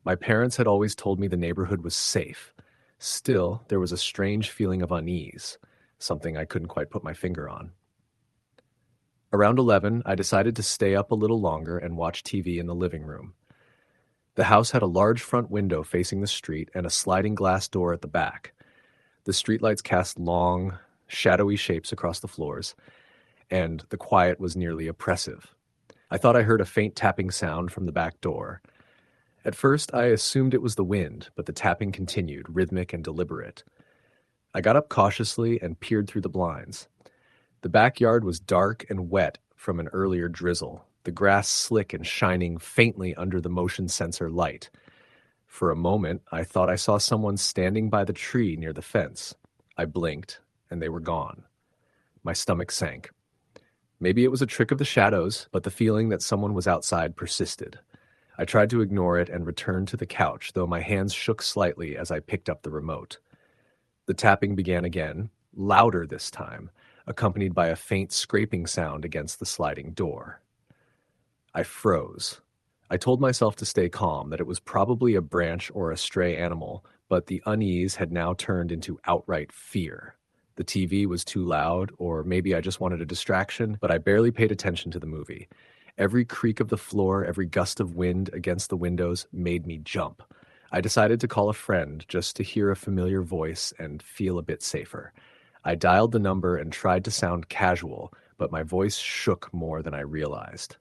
My parents had always told me the neighborhood was safe. Still, there was a strange feeling of unease, something I couldn't quite put my finger on. Around 11, I decided to stay up a little longer and watch TV in the living room. The house had a large front window facing the street and a sliding glass door at the back. The streetlights cast long, shadowy shapes across the floors, and the quiet was nearly oppressive. I thought I heard a faint tapping sound from the back door. At first, I assumed it was the wind, but the tapping continued, rhythmic and deliberate. I got up cautiously and peered through the blinds. The backyard was dark and wet from an earlier drizzle, the grass slick and shining faintly under the motion sensor light. For a moment, I thought I saw someone standing by the tree near the fence. I blinked, and they were gone. My stomach sank. Maybe it was a trick of the shadows, but the feeling that someone was outside persisted. I tried to ignore it and returned to the couch, though my hands shook slightly as I picked up the remote. The tapping began again, louder this time, accompanied by a faint scraping sound against the sliding door. I froze. I told myself to stay calm, that it was probably a branch or a stray animal, but the unease had now turned into outright fear. The TV was too loud, or maybe I just wanted a distraction, but I barely paid attention to the movie. Every creak of the floor, every gust of wind against the windows made me jump. I decided to call a friend just to hear a familiar voice and feel a bit safer. I dialed the number and tried to sound casual, but my voice shook more than I realized.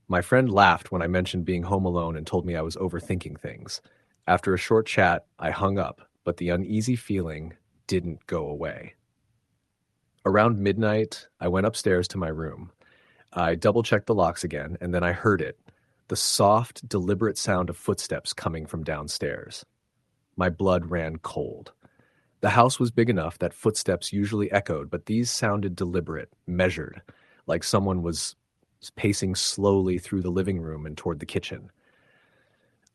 My friend laughed when I mentioned being home alone and told me I was overthinking things. After a short chat, I hung up, but the uneasy feeling didn't go away. Around midnight, I went upstairs to my room. I double-checked the locks again, and then I heard it, the soft, deliberate sound of footsteps coming from downstairs. My blood ran cold. The house was big enough that footsteps usually echoed, but these sounded deliberate, measured, like someone was pacing slowly through the living room and toward the kitchen.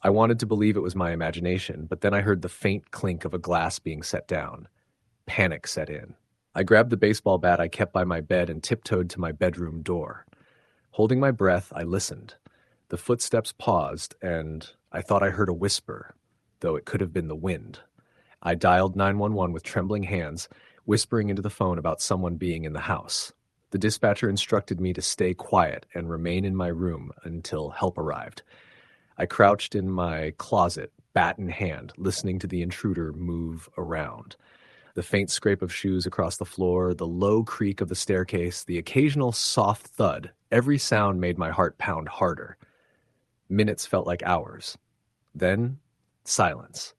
I wanted to believe it was my imagination, but then I heard the faint clink of a glass being set down. Panic set in. I grabbed the baseball bat I kept by my bed and tiptoed to my bedroom door. Holding my breath, I listened. The footsteps paused, and I thought I heard a whisper, though it could have been the wind. I dialed 911 with trembling hands, whispering into the phone about someone being in the house. The dispatcher instructed me to stay quiet and remain in my room until help arrived. I crouched in my closet, bat in hand, listening to the intruder move around. The faint scrape of shoes across the floor, the low creak of the staircase, the occasional soft thud, every sound made my heart pound harder. Minutes felt like hours. Then, silence.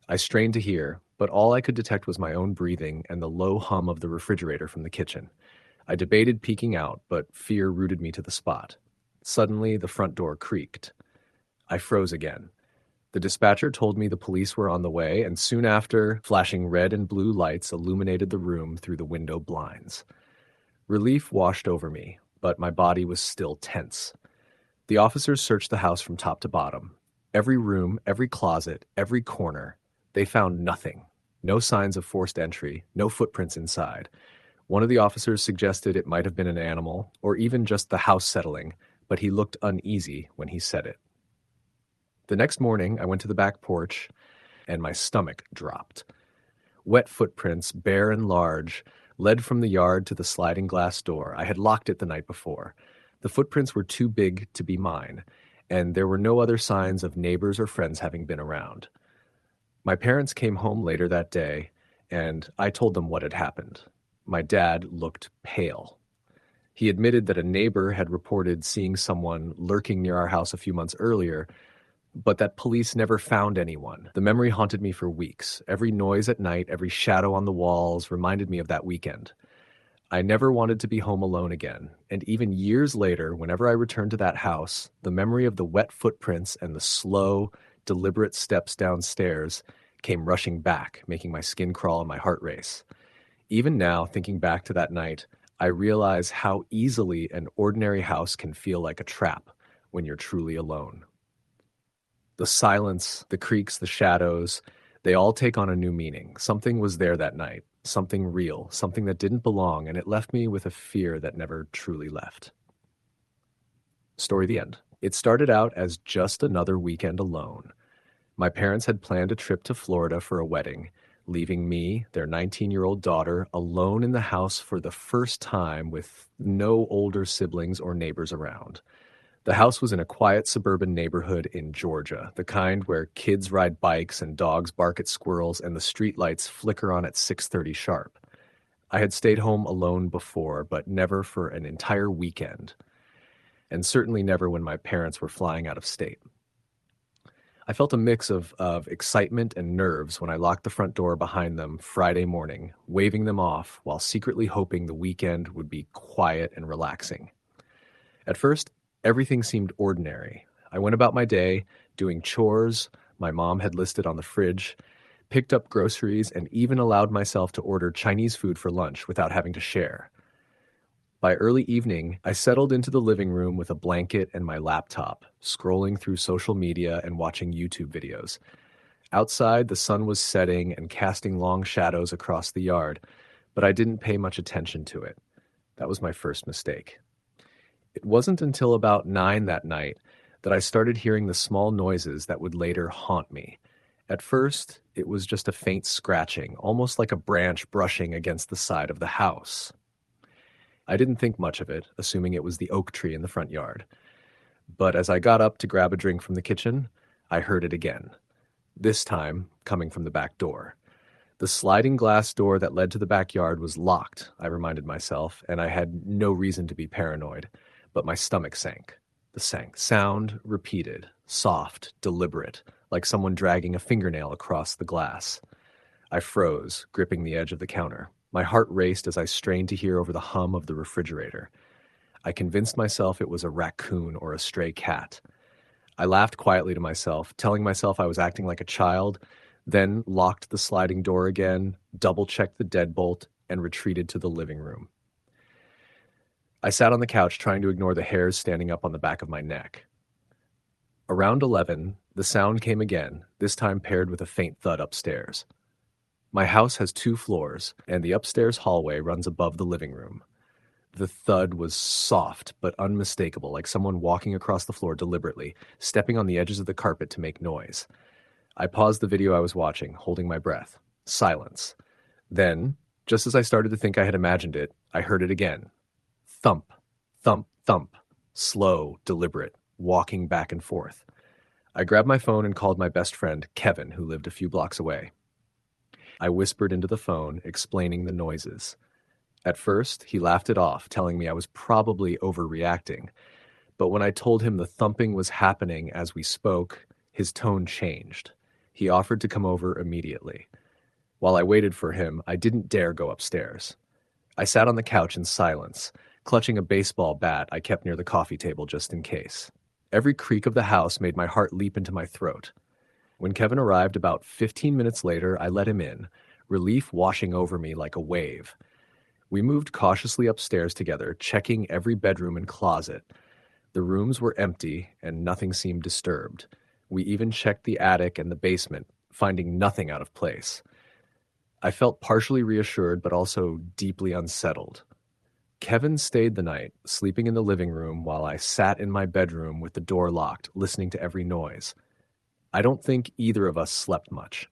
I strained to hear, but all I could detect was my own breathing and the low hum of the refrigerator from the kitchen. I debated peeking out, but fear rooted me to the spot. Suddenly, the front door creaked. I froze again. The dispatcher told me the police were on the way, and soon after, flashing red and blue lights illuminated the room through the window blinds. Relief washed over me, but my body was still tense. The officers searched the house from top to bottom. Every room, every closet, every corner. They found nothing. No signs of forced entry, no footprints inside. One of the officers suggested it might have been an animal, or even just the house settling, but he looked uneasy when he said it. The next morning, I went to the back porch, and my stomach dropped. Wet footprints, bare and large, led from the yard to the sliding glass door. I had locked it the night before. The footprints were too big to be mine, and there were no other signs of neighbors or friends having been around. My parents came home later that day, and I told them what had happened. My dad looked pale. He admitted that a neighbor had reported seeing someone lurking near our house a few months earlier, but that police never found anyone. The memory haunted me for weeks. Every noise at night, every shadow on the walls reminded me of that weekend. I never wanted to be home alone again, and even years later, whenever I returned to that house, the memory of the wet footprints and the slow, deliberate steps downstairs came rushing back, making my skin crawl and my heart race. Even now, thinking back to that night, I realize how easily an ordinary house can feel like a trap when you're truly alone. The silence, the creaks, the shadows, they all take on a new meaning. Something was there that night, something real, something that didn't belong, and it left me with a fear that never truly left. Story the end. It started out as just another weekend alone. My parents had planned a trip to Florida for a wedding, leaving me, their 19-year-old daughter, alone in the house for the first time with no older siblings or neighbors around. The house was in a quiet suburban neighborhood in Georgia, the kind where kids ride bikes and dogs bark at squirrels and the streetlights flicker on at 6:30 sharp. I had stayed home alone before, but never for an entire weekend, and certainly never when my parents were flying out of state. I felt a mix of excitement and nerves when I locked the front door behind them Friday morning, waving them off while secretly hoping the weekend would be quiet and relaxing. At first, everything seemed ordinary. I went about my day, doing chores my mom had listed on the fridge, picked up groceries, and even allowed myself to order Chinese food for lunch without having to share. By early evening, I settled into the living room with a blanket and my laptop, scrolling through social media and watching YouTube videos. Outside, the sun was setting and casting long shadows across the yard, but I didn't pay much attention to it. That was my first mistake. It wasn't until about 9 that night that I started hearing the small noises that would later haunt me. At first, it was just a faint scratching, almost like a branch brushing against the side of the house. I didn't think much of it, assuming it was the oak tree in the front yard. But as I got up to grab a drink from the kitchen, I heard it again. This time, coming from the back door. The sliding glass door that led to the backyard was locked, I reminded myself, and I had no reason to be paranoid, but my stomach sank. The sound repeated, soft, deliberate, like someone dragging a fingernail across the glass. I froze, gripping the edge of the counter. My heart raced as I strained to hear over the hum of the refrigerator. I convinced myself it was a raccoon or a stray cat. I laughed quietly to myself, telling myself I was acting like a child, then locked the sliding door again, double-checked the deadbolt, and retreated to the living room. I sat on the couch trying to ignore the hairs standing up on the back of my neck. Around 11, the sound came again, this time paired with a faint thud upstairs. My house has 2 floors, and the upstairs hallway runs above the living room. The thud was soft but unmistakable, like someone walking across the floor deliberately, stepping on the edges of the carpet to make noise. I paused the video I was watching, holding my breath. Silence. Then, just as I started to think I had imagined it, I heard it again. Thump, thump, thump. Slow, deliberate, walking back and forth. I grabbed my phone and called my best friend, Kevin, who lived a few blocks away. I whispered into the phone, explaining the noises. At first, he laughed it off, telling me I was probably overreacting. But when I told him the thumping was happening as we spoke, his tone changed. He offered to come over immediately. While I waited for him, I didn't dare go upstairs. I sat on the couch in silence, clutching a baseball bat I kept near the coffee table just in case. Every creak of the house made my heart leap into my throat. When Kevin arrived about 15 minutes later, I let him in, relief washing over me like a wave. We moved cautiously upstairs together, checking every bedroom and closet. The rooms were empty, and nothing seemed disturbed. We even checked the attic and the basement, finding nothing out of place. I felt partially reassured, but also deeply unsettled. Kevin stayed the night, sleeping in the living room while I sat in my bedroom with the door locked, listening to every noise. I don't think either of us slept much.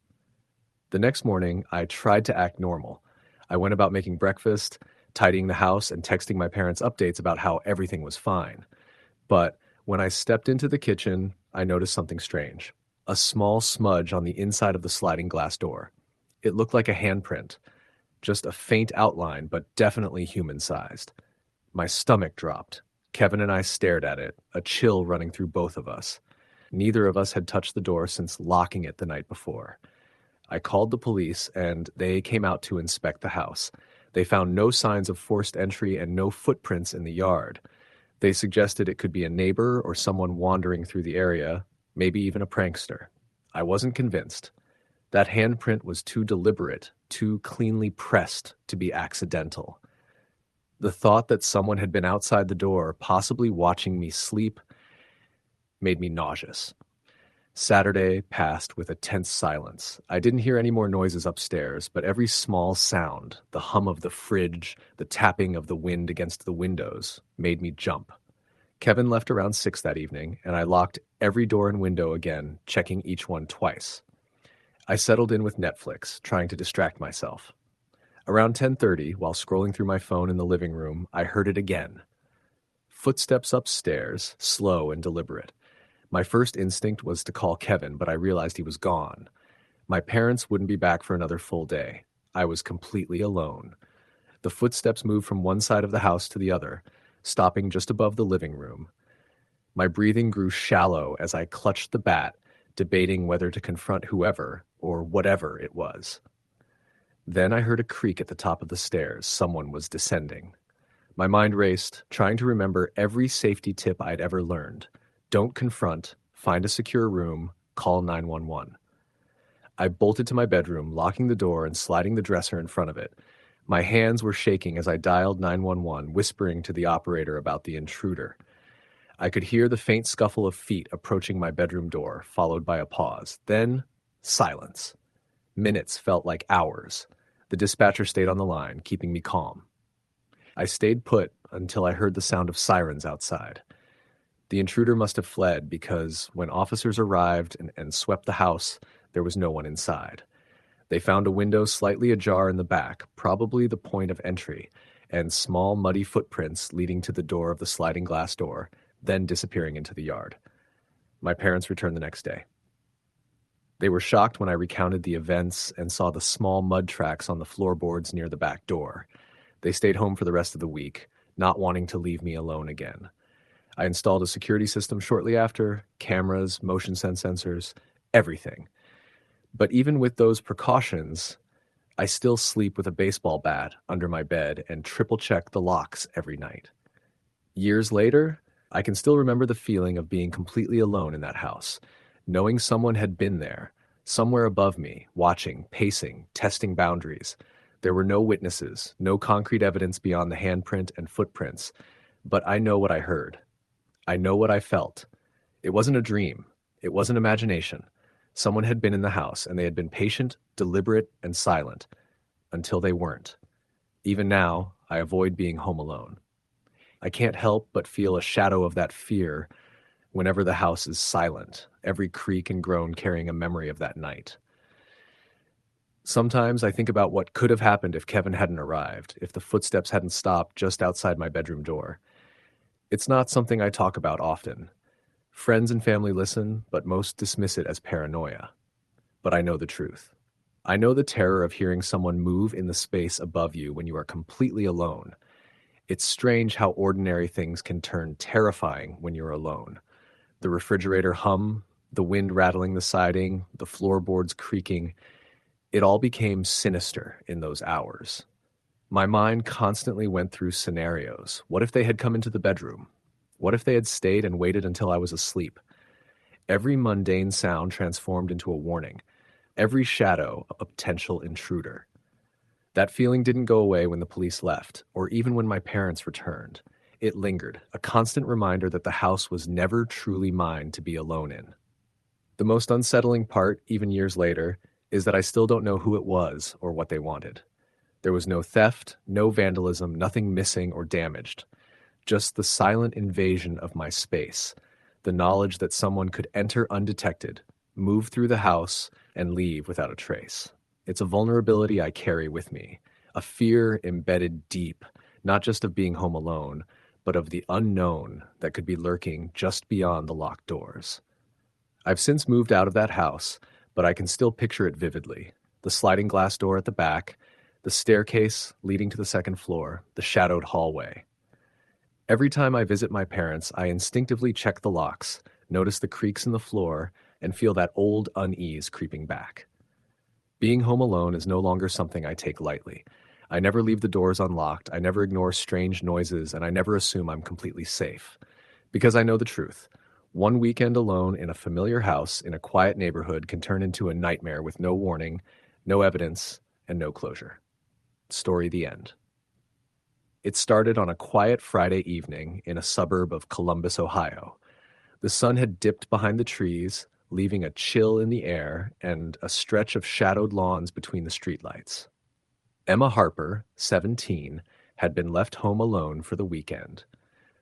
The next morning, I tried to act normal. I went about making breakfast, tidying the house, and texting my parents updates about how everything was fine. But when I stepped into the kitchen, I noticed something strange. A small smudge on the inside of the sliding glass door. It looked like a handprint. Just a faint outline, but definitely human-sized. My stomach dropped. Kevin and I stared at it, a chill running through both of us. Neither of us had touched the door since locking it the night before. I called the police, and they came out to inspect the house. They found no signs of forced entry and no footprints in the yard. They suggested it could be a neighbor or someone wandering through the area, maybe even a prankster. I wasn't convinced. That handprint was too deliberate, too cleanly pressed to be accidental. The thought that someone had been outside the door, possibly watching me sleep, made me nauseous. Saturday passed with a tense silence. I didn't hear any more noises upstairs, but every small sound, the hum of the fridge, the tapping of the wind against the windows, made me jump. Kevin left around 6 that evening, and I locked every door and window again, checking each one twice. I settled in with Netflix, trying to distract myself. Around 10:30, while scrolling through my phone in the living room, I heard it again. Footsteps upstairs, slow and deliberate. My first instinct was to call Kevin, but I realized he was gone. My parents wouldn't be back for another full day. I was completely alone. The footsteps moved from one side of the house to the other, stopping just above the living room. My breathing grew shallow as I clutched the bat, debating whether to confront whoever or whatever it was. Then I heard a creak at the top of the stairs. Someone was descending. My mind raced, trying to remember every safety tip I'd ever learned. Don't confront, find a secure room, call 911. I bolted to my bedroom, locking the door and sliding the dresser in front of it. My hands were shaking as I dialed 911, whispering to the operator about the intruder. I could hear the faint scuffle of feet approaching my bedroom door, followed by a pause. Then, Silence. Minutes felt like hours. The dispatcher stayed on the line, keeping me calm. I stayed put until I heard the sound of sirens outside. The intruder must have fled because when officers arrived and swept the house, there was no one inside. They found a window slightly ajar in the back, probably the point of entry, and small muddy footprints leading to the door of the sliding glass door, then disappearing into the yard. My parents returned the next day. They were shocked when I recounted the events and saw the small mud tracks on the floorboards near the back door. They stayed home for the rest of the week, not wanting to leave me alone again. I installed a security system shortly after, cameras, motion sense sensors, everything. But even with those precautions, I still sleep with a baseball bat under my bed and triple check the locks every night. Years later, I can still remember the feeling of being completely alone in that house, knowing someone had been there, somewhere above me, watching, pacing, testing boundaries. There were no witnesses, no concrete evidence beyond the handprint and footprints, but I know what I heard. I know what I felt. It wasn't a dream. It wasn't imagination. Someone had been in the house, and they had been patient, deliberate, and silent, until they weren't. Even now, I avoid being home alone. I can't help but feel a shadow of that fear whenever the house is silent, every creak and groan carrying a memory of that night. Sometimes I think about what could have happened if Kevin hadn't arrived, if the footsteps hadn't stopped just outside my bedroom door. It's not something I talk about often. Friends and family listen, but most dismiss it as paranoia. But I know the truth. I know the terror of hearing someone move in the space above you when you are completely alone. It's strange how ordinary things can turn terrifying when you're alone. The refrigerator hum, the wind rattling the siding, the floorboards creaking. It all became sinister in those hours. My mind constantly went through scenarios. What if they had come into the bedroom? What if they had stayed and waited until I was asleep? Every mundane sound transformed into a warning. Every shadow a potential intruder. That feeling didn't go away when the police left, or even when my parents returned. It lingered, a constant reminder that the house was never truly mine to be alone in. The most unsettling part, even years later, is that I still don't know who it was or what they wanted. There was no theft, no vandalism, nothing missing or damaged. Just the silent invasion of my space, the knowledge that someone could enter undetected, move through the house, and leave without a trace. It's a vulnerability I carry with me, a fear embedded deep, not just of being home alone, but of the unknown that could be lurking just beyond the locked doors. I've since moved out of that house, but I can still picture it vividly. The sliding glass door at the back, the staircase leading to the second floor, the shadowed hallway. Every time I visit my parents, I instinctively check the locks, notice the creaks in the floor, and feel that old unease creeping back. Being home alone is no longer something I take lightly. I never leave the doors unlocked, I never ignore strange noises, and I never assume I'm completely safe. Because I know the truth. One weekend alone in a familiar house in a quiet neighborhood can turn into a nightmare with no warning, no evidence, and no closure. Story the end. It started on a quiet Friday evening in a suburb of Columbus, Ohio. The sun had dipped behind the trees, leaving a chill in the air and a stretch of shadowed lawns between the streetlights. Emma Harper, 17, had been left home alone for the weekend.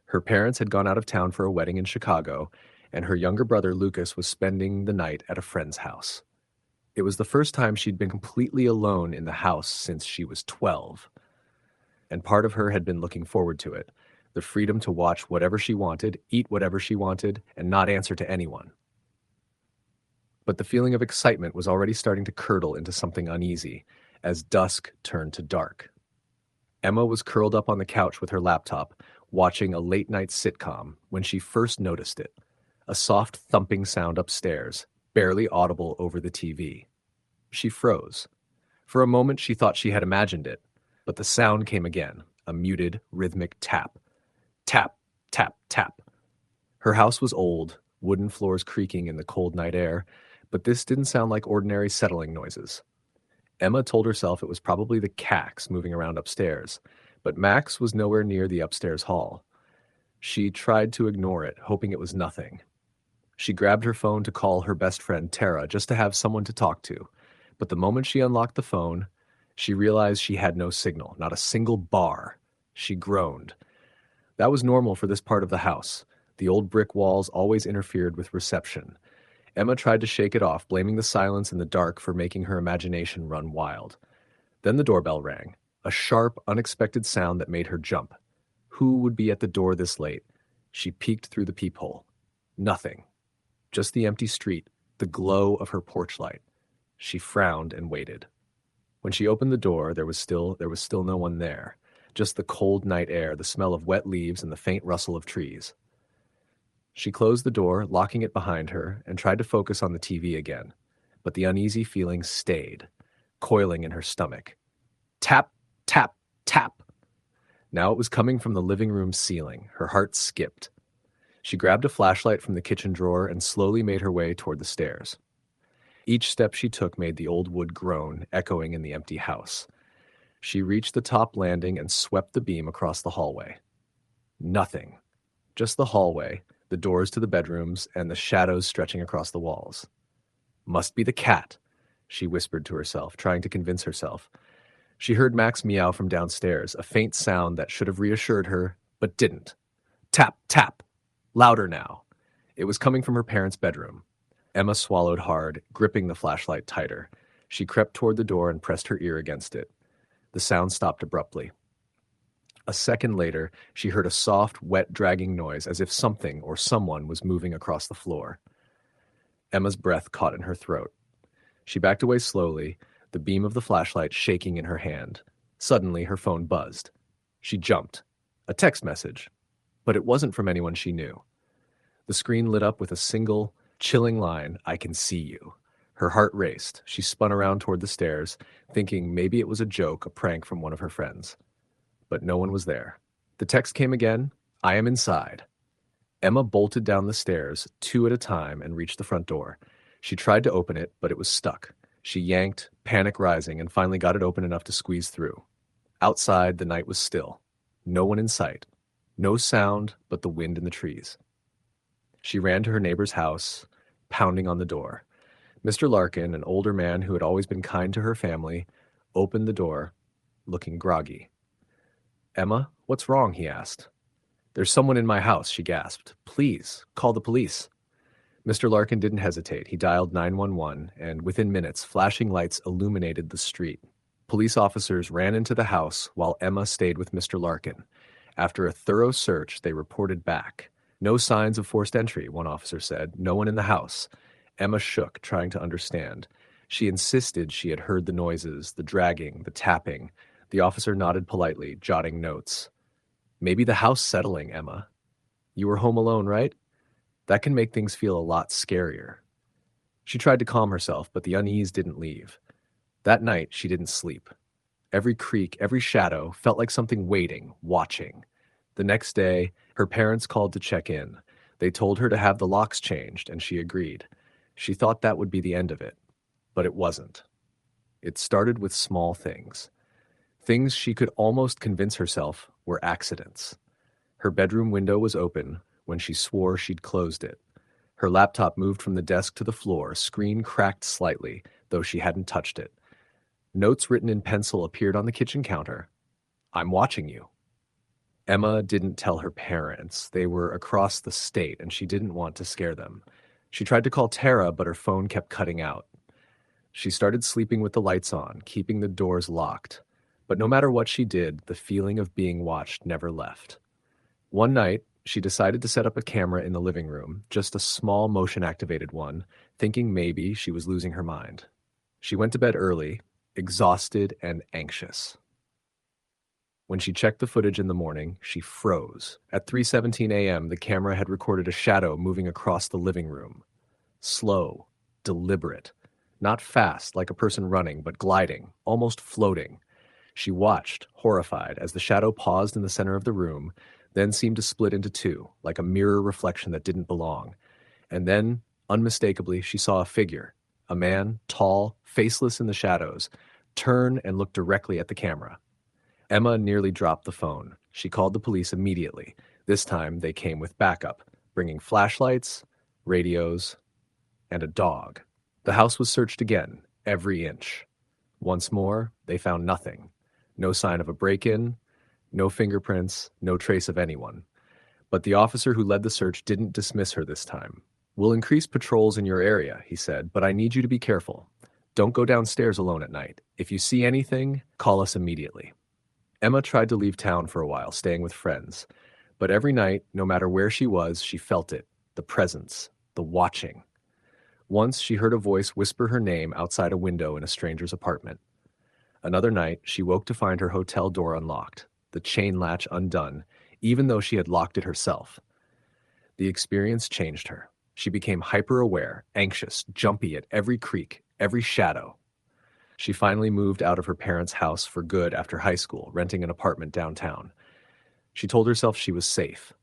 Her parents had gone out of town for a wedding in Chicago, and her younger brother Lucas was spending the night at a friend's house. It was the first time she'd been completely alone in the house since she was 12. And part of her had been looking forward to it, the freedom to watch whatever she wanted, eat whatever she wanted, and not answer to anyone. But the feeling of excitement was already starting to curdle into something uneasy as dusk turned to dark. Emma was curled up on the couch with her laptop, watching a late-night sitcom when she first noticed it, a soft thumping sound upstairs, barely audible over the TV. She froze. For a moment she thought she had imagined it, but the sound came again, a muted, rhythmic tap. Tap, tap, tap. Her house was old, wooden floors creaking in the cold night air, but this didn't sound like ordinary settling noises. Emma told herself it was probably the cacks moving around upstairs, but Max was nowhere near the upstairs hall. She tried to ignore it, hoping it was nothing. She grabbed her phone to call her best friend Tara just to have someone to talk to. But the moment she unlocked the phone, she realized she had no signal, not a single bar. She groaned. That was normal for this part of the house. The old brick walls always interfered with reception. Emma tried to shake it off, blaming the silence and the dark for making her imagination run wild. Then the doorbell rang, a sharp, unexpected sound that made her jump. Who would be at the door this late? She peeked through the peephole. Nothing. Just the empty street, the glow of her porch light. She frowned and waited. When she opened the door, there was still no one there. Just the cold night air, the smell of wet leaves, and the faint rustle of trees. She closed the door, locking it behind her, and tried to focus on the TV again. But the uneasy feeling stayed, coiling in her stomach. Tap, tap, tap. Now it was coming from the living room ceiling. Her heart skipped. She grabbed a flashlight from the kitchen drawer and slowly made her way toward the stairs. Each step she took made the old wood groan, echoing in the empty house. She reached the top landing and swept the beam across the hallway. Nothing. Just the hallway, the doors to the bedrooms, and the shadows stretching across the walls. Must be the cat, she whispered to herself, trying to convince herself. She heard Max meow from downstairs, a faint sound that should have reassured her, but didn't. Tap, tap. Louder now. It was coming from her parents' bedroom. Emma swallowed hard, gripping the flashlight tighter. She crept toward the door and pressed her ear against it. The sound stopped abruptly. A second later, she heard a soft, wet, dragging noise as if something or someone was moving across the floor. Emma's breath caught in her throat. She backed away slowly, the beam of the flashlight shaking in her hand. Suddenly, her phone buzzed. She jumped. A text message. But it wasn't from anyone she knew. The screen lit up with a single, chilling line, "I can see you." Her heart raced. She spun around toward the stairs, thinking maybe it was a joke, a prank from one of her friends. But no one was there. The text came again, "I am inside." Emma bolted down the stairs, two at a time, and reached the front door. She tried to open it, but it was stuck. She yanked, panic rising, and finally got it open enough to squeeze through. Outside, the night was still. No one in sight. No sound but the wind in the trees. She ran to her neighbor's house, pounding on the door. Mr. Larkin, an older man who had always been kind to her family, opened the door, looking groggy. "Emma, what's wrong?" he asked. "There's someone in my house," she gasped. "Please, call the police." Mr. Larkin didn't hesitate. He dialed 911, and within minutes, flashing lights illuminated the street. Police officers ran into the house while Emma stayed with Mr. Larkin. After a thorough search, they reported back. "No signs of forced entry," one officer said. "No one in the house." Emma shook, trying to understand. She insisted she had heard the noises, the dragging, the tapping. The officer nodded politely, jotting notes. "Maybe the house settling, Emma. You were home alone, right? That can make things feel a lot scarier." She tried to calm herself, but the unease didn't leave. That night, she didn't sleep. Every creak, every shadow felt like something waiting, watching. The next day, her parents called to check in. They told her to have the locks changed, and she agreed. She thought that would be the end of it, but it wasn't. It started with small things. Things she could almost convince herself were accidents. Her bedroom window was open when she swore she'd closed it. Her laptop moved from the desk to the floor, screen cracked slightly, though she hadn't touched it. Notes written in pencil appeared on the kitchen counter. "I'm watching you." Emma didn't tell her parents. They were across the state, and she didn't want to scare them. She tried to call Tara, but her phone kept cutting out. She started sleeping with the lights on, keeping the doors locked. But no matter what she did, the feeling of being watched never left. One night, she decided to set up a camera in the living room, just a small motion-activated one, thinking maybe she was losing her mind. She went to bed early, exhausted and anxious. When she checked the footage in the morning, she froze. At 3:17 a.m., the camera had recorded a shadow moving across the living room. Slow, deliberate. Not fast, like a person running, but gliding, almost floating. She watched, horrified, as the shadow paused in the center of the room, then seemed to split into two, like a mirror reflection that didn't belong. And then, unmistakably, she saw a figure, a man, tall, faceless in the shadows, turn and look directly at the camera. Emma nearly dropped the phone. She called the police immediately. This time, they came with backup, bringing flashlights, radios, and a dog. The house was searched again, every inch. Once more, they found nothing. No sign of a break-in, no fingerprints, no trace of anyone. But the officer who led the search didn't dismiss her this time. "We'll increase patrols in your area," he said, "but I need you to be careful. Don't go downstairs alone at night. If you see anything, call us immediately." Emma tried to leave town for a while, staying with friends. But every night, no matter where she was, she felt it, the presence, the watching. Once she heard a voice whisper her name outside a window in a stranger's apartment. Another night, she woke to find her hotel door unlocked, the chain latch undone, even though she had locked it herself. The experience changed her. She became hyper-aware, anxious, jumpy at every creak, every shadow. She finally moved out of her parents' house for good after high school, renting an apartment downtown. She told herself she was safe.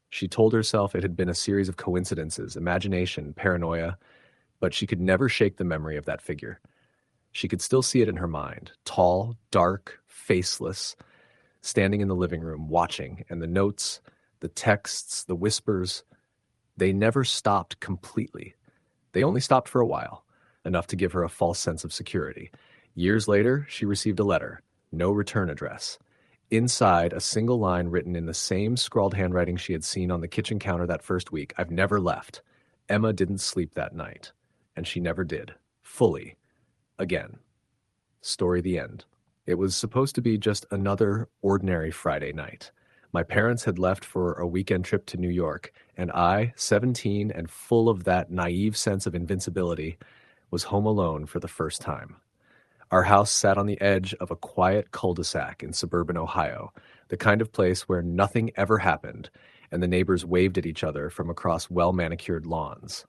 She told herself it had been a series of coincidences, imagination, paranoia, but she could never shake the memory of that figure. She could still see it in her mind, tall, dark, faceless, standing in the living room, watching, and the notes, the texts, the whispers, they never stopped completely. They only stopped for a while, enough to give her a false sense of security. Years later, she received a letter, no return address. Inside, a single line written in the same scrawled handwriting she had seen on the kitchen counter that first week: "I've never left. Emma didn't sleep that night." And she never did. Fully. Again. Story the end. It was supposed to be just another ordinary Friday night. My parents had left for a weekend trip to New York, and I, 17 and full of that naive sense of invincibility, was home alone for the first time. Our house sat on the edge of a quiet cul-de-sac in suburban Ohio, the kind of place where nothing ever happened, and the neighbors waved at each other from across well-manicured lawns.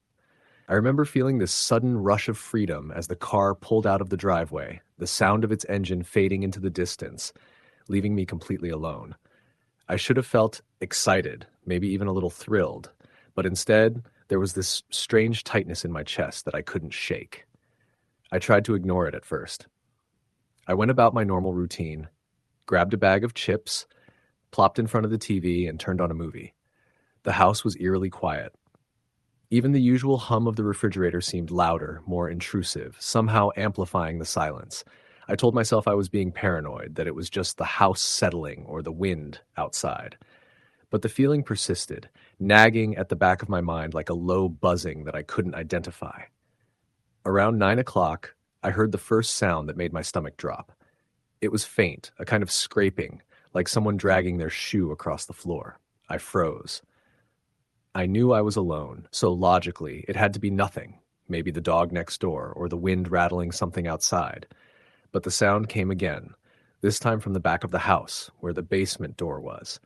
I remember feeling this sudden rush of freedom as the car pulled out of the driveway, the sound of its engine fading into the distance, leaving me completely alone. I should have felt excited, maybe even a little thrilled, but instead, there was this strange tightness in my chest that I couldn't shake. I tried to ignore it at first. I went about my normal routine, grabbed a bag of chips, plopped in front of the TV, and turned on a movie. The house was eerily quiet. Even the usual hum of the refrigerator seemed louder, more intrusive, somehow amplifying the silence. I told myself I was being paranoid, that it was just the house settling or the wind outside. But the feeling persisted, nagging at the back of my mind like a low buzzing that I couldn't identify. Around 9 o'clock, I heard the first sound that made my stomach drop. It was faint, a kind of scraping, like someone dragging their shoe across the floor. I froze. I knew I was alone, so logically, it had to be nothing, maybe the dog next door or the wind rattling something outside. But the sound came again, this time from the back of the house, where the basement door was.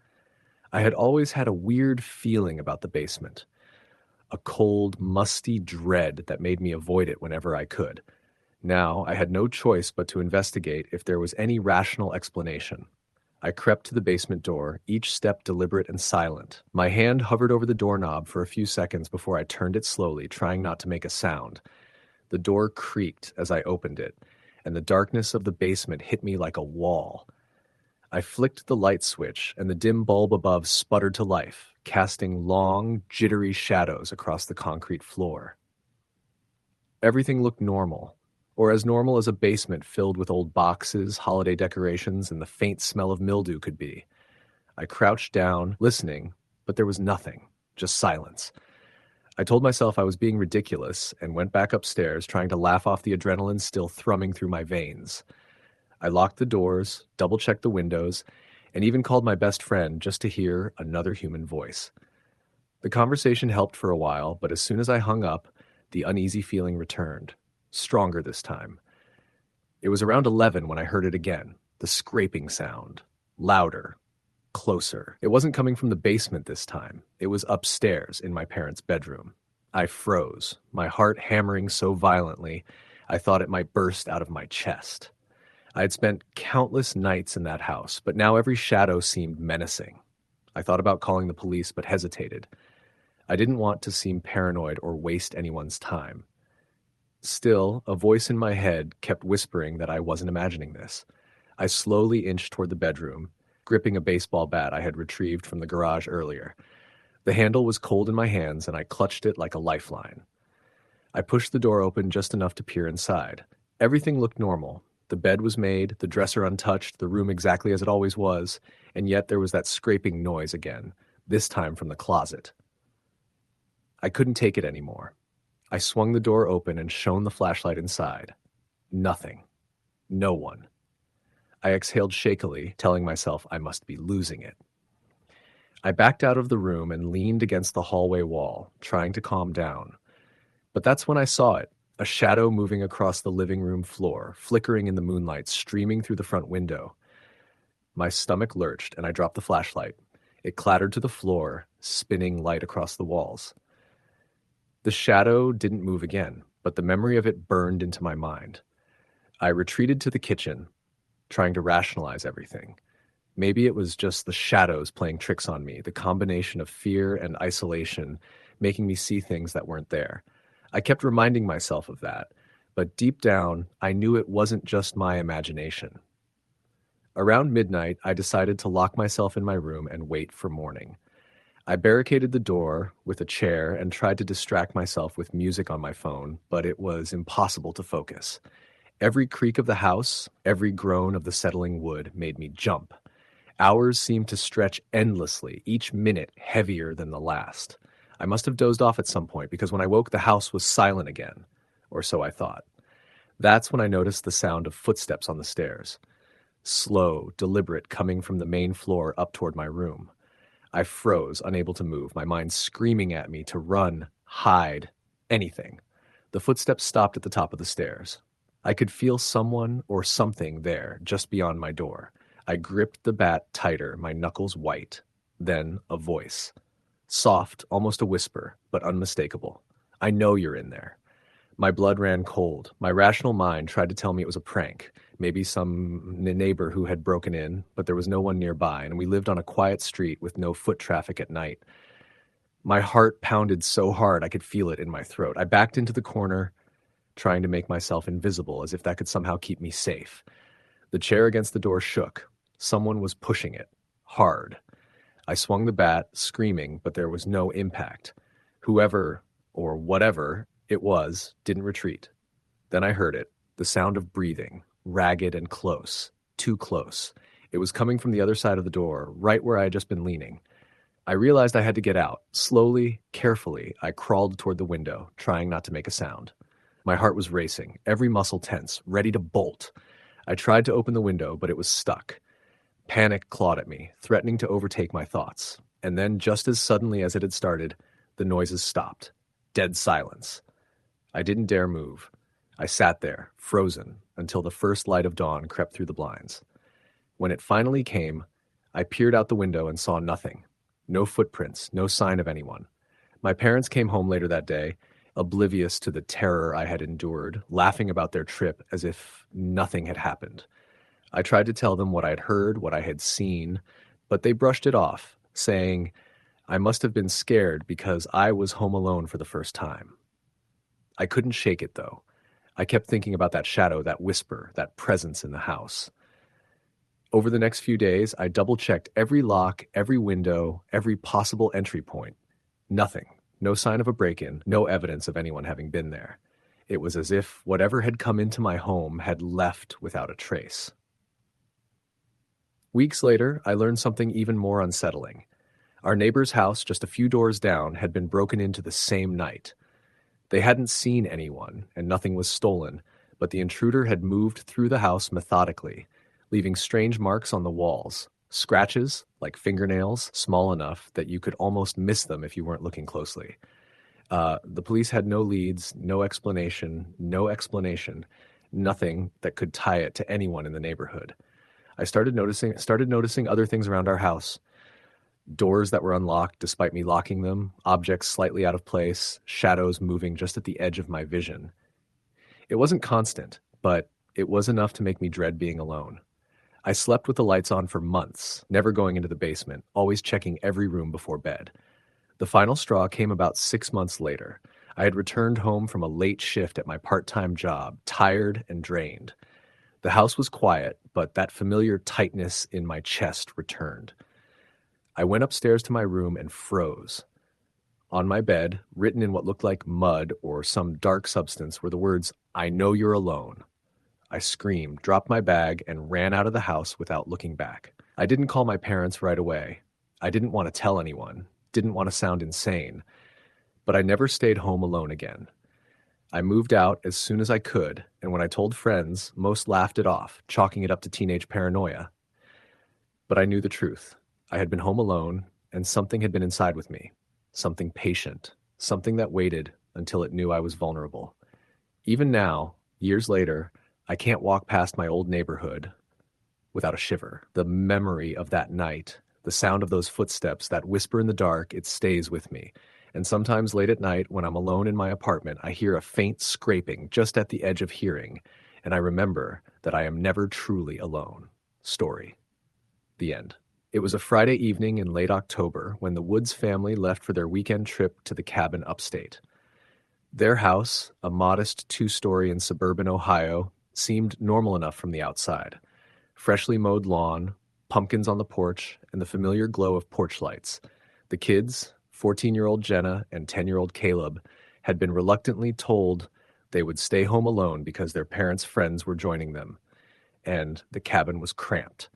I had always had a weird feeling about the basement, a cold, musty dread that made me avoid it whenever I could. Now I had no choice but to investigate if there was any rational explanation. I crept to the basement door, each step deliberate and silent. My hand hovered over the doorknob for a few seconds before I turned it slowly, trying not to make a sound. The door creaked as I opened it, and the darkness of the basement hit me like a wall. I flicked the light switch, and the dim bulb above sputtered to life, casting long, jittery shadows across the concrete floor. Everything looked normal, or as normal as a basement filled with old boxes, holiday decorations, and the faint smell of mildew could be. I crouched down, listening, but there was nothing, just silence. I told myself I was being ridiculous and went back upstairs, trying to laugh off the adrenaline still thrumming through my veins. I locked the doors, double-checked the windows, and even called my best friend just to hear another human voice. The conversation helped for a while, but as soon as I hung up, the uneasy feeling returned. Stronger this time. It was around 11 when I heard it again, the scraping sound. Louder. Closer. It wasn't coming from the basement this time. It was upstairs in my parents' bedroom. I froze, my heart hammering so violently I thought it might burst out of my chest. I had spent countless nights in that house, but now every shadow seemed menacing. I thought about calling the police, but hesitated. I didn't want to seem paranoid or waste anyone's time. Still, a voice in my head kept whispering that I wasn't imagining this. I slowly inched toward the bedroom, gripping a baseball bat I had retrieved from the garage earlier. The handle was cold in my hands, and I clutched it like a lifeline. I pushed the door open just enough to peer inside. Everything looked normal. The bed was made, the dresser untouched, the room exactly as it always was, and yet there was that scraping noise again, this time from the closet. I couldn't take it anymore. I swung the door open and shone the flashlight inside. Nothing. No one. I exhaled shakily, telling myself I must be losing it. I backed out of the room and leaned against the hallway wall, trying to calm down. But that's when I saw it, a shadow moving across the living room floor, flickering in the moonlight, streaming through the front window. My stomach lurched, and I dropped the flashlight. It clattered to the floor, spinning light across the walls. The shadow didn't move again, but the memory of it burned into my mind. I retreated to the kitchen, trying to rationalize everything. Maybe it was just the shadows playing tricks on me, the combination of fear and isolation making me see things that weren't there. I kept reminding myself of that, but deep down, I knew it wasn't just my imagination. Around midnight, I decided to lock myself in my room and wait for morning. I barricaded the door with a chair and tried to distract myself with music on my phone, but it was impossible to focus. Every creak of the house, every groan of the settling wood made me jump. Hours seemed to stretch endlessly, each minute heavier than the last. I must have dozed off at some point because when I woke, the house was silent again, or so I thought. That's when I noticed the sound of footsteps on the stairs. Slow, deliberate, coming from the main floor up toward my room. I froze, unable to move, my mind screaming at me to run, hide, anything. The footsteps stopped at the top of the stairs. I could feel someone or something there, just beyond my door. I gripped the bat tighter, my knuckles white. Then a voice. Soft, almost a whisper, but unmistakable. I know you're in there. My blood ran cold. My rational mind tried to tell me it was a prank, maybe some neighbor who had broken in, but there was no one nearby, and we lived on a quiet street with no foot traffic at night. My heart pounded so hard I could feel it in my throat. I backed into the corner, trying to make myself invisible, as if that could somehow keep me safe. The chair against the door shook. Someone was pushing it. Hard. I swung the bat, screaming, but there was no impact. Whoever, or whatever it was, didn't retreat. Then I heard it, the sound of breathing, ragged and close, too close. It was coming from the other side of the door, right where I had just been leaning. I realized I had to get out. Slowly, carefully, I crawled toward the window, trying not to make a sound. My heart was racing, every muscle tense, ready to bolt. I tried to open the window, but it was stuck. Panic clawed at me, threatening to overtake my thoughts. And then, just as suddenly as it had started, the noises stopped. Dead silence. I didn't dare move. I sat there, frozen, until the first light of dawn crept through the blinds. When it finally came, I peered out the window and saw nothing. No footprints, no sign of anyone. My parents came home later that day, oblivious to the terror I had endured, laughing about their trip as if nothing had happened. I tried to tell them what I'd heard, what I had seen, but they brushed it off, saying I must have been scared because I was home alone for the first time. I couldn't shake it, though. I kept thinking about that shadow, that whisper, that presence in the house. Over the next few days, I double-checked every lock, every window, every possible entry point. Nothing. No sign of a break-in, no evidence of anyone having been there. It was as if whatever had come into my home had left without a trace. Weeks later, I learned something even more unsettling. Our neighbor's house, just a few doors down, had been broken into the same night. They hadn't seen anyone, and nothing was stolen, but the intruder had moved through the house methodically, leaving strange marks on the walls, scratches, like fingernails, small enough that you could almost miss them if you weren't looking closely. The police had no leads, no explanation, nothing that could tie it to anyone in the neighborhood. I started noticing other things around our house. Doors that were unlocked despite me locking them, objects slightly out of place, shadows moving just at the edge of my vision. It wasn't constant, but it was enough to make me dread being alone. I slept with the lights on for months, never going into the basement, always checking every room before bed. The final straw came about 6 months later. I had returned home from a late shift at my part-time job, tired and drained. The house was quiet, but that familiar tightness in my chest returned. I went upstairs to my room and froze. On my bed, written in what looked like mud or some dark substance, were the words, "I know you're alone." I screamed, dropped my bag, and ran out of the house without looking back. I didn't call my parents right away. I didn't want to tell anyone, didn't want to sound insane, but I never stayed home alone again. I moved out as soon as I could, and when I told friends, most laughed it off, chalking it up to teenage paranoia. But I knew the truth. I had been home alone, and something had been inside with me. Something patient. Something that waited until it knew I was vulnerable. Even now, years later, I can't walk past my old neighborhood without a shiver. The memory of that night, the sound of those footsteps, that whisper in the dark, it stays with me. And sometimes late at night, when I'm alone in my apartment, I hear a faint scraping just at the edge of hearing, and I remember that I am never truly alone. Story. The end. It was a Friday evening in late October when the Woods family left for their weekend trip to the cabin upstate. Their house, a modest two-story in suburban Ohio, seemed normal enough from the outside. Freshly mowed lawn, pumpkins on the porch, and the familiar glow of porch lights. The kids, 14-year-old Jenna and 10-year-old Caleb, had been reluctantly told they would stay home alone because their parents' friends were joining them, and the cabin was cramped.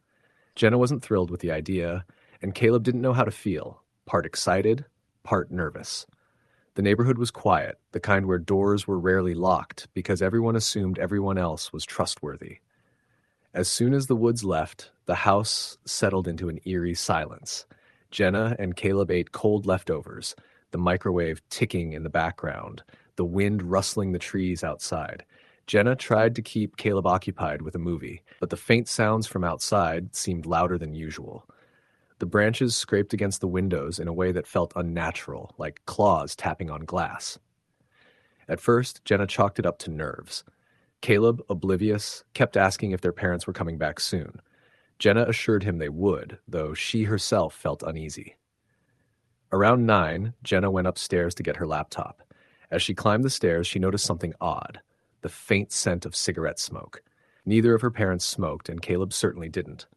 Jenna wasn't thrilled with the idea, and Caleb didn't know how to feel, part excited, part nervous. The neighborhood was quiet, the kind where doors were rarely locked because everyone assumed everyone else was trustworthy. As soon as the Woods left, the house settled into an eerie silence. Jenna and Caleb ate cold leftovers, the microwave ticking in the background, the wind rustling the trees outside. Jenna tried to keep Caleb occupied with a movie, but the faint sounds from outside seemed louder than usual. The branches scraped against the windows in a way that felt unnatural, like claws tapping on glass. At first, Jenna chalked it up to nerves. Caleb, oblivious, kept asking if their parents were coming back soon. Jenna assured him they would, though she herself felt uneasy. Around 9, Jenna went upstairs to get her laptop. As she climbed the stairs, she noticed something odd, the faint scent of cigarette smoke. Neither of her parents smoked, and Caleb certainly didn't.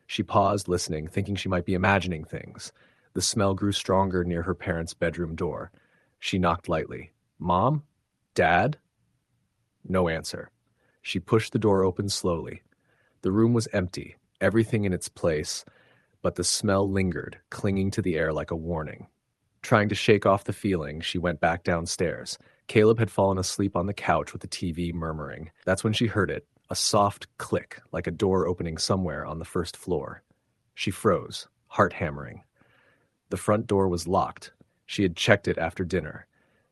She paused, listening, thinking she might be imagining things. The smell grew stronger near her parents' bedroom door. She knocked lightly. "Mom? Dad?" No answer. She pushed the door open slowly. The room was empty, everything in its place, but the smell lingered, clinging to the air like a warning. Trying to shake off the feeling, she went back downstairs. Caleb had fallen asleep on the couch with the TV murmuring. That's when she heard it, a soft click, like a door opening somewhere on the first floor. She froze, heart hammering. The front door was locked. She had checked it after dinner.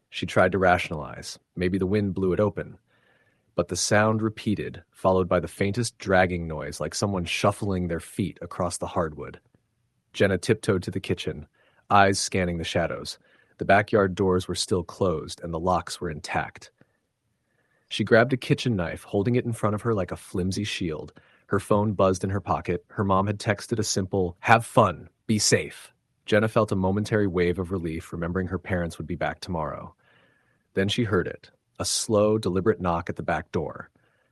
She tried to rationalize. Maybe the wind blew it open. But the sound repeated, followed by the faintest dragging noise, like someone shuffling their feet across the hardwood. Jenna tiptoed to the kitchen, eyes scanning the shadows. The backyard doors were still closed, and the locks were intact. She grabbed a kitchen knife, holding it in front of her like a flimsy shield. Her phone buzzed in her pocket. Her mom had texted a simple, "Have fun, be safe." Jenna felt a momentary wave of relief, remembering her parents would be back tomorrow. Then she heard it, a slow, deliberate knock at the back door.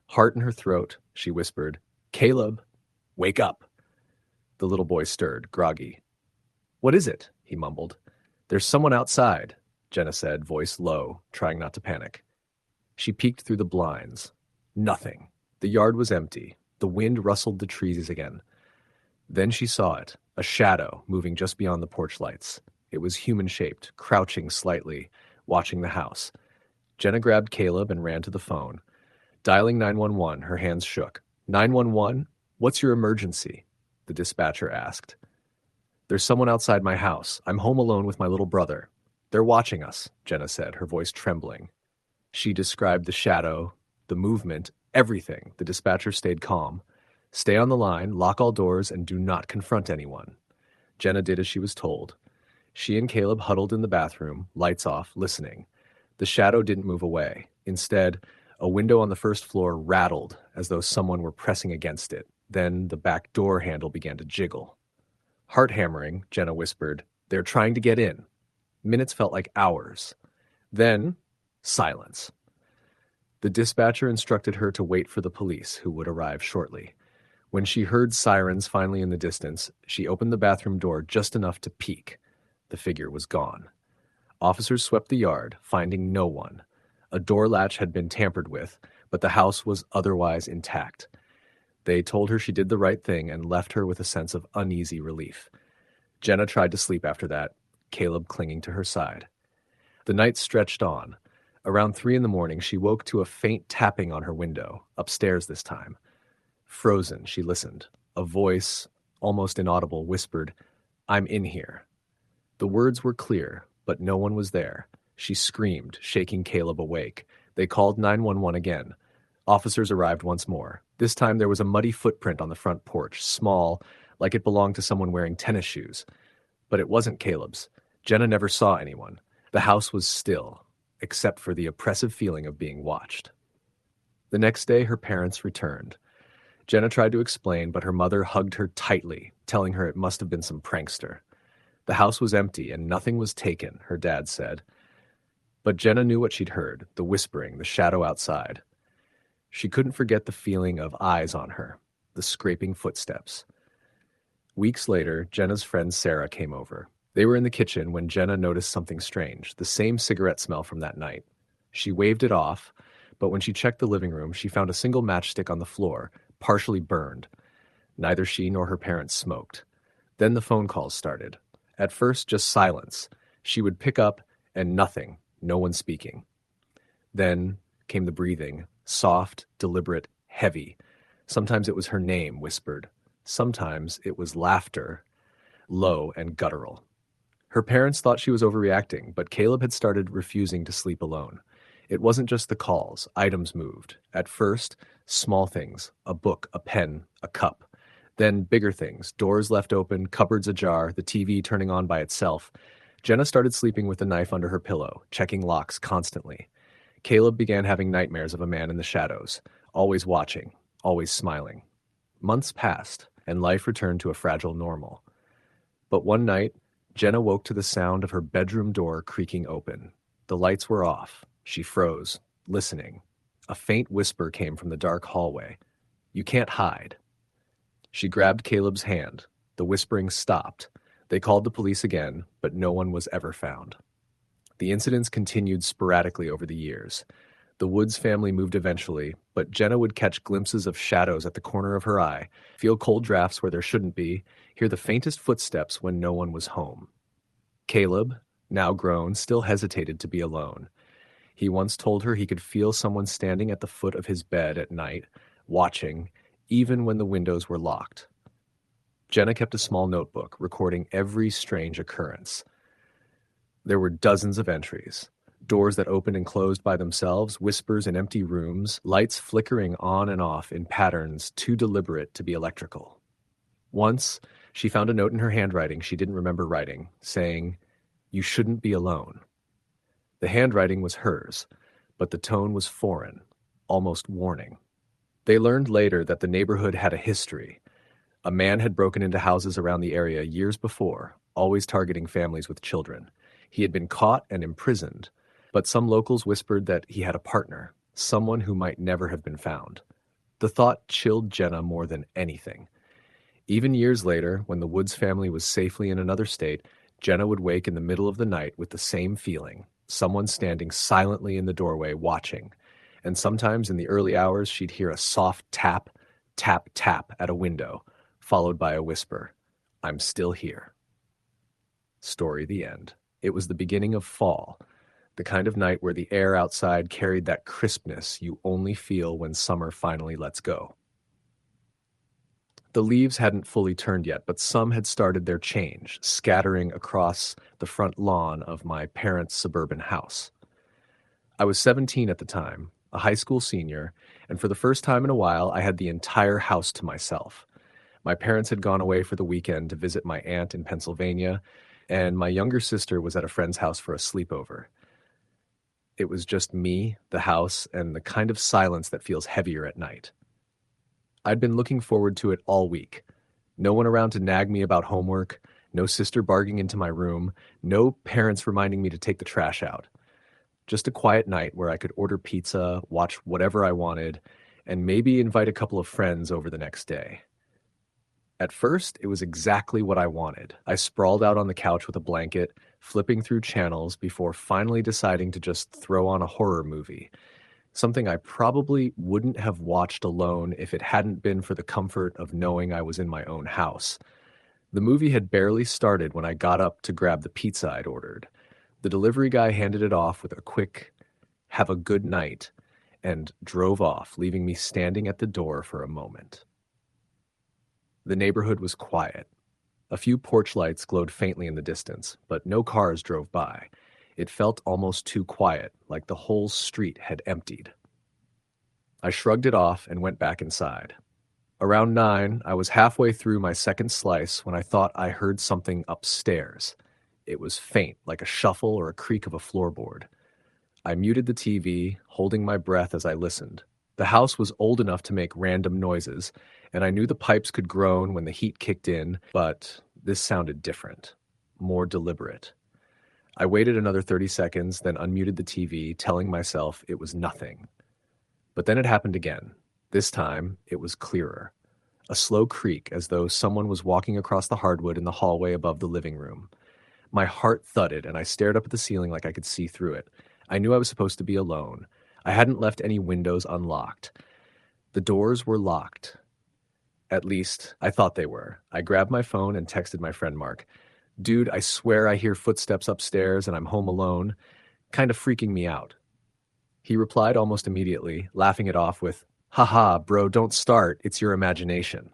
Heart in her throat, she whispered, "Caleb, wake up." The little boy stirred, groggy. "What is it?" he mumbled. "There's someone outside," Jenna said, voice low, trying not to panic. She peeked through the blinds. Nothing. The yard was empty. The wind rustled the trees again. Then she saw it, a shadow moving just beyond the porch lights. It was human-shaped, crouching slightly, watching the house. Jenna grabbed Caleb and ran to the phone. Dialing 911, her hands shook. "911? What's your emergency?" the dispatcher asked. "There's someone outside my house. I'm home alone with my little brother. They're watching us," Jenna said, her voice trembling. She described the shadow, the movement, everything. The dispatcher stayed calm. "Stay on the line, lock all doors, and do not confront anyone." Jenna did as she was told. She and Caleb huddled in the bathroom, lights off, listening. The shadow didn't move away. Instead, a window on the first floor rattled as though someone were pressing against it. Then the back door handle began to jiggle. Heart hammering, Jenna whispered, "They're trying to get in." Minutes felt like hours. Then, silence. The dispatcher instructed her to wait for the police, who would arrive shortly. When she heard sirens finally in the distance, she opened the bathroom door just enough to peek. The figure was gone. Officers swept the yard, finding no one. A door latch had been tampered with, but the house was otherwise intact. They told her she did the right thing and left her with a sense of uneasy relief. Jenna tried to sleep after that, Caleb clinging to her side. The night stretched on. Around 3 a.m, she woke to a faint tapping on her window, upstairs this time. Frozen, she listened. A voice, almost inaudible, whispered, "I'm in here." The words were clear, but no one was there. She screamed, shaking Caleb awake. They called 911 again. Officers arrived once more. This time there was a muddy footprint on the front porch, small, like it belonged to someone wearing tennis shoes. But it wasn't Caleb's. Jenna never saw anyone. The house was still, except for the oppressive feeling of being watched. The next day, her parents returned. Jenna tried to explain, but her mother hugged her tightly, telling her it must have been some prankster. The house was empty and nothing was taken, her dad said. But Jenna knew what she'd heard, the whispering, the shadow outside. She couldn't forget the feeling of eyes on her, the scraping footsteps. Weeks later, Jenna's friend Sarah came over. They were in the kitchen when Jenna noticed something strange, the same cigarette smell from that night. She waved it off, but when she checked the living room, she found a single matchstick on the floor, partially burned. Neither she nor her parents smoked. Then the phone calls started. At first, just silence. She would pick up, and nothing, no one speaking. Then came the breathing, soft, deliberate, heavy. Sometimes it was her name whispered. Sometimes it was laughter, low and guttural. Her parents thought she was overreacting, but Caleb had started refusing to sleep alone. It wasn't just the calls, items moved. At first, small things, a book, a pen, a cup. Then bigger things, doors left open, cupboards ajar, the TV turning on by itself. Jenna started sleeping with a knife under her pillow, checking locks constantly. Caleb began having nightmares of a man in the shadows, always watching, always smiling. Months passed, and life returned to a fragile normal. But one night, Jenna woke to the sound of her bedroom door creaking open. The lights were off. She froze, listening. A faint whisper came from the dark hallway. "You can't hide." She grabbed Caleb's hand. The whispering stopped. They called the police again, but no one was ever found. The incidents continued sporadically over the years. The Woods family moved eventually, but Jenna would catch glimpses of shadows at the corner of her eye, feel cold drafts where there shouldn't be, hear the faintest footsteps when no one was home. Caleb, now grown, still hesitated to be alone. He once told her he could feel someone standing at the foot of his bed at night, watching, even when the windows were locked. Jenna kept a small notebook, recording every strange occurrence. There were dozens of entries. Doors that opened and closed by themselves, whispers in empty rooms, lights flickering on and off in patterns too deliberate to be electrical. Once, she found a note in her handwriting she didn't remember writing, saying, "You shouldn't be alone." The handwriting was hers, but the tone was foreign, almost warning. They learned later that the neighborhood had a history. A man had broken into houses around the area years before, always targeting families with children. He had been caught and imprisoned, but some locals whispered that he had a partner, someone who might never have been found. The thought chilled Jenna more than anything. Even years later, when the Woods family was safely in another state, Jenna would wake in the middle of the night with the same feeling, someone standing silently in the doorway watching. And sometimes in the early hours, she'd hear a soft tap, tap, tap at a window, followed by a whisper, "I'm still here." Story the end. It was the beginning of fall, the kind of night where the air outside carried that crispness you only feel when summer finally lets go. The leaves hadn't fully turned yet, but some had started their change, scattering across the front lawn of my parents' suburban house. I was 17 at the time, a high school senior, and for the first time in a while, I had the entire house to myself. My parents had gone away for the weekend to visit my aunt in Pennsylvania, and my younger sister was at a friend's house for a sleepover. It was just me, the house, and the kind of silence that feels heavier at night. I'd been looking forward to it all week. No one around to nag me about homework, no sister barging into my room, no parents reminding me to take the trash out. Just a quiet night where I could order pizza, watch whatever I wanted, and maybe invite a couple of friends over the next day. At first, it was exactly what I wanted. I sprawled out on the couch with a blanket, flipping through channels before finally deciding to just throw on a horror movie, something I probably wouldn't have watched alone if it hadn't been for the comfort of knowing I was in my own house. The movie had barely started when I got up to grab the pizza I'd ordered. The delivery guy handed it off with a quick, "Have a good night," and drove off, leaving me standing at the door for a moment. The neighborhood was quiet. A few porch lights glowed faintly in the distance, but no cars drove by. It felt almost too quiet, like the whole street had emptied. I shrugged it off and went back inside. Around 9, I was halfway through my second slice when I thought I heard something upstairs. It was faint, like a shuffle or a creak of a floorboard. I muted the TV, holding my breath as I listened. The house was old enough to make random noises, and I knew the pipes could groan when the heat kicked in, but this sounded different, more deliberate. I waited another 30 seconds, then unmuted the TV, telling myself it was nothing. But then it happened again. This time, it was clearer. A slow creak, as though someone was walking across the hardwood in the hallway above the living room. My heart thudded, and I stared up at the ceiling like I could see through it. I knew I was supposed to be alone. I hadn't left any windows unlocked. The doors were locked. At least, I thought they were. I grabbed my phone and texted my friend Mark. "Dude, I swear I hear footsteps upstairs and I'm home alone. Kind of freaking me out." He replied almost immediately, laughing it off with, "Haha, bro, don't start. It's your imagination."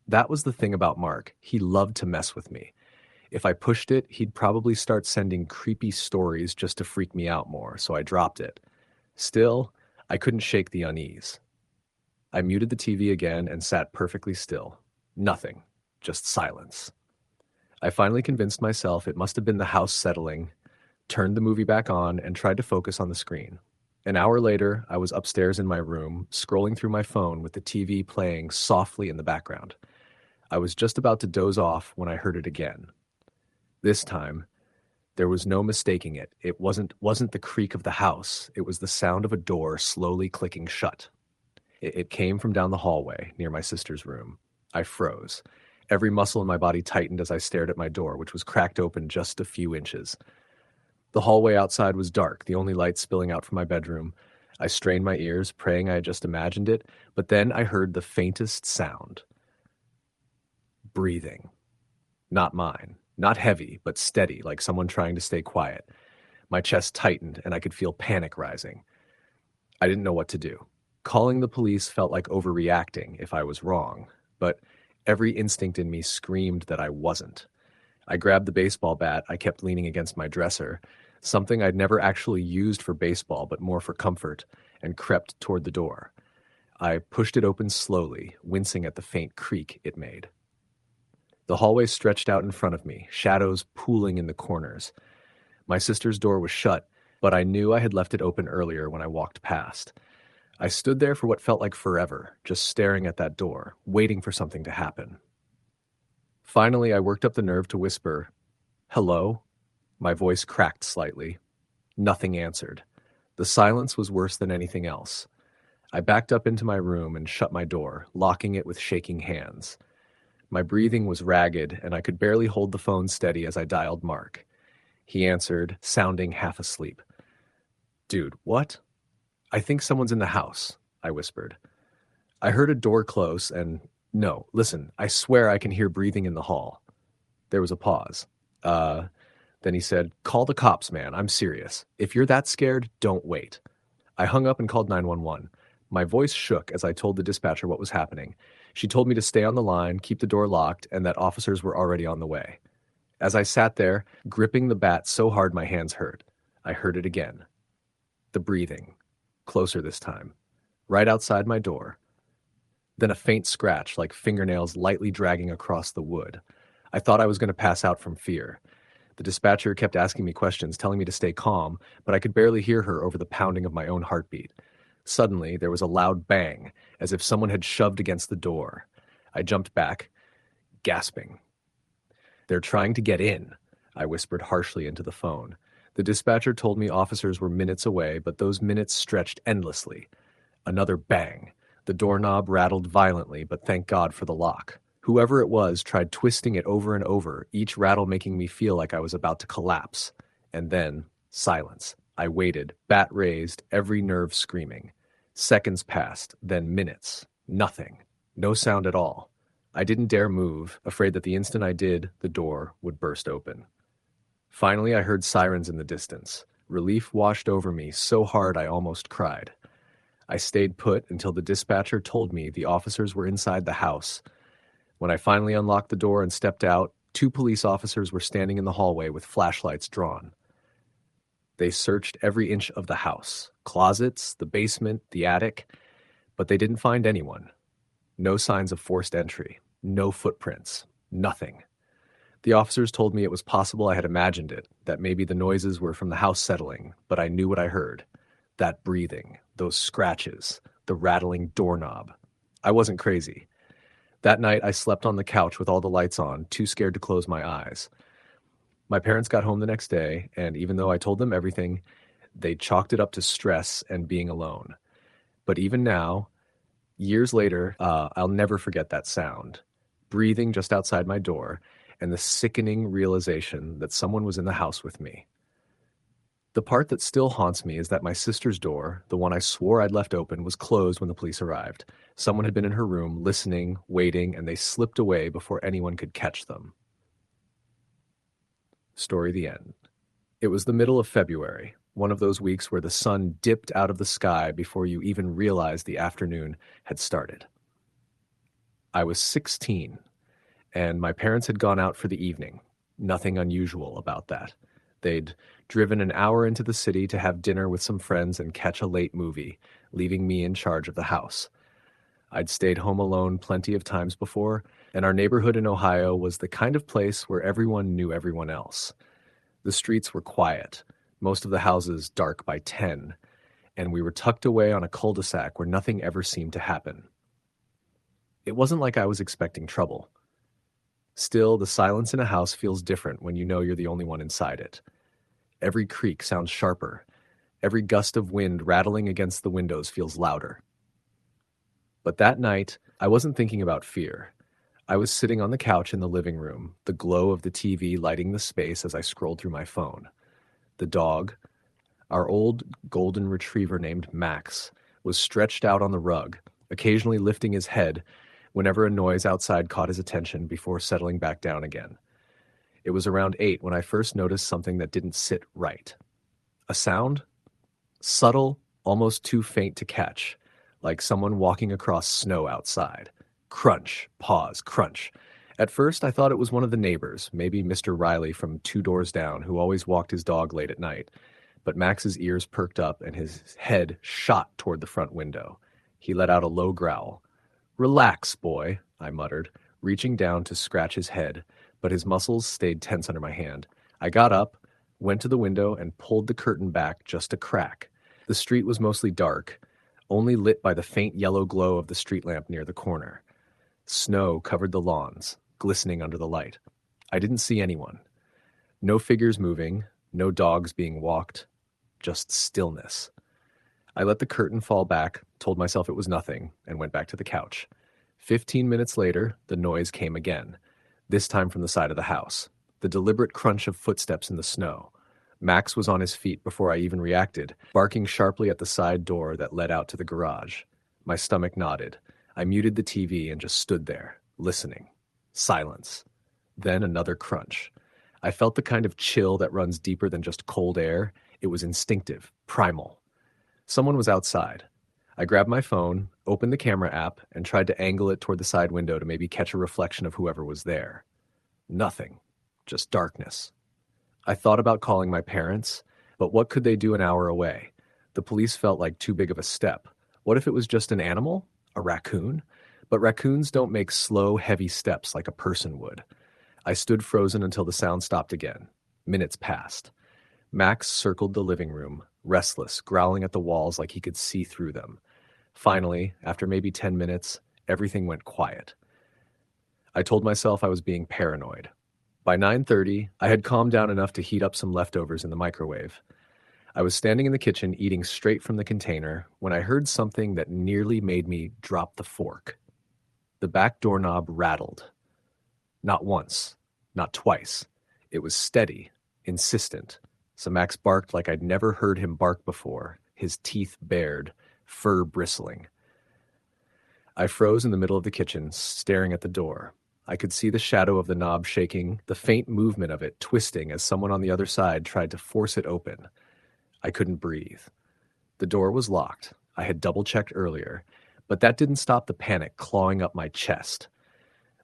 That was the thing about Mark. He loved to mess with me. If I pushed it, he'd probably start sending creepy stories just to freak me out more, so I dropped it. Still, I couldn't shake the unease. I muted the TV again and sat perfectly still. Nothing. Just silence. I finally convinced myself it must have been the house settling, turned the movie back on, and tried to focus on the screen. An hour later, I was upstairs in my room, scrolling through my phone with the TV playing softly in the background. I was just about to doze off when I heard it again. This time, there was no mistaking it. It wasn't the creak of the house. It was the sound of a door slowly clicking shut. It came from down the hallway, near my sister's room. I froze. Every muscle in my body tightened as I stared at my door, which was cracked open just a few inches. The hallway outside was dark, the only light spilling out from my bedroom. I strained my ears, praying I had just imagined it, but then I heard the faintest sound. Breathing. Not mine. Not heavy, but steady, like someone trying to stay quiet. My chest tightened, and I could feel panic rising. I didn't know what to do. Calling the police felt like overreacting if I was wrong, but every instinct in me screamed that I wasn't. I grabbed the baseball bat I kept leaning against my dresser, something I'd never actually used for baseball but more for comfort, and crept toward the door. I pushed it open slowly, wincing at the faint creak it made. The hallway stretched out in front of me, shadows pooling in the corners. My sister's door was shut, but I knew I had left it open earlier when I walked past. I stood there for what felt like forever, just staring at that door, waiting for something to happen. Finally, I worked up the nerve to whisper, "Hello?" My voice cracked slightly. Nothing answered. The silence was worse than anything else. I backed up into my room and shut my door, locking it with shaking hands. My breathing was ragged, and I could barely hold the phone steady as I dialed Mark. He answered, sounding half asleep. "Dude, what?" "I think someone's in the house," I whispered. I heard a door close and, "No, listen, I swear I can hear breathing in the hall." There was a pause. Then he said, "Call the cops, man, I'm serious. If you're that scared, don't wait." I hung up and called 911. My voice shook as I told the dispatcher what was happening. She told me to stay on the line, keep the door locked, and that officers were already on the way. As I sat there, gripping the bat so hard my hands hurt, I heard it again. The breathing. Closer this time. Right outside my door. Then a faint scratch, like fingernails lightly dragging across the wood. I thought I was going to pass out from fear. The dispatcher kept asking me questions, telling me to stay calm, but I could barely hear her over the pounding of my own heartbeat. Suddenly, there was a loud bang, as if someone had shoved against the door. I jumped back, gasping. "They're trying to get in," I whispered harshly into the phone. The dispatcher told me officers were minutes away, but those minutes stretched endlessly. Another bang. The doorknob rattled violently, but thank God for the lock. Whoever it was tried twisting it over and over, each rattle making me feel like I was about to collapse. And then, silence. I waited, bat raised, every nerve screaming. Seconds passed, then minutes. Nothing. No sound at all. I didn't dare move, afraid that the instant I did, the door would burst open. Finally, I heard sirens in the distance. Relief washed over me so hard I almost cried. I stayed put until the dispatcher told me the officers were inside the house. When I finally unlocked the door and stepped out, 2 police officers were standing in the hallway with flashlights drawn. They searched every inch of the house, closets, the basement, the attic, but they didn't find anyone. No signs of forced entry, no footprints, nothing. The officers told me it was possible I had imagined it, that maybe the noises were from the house settling, but I knew what I heard. That breathing, those scratches, the rattling doorknob. I wasn't crazy. That night, I slept on the couch with all the lights on, too scared to close my eyes. My parents got home the next day, and even though I told them everything, they chalked it up to stress and being alone. But even now, years later, I'll never forget that sound. Breathing just outside my door, and the sickening realization that someone was in the house with me. The part that still haunts me is that my sister's door, the one I swore I'd left open, was closed when the police arrived. Someone had been in her room, listening, waiting, and they slipped away before anyone could catch them. Story the end. It was the middle of February, one of those weeks where the sun dipped out of the sky before you even realized the afternoon had started. I was 16, and my parents had gone out for the evening. Nothing unusual about that. They'd driven an hour into the city to have dinner with some friends and catch a late movie, leaving me in charge of the house. I'd stayed home alone plenty of times before, and our neighborhood in Ohio was the kind of place where everyone knew everyone else. The streets were quiet, most of the houses dark by 10, and we were tucked away on a cul-de-sac where nothing ever seemed to happen. It wasn't like I was expecting trouble. Still, the silence in a house feels different when you know you're the only one inside it. Every creak sounds sharper. Every gust of wind rattling against the windows feels louder. But that night, I wasn't thinking about fear. I was sitting on the couch in the living room, the glow of the TV lighting the space as I scrolled through my phone. The dog, our old golden retriever named Max, was stretched out on the rug, occasionally lifting his head whenever a noise outside caught his attention before settling back down again. It was around 8 when I first noticed something that didn't sit right. A sound? Subtle, almost too faint to catch, like someone walking across snow outside. Crunch, pause, crunch. At first, I thought it was one of the neighbors, maybe Mr. Riley from 2 doors down, who always walked his dog late at night. But Max's ears perked up and his head shot toward the front window. He let out a low growl. "Relax, boy," I muttered, reaching down to scratch his head, but his muscles stayed tense under my hand. I got up, went to the window, and pulled the curtain back just a crack. The street was mostly dark, only lit by the faint yellow glow of the street lamp near the corner. Snow covered the lawns, glistening under the light. I didn't see anyone. No figures moving, no dogs being walked, just stillness. I let the curtain fall back, told myself it was nothing, and went back to the couch. 15 minutes later, the noise came again, this time from the side of the house. The deliberate crunch of footsteps in the snow. Max was on his feet before I even reacted, barking sharply at the side door that led out to the garage. My stomach knotted. I muted the TV and just stood there, listening. Silence. Then another crunch. I felt the kind of chill that runs deeper than just cold air. It was instinctive, primal. Someone was outside. I grabbed my phone, opened the camera app, and tried to angle it toward the side window to maybe catch a reflection of whoever was there. Nothing. Just darkness. I thought about calling my parents, but what could they do an hour away? The police felt like too big of a step. What if it was just an animal? A raccoon? But raccoons don't make slow, heavy steps like a person would. I stood frozen until the sound stopped again. Minutes passed. Max circled the living room, restless, growling at the walls like he could see through them. Finally, after maybe 10 minutes, everything went quiet. I told myself I was being paranoid. By 9:30, I had calmed down enough to heat up some leftovers in the microwave. I was standing in the kitchen eating straight from the container when I heard something that nearly made me drop the fork. The back doorknob rattled. Not once, not twice. It was steady, insistent. So Max barked like I'd never heard him bark before, his teeth bared, fur bristling. I froze in the middle of the kitchen, staring at the door. I could see the shadow of the knob shaking, the faint movement of it twisting as someone on the other side tried to force it open. I couldn't breathe. The door was locked. I had double-checked earlier, but that didn't stop the panic clawing up my chest.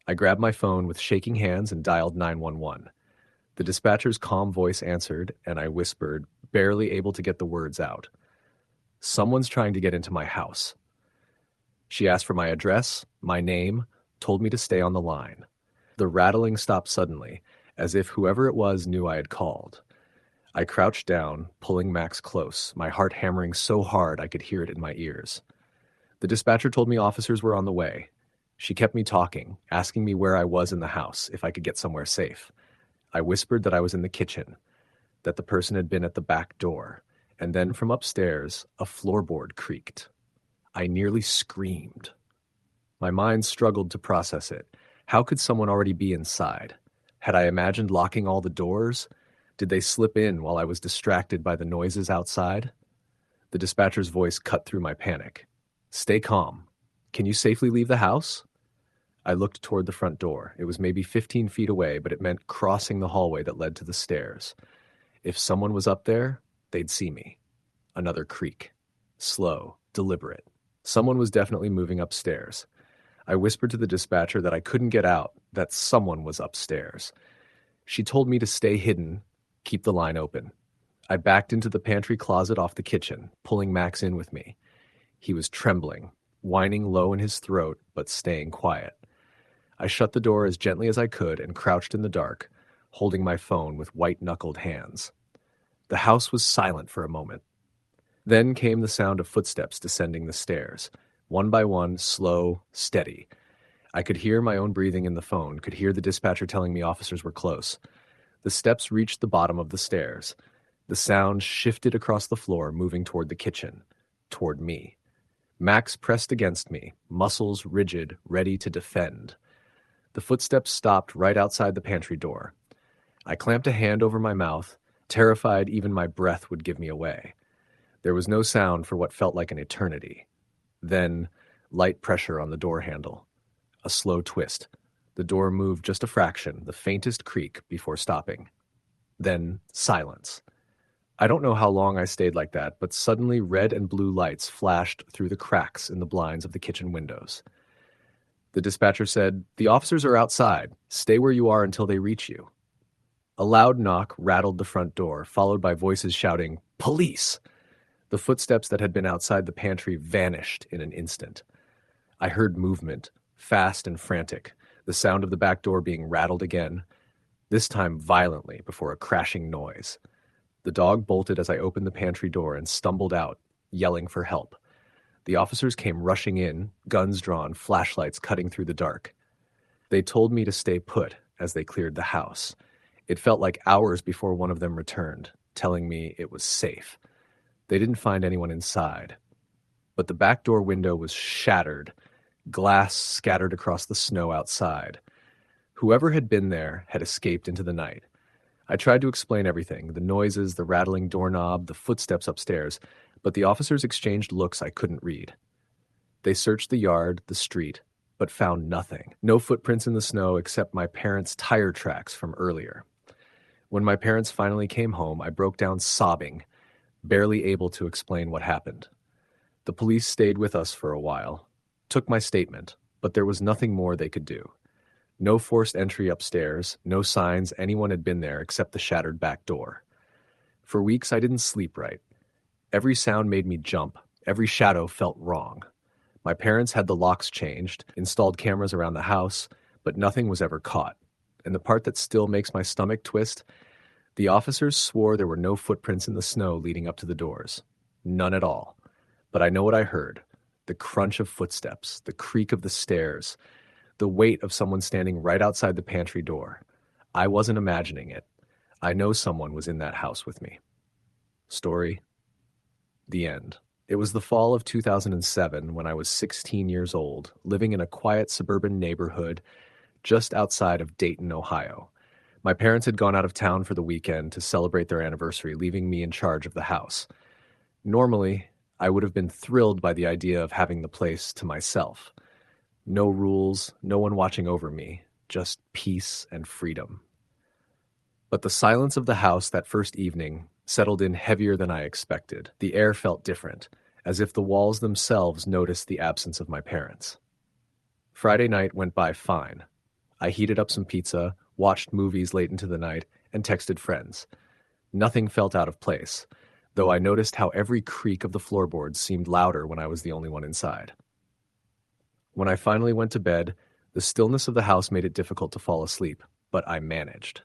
I grabbed my phone with shaking hands and dialed 911. The dispatcher's calm voice answered, and I whispered, barely able to get the words out. "Someone's trying to get into my house." She asked for my address, my name, told me to stay on the line. The rattling stopped suddenly, as if whoever it was knew I had called. I crouched down, pulling Max close, my heart hammering so hard I could hear it in my ears. The dispatcher told me officers were on the way. She kept me talking, asking me where I was in the house, if I could get somewhere safe. I whispered that I was in the kitchen, that the person had been at the back door, and then from upstairs, a floorboard creaked. I nearly screamed. My mind struggled to process it. How could someone already be inside? Had I imagined locking all the doors? Did they slip in while I was distracted by the noises outside? The dispatcher's voice cut through my panic. "Stay calm. Can you safely leave the house?" I looked toward the front door. It was maybe 15 feet away, but it meant crossing the hallway that led to the stairs. If someone was up there, they'd see me. Another creak. Slow, deliberate. Someone was definitely moving upstairs. I whispered to the dispatcher that I couldn't get out, that someone was upstairs. She told me to stay hidden, keep the line open. I backed into the pantry closet off the kitchen, pulling Max in with me. He was trembling, whining low in his throat, but staying quiet. I shut the door as gently as I could and crouched in the dark, holding my phone with white-knuckled hands. The house was silent for a moment. Then came the sound of footsteps descending the stairs, one by one, slow, steady. I could hear my own breathing in the phone, could hear the dispatcher telling me officers were close. The steps reached the bottom of the stairs. The sound shifted across the floor, moving toward the kitchen, toward me. Max pressed against me, muscles rigid, ready to defend. The footsteps stopped right outside the pantry door. I clamped a hand over my mouth, terrified even my breath would give me away. There was no sound for what felt like an eternity. Then, light pressure on the door handle. A slow twist. The door moved just a fraction, the faintest creak before stopping. Then, silence. I don't know how long I stayed like that, but suddenly red and blue lights flashed through the cracks in the blinds of the kitchen windows. The dispatcher said, "The officers are outside. Stay where you are until they reach you." A loud knock rattled the front door, followed by voices shouting, "Police!" The footsteps that had been outside the pantry vanished in an instant. I heard movement, fast and frantic, the sound of the back door being rattled again, this time violently before a crashing noise. The dog bolted as I opened the pantry door and stumbled out, yelling for help. The officers came rushing in, guns drawn, flashlights cutting through the dark. They told me to stay put as they cleared the house. It felt like hours before one of them returned, telling me it was safe. They didn't find anyone inside. But the back door window was shattered, glass scattered across the snow outside. Whoever had been there had escaped into the night. I tried to explain everything, the noises, the rattling doorknob, the footsteps upstairs, but the officers exchanged looks I couldn't read. They searched the yard, the street, but found nothing. No footprints in the snow except my parents' tire tracks from earlier. When my parents finally came home, I broke down sobbing, barely able to explain what happened. The police stayed with us for a while, took my statement, but there was nothing more they could do. No forced entry upstairs, no signs anyone had been there except the shattered back door. For weeks I didn't sleep right. Every sound made me jump, every shadow felt wrong. My parents had the locks changed, installed cameras around the house, but nothing was ever caught. And the part that still makes my stomach twist, the officers swore there were no footprints in the snow leading up to the doors. None at all. But I know what I heard. The crunch of footsteps, the creak of the stairs, the weight of someone standing right outside the pantry door. I wasn't imagining it. I know someone was in that house with me. Story. The end. It was the fall of 2007 when I was 16 years old, living in a quiet suburban neighborhood just outside of Dayton, Ohio. My parents had gone out of town for the weekend to celebrate their anniversary, leaving me in charge of the house. Normally, I would have been thrilled by the idea of having the place to myself. No rules, no one watching over me, just peace and freedom. But the silence of the house that first evening settled in heavier than I expected. The air felt different, as if the walls themselves noticed the absence of my parents. Friday night went by fine. I heated up some pizza, watched movies late into the night, and texted friends. Nothing felt out of place, though I noticed how every creak of the floorboards seemed louder when I was the only one inside. When I finally went to bed, the stillness of the house made it difficult to fall asleep, but I managed.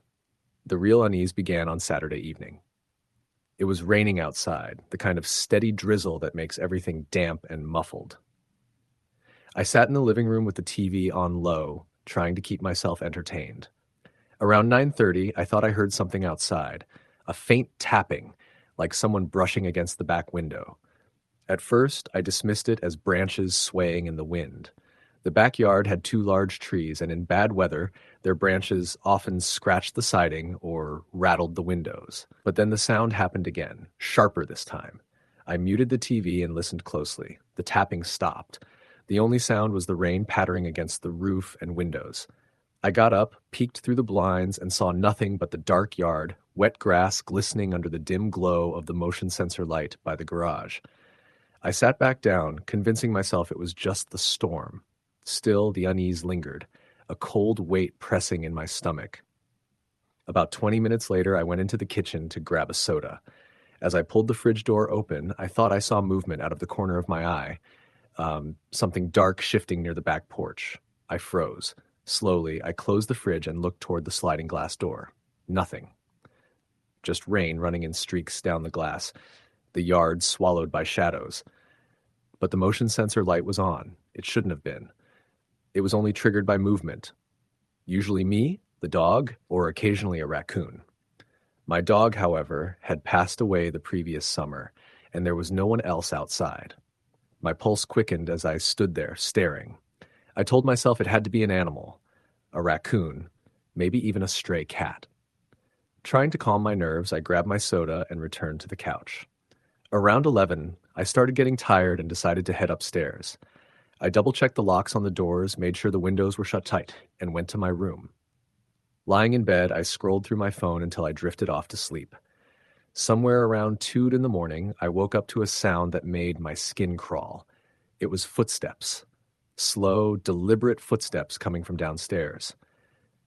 The real unease began on Saturday evening. It was raining outside, the kind of steady drizzle that makes everything damp and muffled. I sat in the living room with the TV on low, trying to keep myself entertained. Around 9:30, I thought I heard something outside, a faint tapping, like someone brushing against the back window. At first, I dismissed it as branches swaying in the wind. The backyard had two large trees, and in bad weather, their branches often scratched the siding or rattled the windows. But then the sound happened again, sharper this time. I muted the TV and listened closely. The tapping stopped. The only sound was the rain pattering against the roof and windows. I got up, peeked through the blinds, and saw nothing but the dark yard, wet grass glistening under the dim glow of the motion sensor light by the garage. I sat back down, convincing myself it was just the storm. Still, the unease lingered, a cold weight pressing in my stomach. About 20 minutes later, I went into the kitchen to grab a soda. As I pulled the fridge door open, I thought I saw movement out of the corner of my eye, something dark shifting near the back porch. I froze. Slowly, I closed the fridge and looked toward the sliding glass door. Nothing. Just rain running in streaks down the glass, the yard swallowed by shadows. But the motion sensor light was on. It shouldn't have been. It was only triggered by movement. Usually me, the dog, or occasionally a raccoon. My dog, however, had passed away the previous summer, and there was no one else outside. My pulse quickened as I stood there, staring. I told myself it had to be an animal, a raccoon, maybe even a stray cat. Trying to calm my nerves, I grabbed my soda and returned to the couch. Around 11, I started getting tired and decided to head upstairs. I double-checked the locks on the doors, made sure the windows were shut tight, and went to my room. Lying in bed, I scrolled through my phone until I drifted off to sleep. Somewhere around 2 in the morning, I woke up to a sound that made my skin crawl. It was footsteps. Slow, deliberate footsteps coming from downstairs.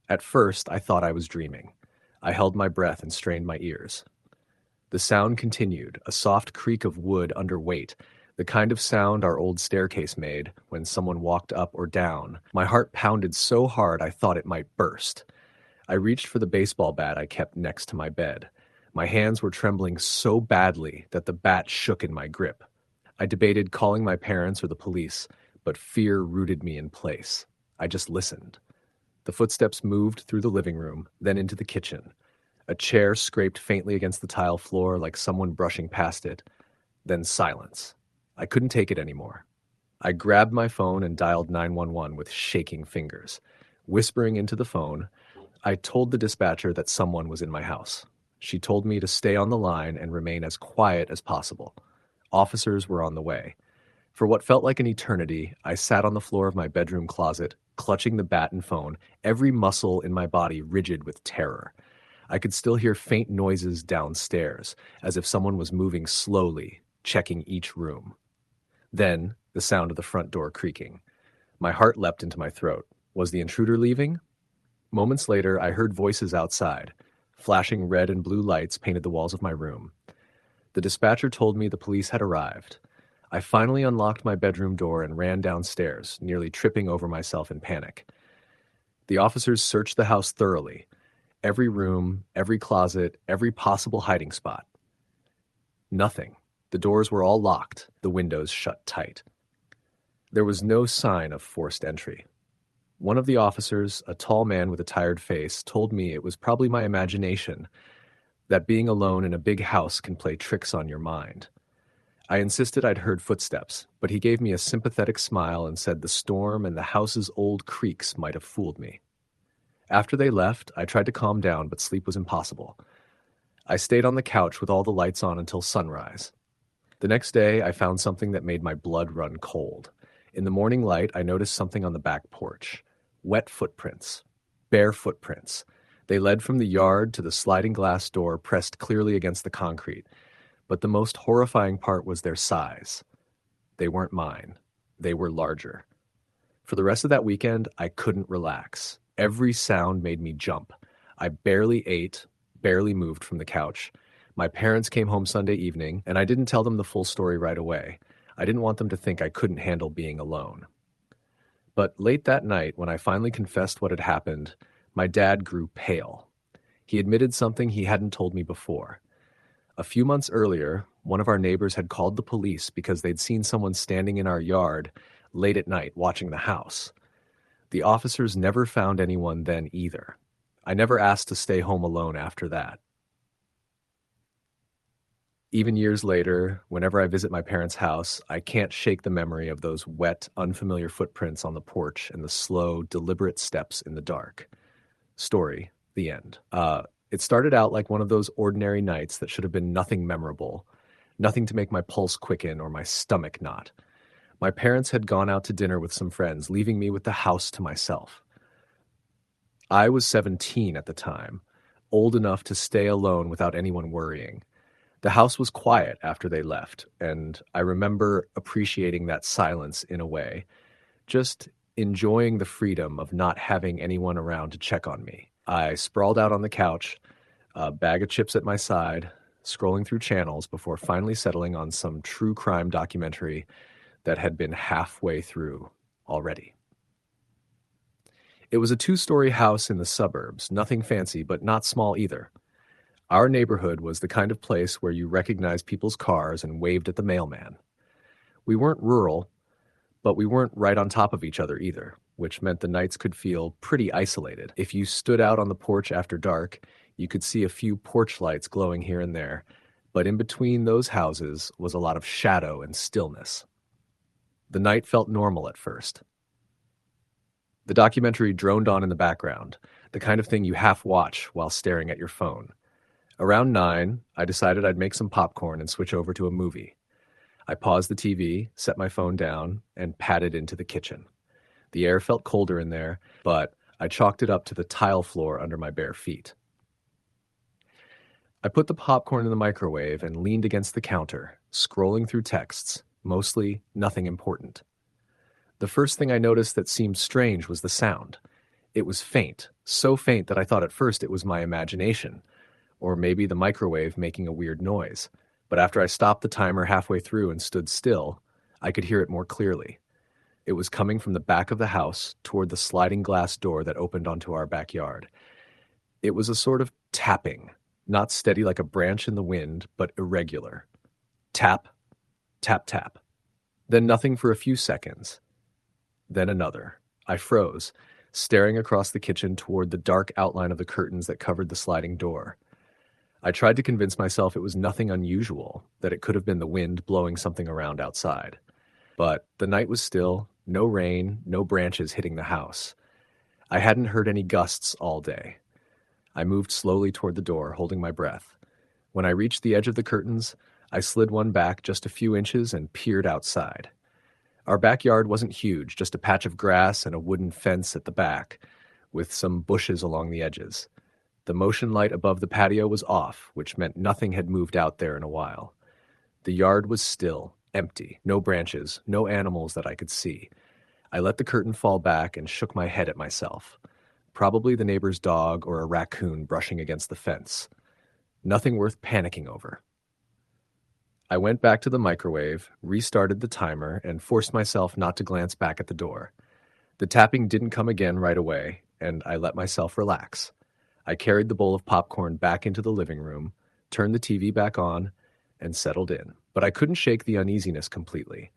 At first, I thought I was dreaming. I held my breath and strained my ears. The sound continued, a soft creak of wood under weight, the kind of sound our old staircase made when someone walked up or down. My heart pounded so hard I thought it might burst. I reached for the baseball bat I kept next to my bed. My hands were trembling so badly that the bat shook in my grip. I debated calling my parents or the police, but fear rooted me in place. I just listened. The footsteps moved through the living room, then into the kitchen. A chair scraped faintly against the tile floor like someone brushing past it. Then silence. I couldn't take it anymore. I grabbed my phone and dialed 911 with shaking fingers. Whispering into the phone, I told the dispatcher that someone was in my house. She told me to stay on the line and remain as quiet as possible. Officers were on the way. For what felt like an eternity, I sat on the floor of my bedroom closet, clutching the bat and phone, every muscle in my body rigid with terror. I could still hear faint noises downstairs, as if someone was moving slowly, checking each room. Then, the sound of the front door creaking. My heart leapt into my throat. Was the intruder leaving? Moments later, I heard voices outside. Flashing red and blue lights painted the walls of my room. The dispatcher told me the police had arrived. I finally unlocked my bedroom door and ran downstairs, nearly tripping over myself in panic. The officers searched the house thoroughly. Every room, every closet, every possible hiding spot. Nothing. The doors were all locked, the windows shut tight. There was no sign of forced entry. One of the officers, a tall man with a tired face, told me it was probably my imagination, that being alone in a big house can play tricks on your mind. I insisted I'd heard footsteps, but he gave me a sympathetic smile and said the storm and the house's old creaks might have fooled me. After they left, I tried to calm down, but sleep was impossible. I stayed on the couch with all the lights on until sunrise. The next day, I found something that made my blood run cold. In the morning light, I noticed something on the back porch. Wet footprints. Bare footprints. They led from the yard to the sliding glass door pressed clearly against the concrete. But the most horrifying part was their size. They weren't mine. They were larger. For the rest of that weekend, I couldn't relax. Every sound made me jump. I barely ate, barely moved from the couch. My parents came home Sunday evening, and I didn't tell them the full story right away. I didn't want them to think I couldn't handle being alone. But late that night, when I finally confessed what had happened, my dad grew pale. He admitted something he hadn't told me before. A few months earlier, one of our neighbors had called the police because they'd seen someone standing in our yard late at night watching the house. The officers never found anyone then either. I never asked to stay home alone after that. Even years later, whenever I visit my parents' house, I can't shake the memory of those wet, unfamiliar footprints on the porch and the slow, deliberate steps in the dark. Story, the end. It started out like one of those ordinary nights that should have been nothing memorable, nothing to make my pulse quicken or my stomach knot. My parents had gone out to dinner with some friends, leaving me with the house to myself. I was 17 at the time, old enough to stay alone without anyone worrying. The house was quiet after they left, and I remember appreciating that silence in a way, just enjoying the freedom of not having anyone around to check on me. I sprawled out on the couch, a bag of chips at my side, scrolling through channels before finally settling on some true crime documentary that had been halfway through already. It was a 2-story house in the suburbs, nothing fancy, but not small either. Our neighborhood was the kind of place where you recognized people's cars and waved at the mailman. We weren't rural, but we weren't right on top of each other either, which meant the nights could feel pretty isolated. If you stood out on the porch after dark, you could see a few porch lights glowing here and there, but in between those houses was a lot of shadow and stillness. The night felt normal at first. The documentary droned on in the background, the kind of thing you half watch while staring at your phone. Around 9, I decided I'd make some popcorn and switch over to a movie. I paused the TV, set my phone down, and padded into the kitchen. The air felt colder in there, but I chalked it up to the tile floor under my bare feet. I put the popcorn in the microwave and leaned against the counter, scrolling through texts, mostly nothing important. The first thing I noticed that seemed strange was the sound. It was faint, so faint that I thought at first it was my imagination, or maybe the microwave making a weird noise. But after I stopped the timer halfway through and stood still, I could hear it more clearly. It was coming from the back of the house toward the sliding glass door that opened onto our backyard. It was a sort of tapping, not steady like a branch in the wind, but irregular. Tap, tap, tap. Then nothing for a few seconds. Then another. I froze, staring across the kitchen toward the dark outline of the curtains that covered the sliding door. I tried to convince myself it was nothing unusual, that it could have been the wind blowing something around outside. But the night was still, no rain, no branches hitting the house. I hadn't heard any gusts all day. I moved slowly toward the door, holding my breath. When I reached the edge of the curtains, I slid one back just a few inches and peered outside. Our backyard wasn't huge, just a patch of grass and a wooden fence at the back, with some bushes along the edges. The motion light above the patio was off, which meant nothing had moved out there in a while. The yard was still, empty, no branches, no animals that I could see. I let the curtain fall back and shook my head at myself. Probably the neighbor's dog or a raccoon brushing against the fence. Nothing worth panicking over. I went back to the microwave, restarted the timer, and forced myself not to glance back at the door. The tapping didn't come again right away, and I let myself relax. I carried the bowl of popcorn back into the living room, turned the TV back on, and settled in. But I couldn't shake the uneasiness completely.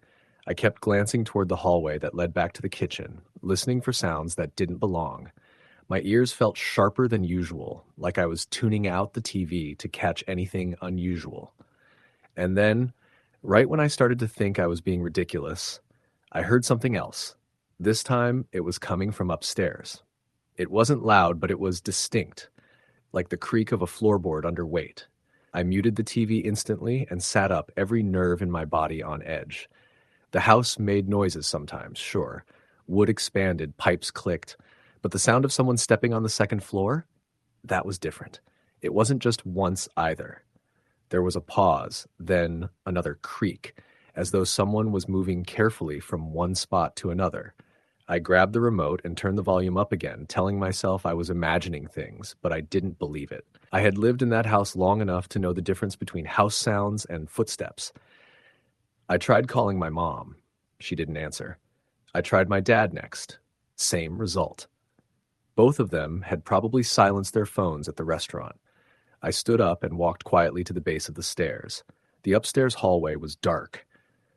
I kept glancing toward the hallway that led back to the kitchen, listening for sounds that didn't belong. My ears felt sharper than usual, like I was tuning out the TV to catch anything unusual. And then, Right when I started to think I was being ridiculous, I heard something else. This time, it was coming from upstairs. It wasn't loud, but it was distinct, like the creak of a floorboard under weight. I muted the TV instantly and sat up, every nerve in my body on edge. The house made noises sometimes, sure. Wood expanded, pipes clicked, but the sound of someone stepping on the second floor? That was different. It wasn't just once either. There was a pause, then another creak, as though someone was moving carefully from one spot to another. I grabbed the remote and turned the volume up again, telling myself I was imagining things, but I didn't believe it. I had lived in that house long enough to know the difference between house sounds and footsteps. I tried calling my mom. She didn't answer. I tried my dad next. Same result. Both of them had probably silenced their phones at the restaurant. I stood up and walked quietly to the base of the stairs. The upstairs hallway was dark.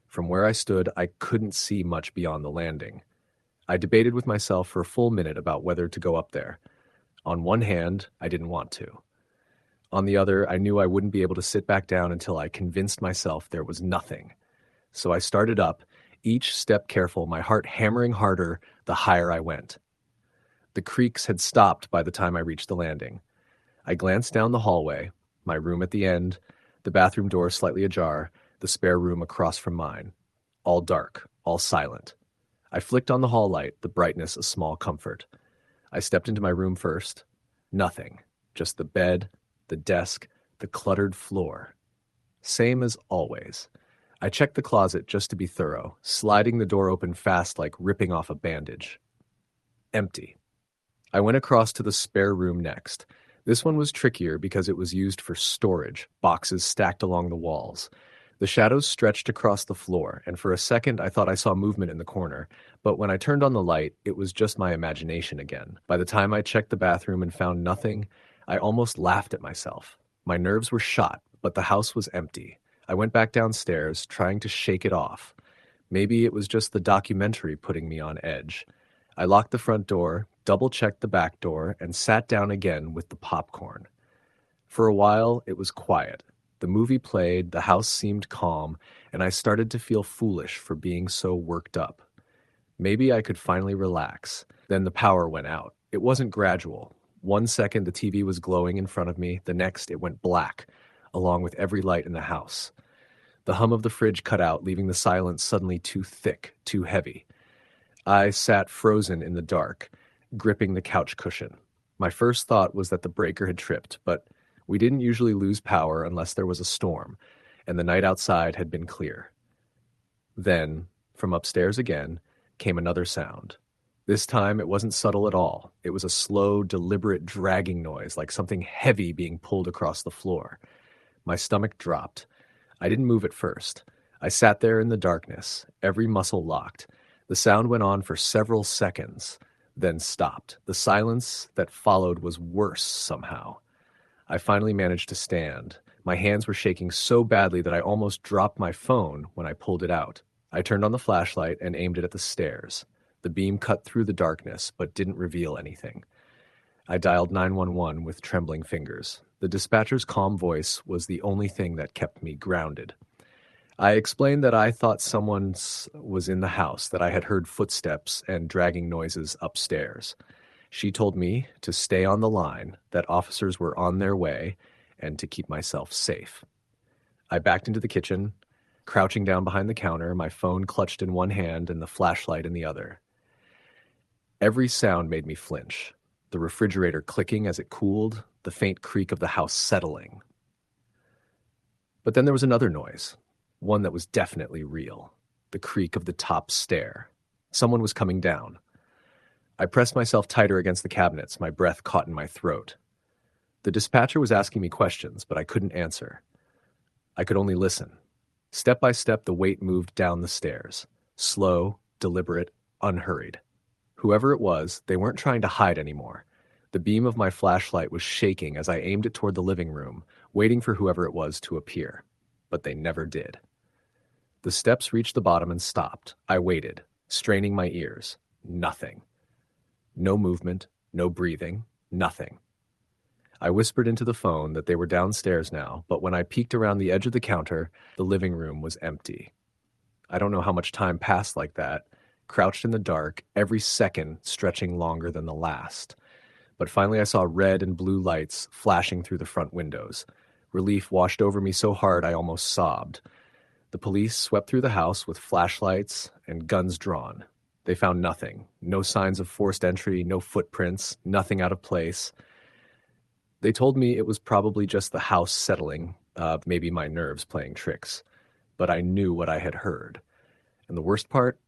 From where I stood, I couldn't see much beyond the landing. I debated with myself for a full minute about whether to go up there. On one hand, I didn't want to. On the other, I knew I wouldn't be able to sit back down until I convinced myself there was nothing. So I started up, each step careful, my heart hammering harder the higher I went. The creaks had stopped by the time I reached the landing. I glanced down the hallway, my room at the end, the bathroom door slightly ajar, the spare room across from mine. All dark, all silent. I flicked on the hall light, the brightness a small comfort. I stepped into my room first. Nothing. Just the bed, the desk, the cluttered floor. Same as always. I checked the closet just to be thorough, sliding the door open fast like ripping off a bandage. Empty. I went across to the spare room next. This one was trickier because it was used for storage, boxes stacked along the walls. The shadows stretched across the floor, and for a second I thought I saw movement in the corner, but when I turned on the light, it was just my imagination again. By the time I checked the bathroom and found nothing, I almost laughed at myself. My nerves were shot, but the house was empty. I went back downstairs, trying to shake it off. Maybe it was just the documentary putting me on edge. I locked the front door, double-checked the back door, and sat down again with the popcorn. For a while, it was quiet. The movie played, the house seemed calm, and I started to feel foolish for being so worked up. Maybe I could finally relax. Then the power went out. It wasn't gradual. 1 second the TV was glowing in front of me, the next it went black, along with every light in the house. The hum of the fridge cut out, leaving the silence suddenly too thick, too heavy. I sat frozen in the dark, gripping the couch cushion. My first thought was that the breaker had tripped, but we didn't usually lose power unless there was a storm, and the night outside had been clear. Then, from upstairs again, came another sound. This time it wasn't subtle at all. It was a slow, deliberate dragging noise, like something heavy being pulled across the floor. My stomach dropped. I didn't move at first. I sat there in the darkness, every muscle locked. The sound went on for several seconds, then stopped. The silence that followed was worse somehow. I finally managed to stand. My hands were shaking so badly that I almost dropped my phone when I pulled it out. I turned on the flashlight and aimed it at the stairs. The beam cut through the darkness, but didn't reveal anything. I dialed 911 with trembling fingers. The dispatcher's calm voice was the only thing that kept me grounded. I explained that I thought someone was in the house, that I had heard footsteps and dragging noises upstairs. She told me to stay on the line, that officers were on their way, and to keep myself safe. I backed into the kitchen, crouching down behind the counter, my phone clutched in one hand and the flashlight in the other. Every sound made me flinch. The refrigerator clicking as it cooled, the faint creak of the house settling. But then there was another noise, one that was definitely real. The creak of the top stair. Someone was coming down. I pressed myself tighter against the cabinets, my breath caught in my throat. The dispatcher was asking me questions, but I couldn't answer. I could only listen. Step by step, the weight moved down the stairs. Slow, deliberate, unhurried. Whoever it was, they weren't trying to hide anymore. The beam of my flashlight was shaking as I aimed it toward the living room, waiting for whoever it was to appear. But they never did. The steps reached the bottom and stopped. I waited, straining my ears. Nothing. No movement, no breathing, nothing. I whispered into the phone that they were downstairs now, but when I peeked around the edge of the counter, the living room was empty. I don't know how much time passed like that, crouched in the dark, every second stretching longer than the last. But finally I saw red and blue lights flashing through the front windows. Relief washed over me so hard I almost sobbed. The police swept through the house with flashlights and guns drawn. They found nothing. No signs of forced entry, no footprints, nothing out of place. They told me it was probably just the house settling, maybe my nerves playing tricks. But I knew what I had heard. And the worst part?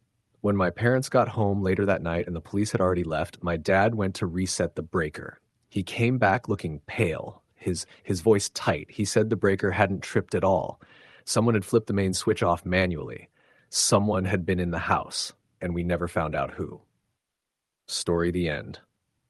When my parents got home later that night and the police had already left, my dad went to reset the breaker. He came back looking pale, his voice tight. He said the breaker hadn't tripped at all. Someone had flipped the main switch off manually. Someone had been in the house, and we never found out who. Story the end.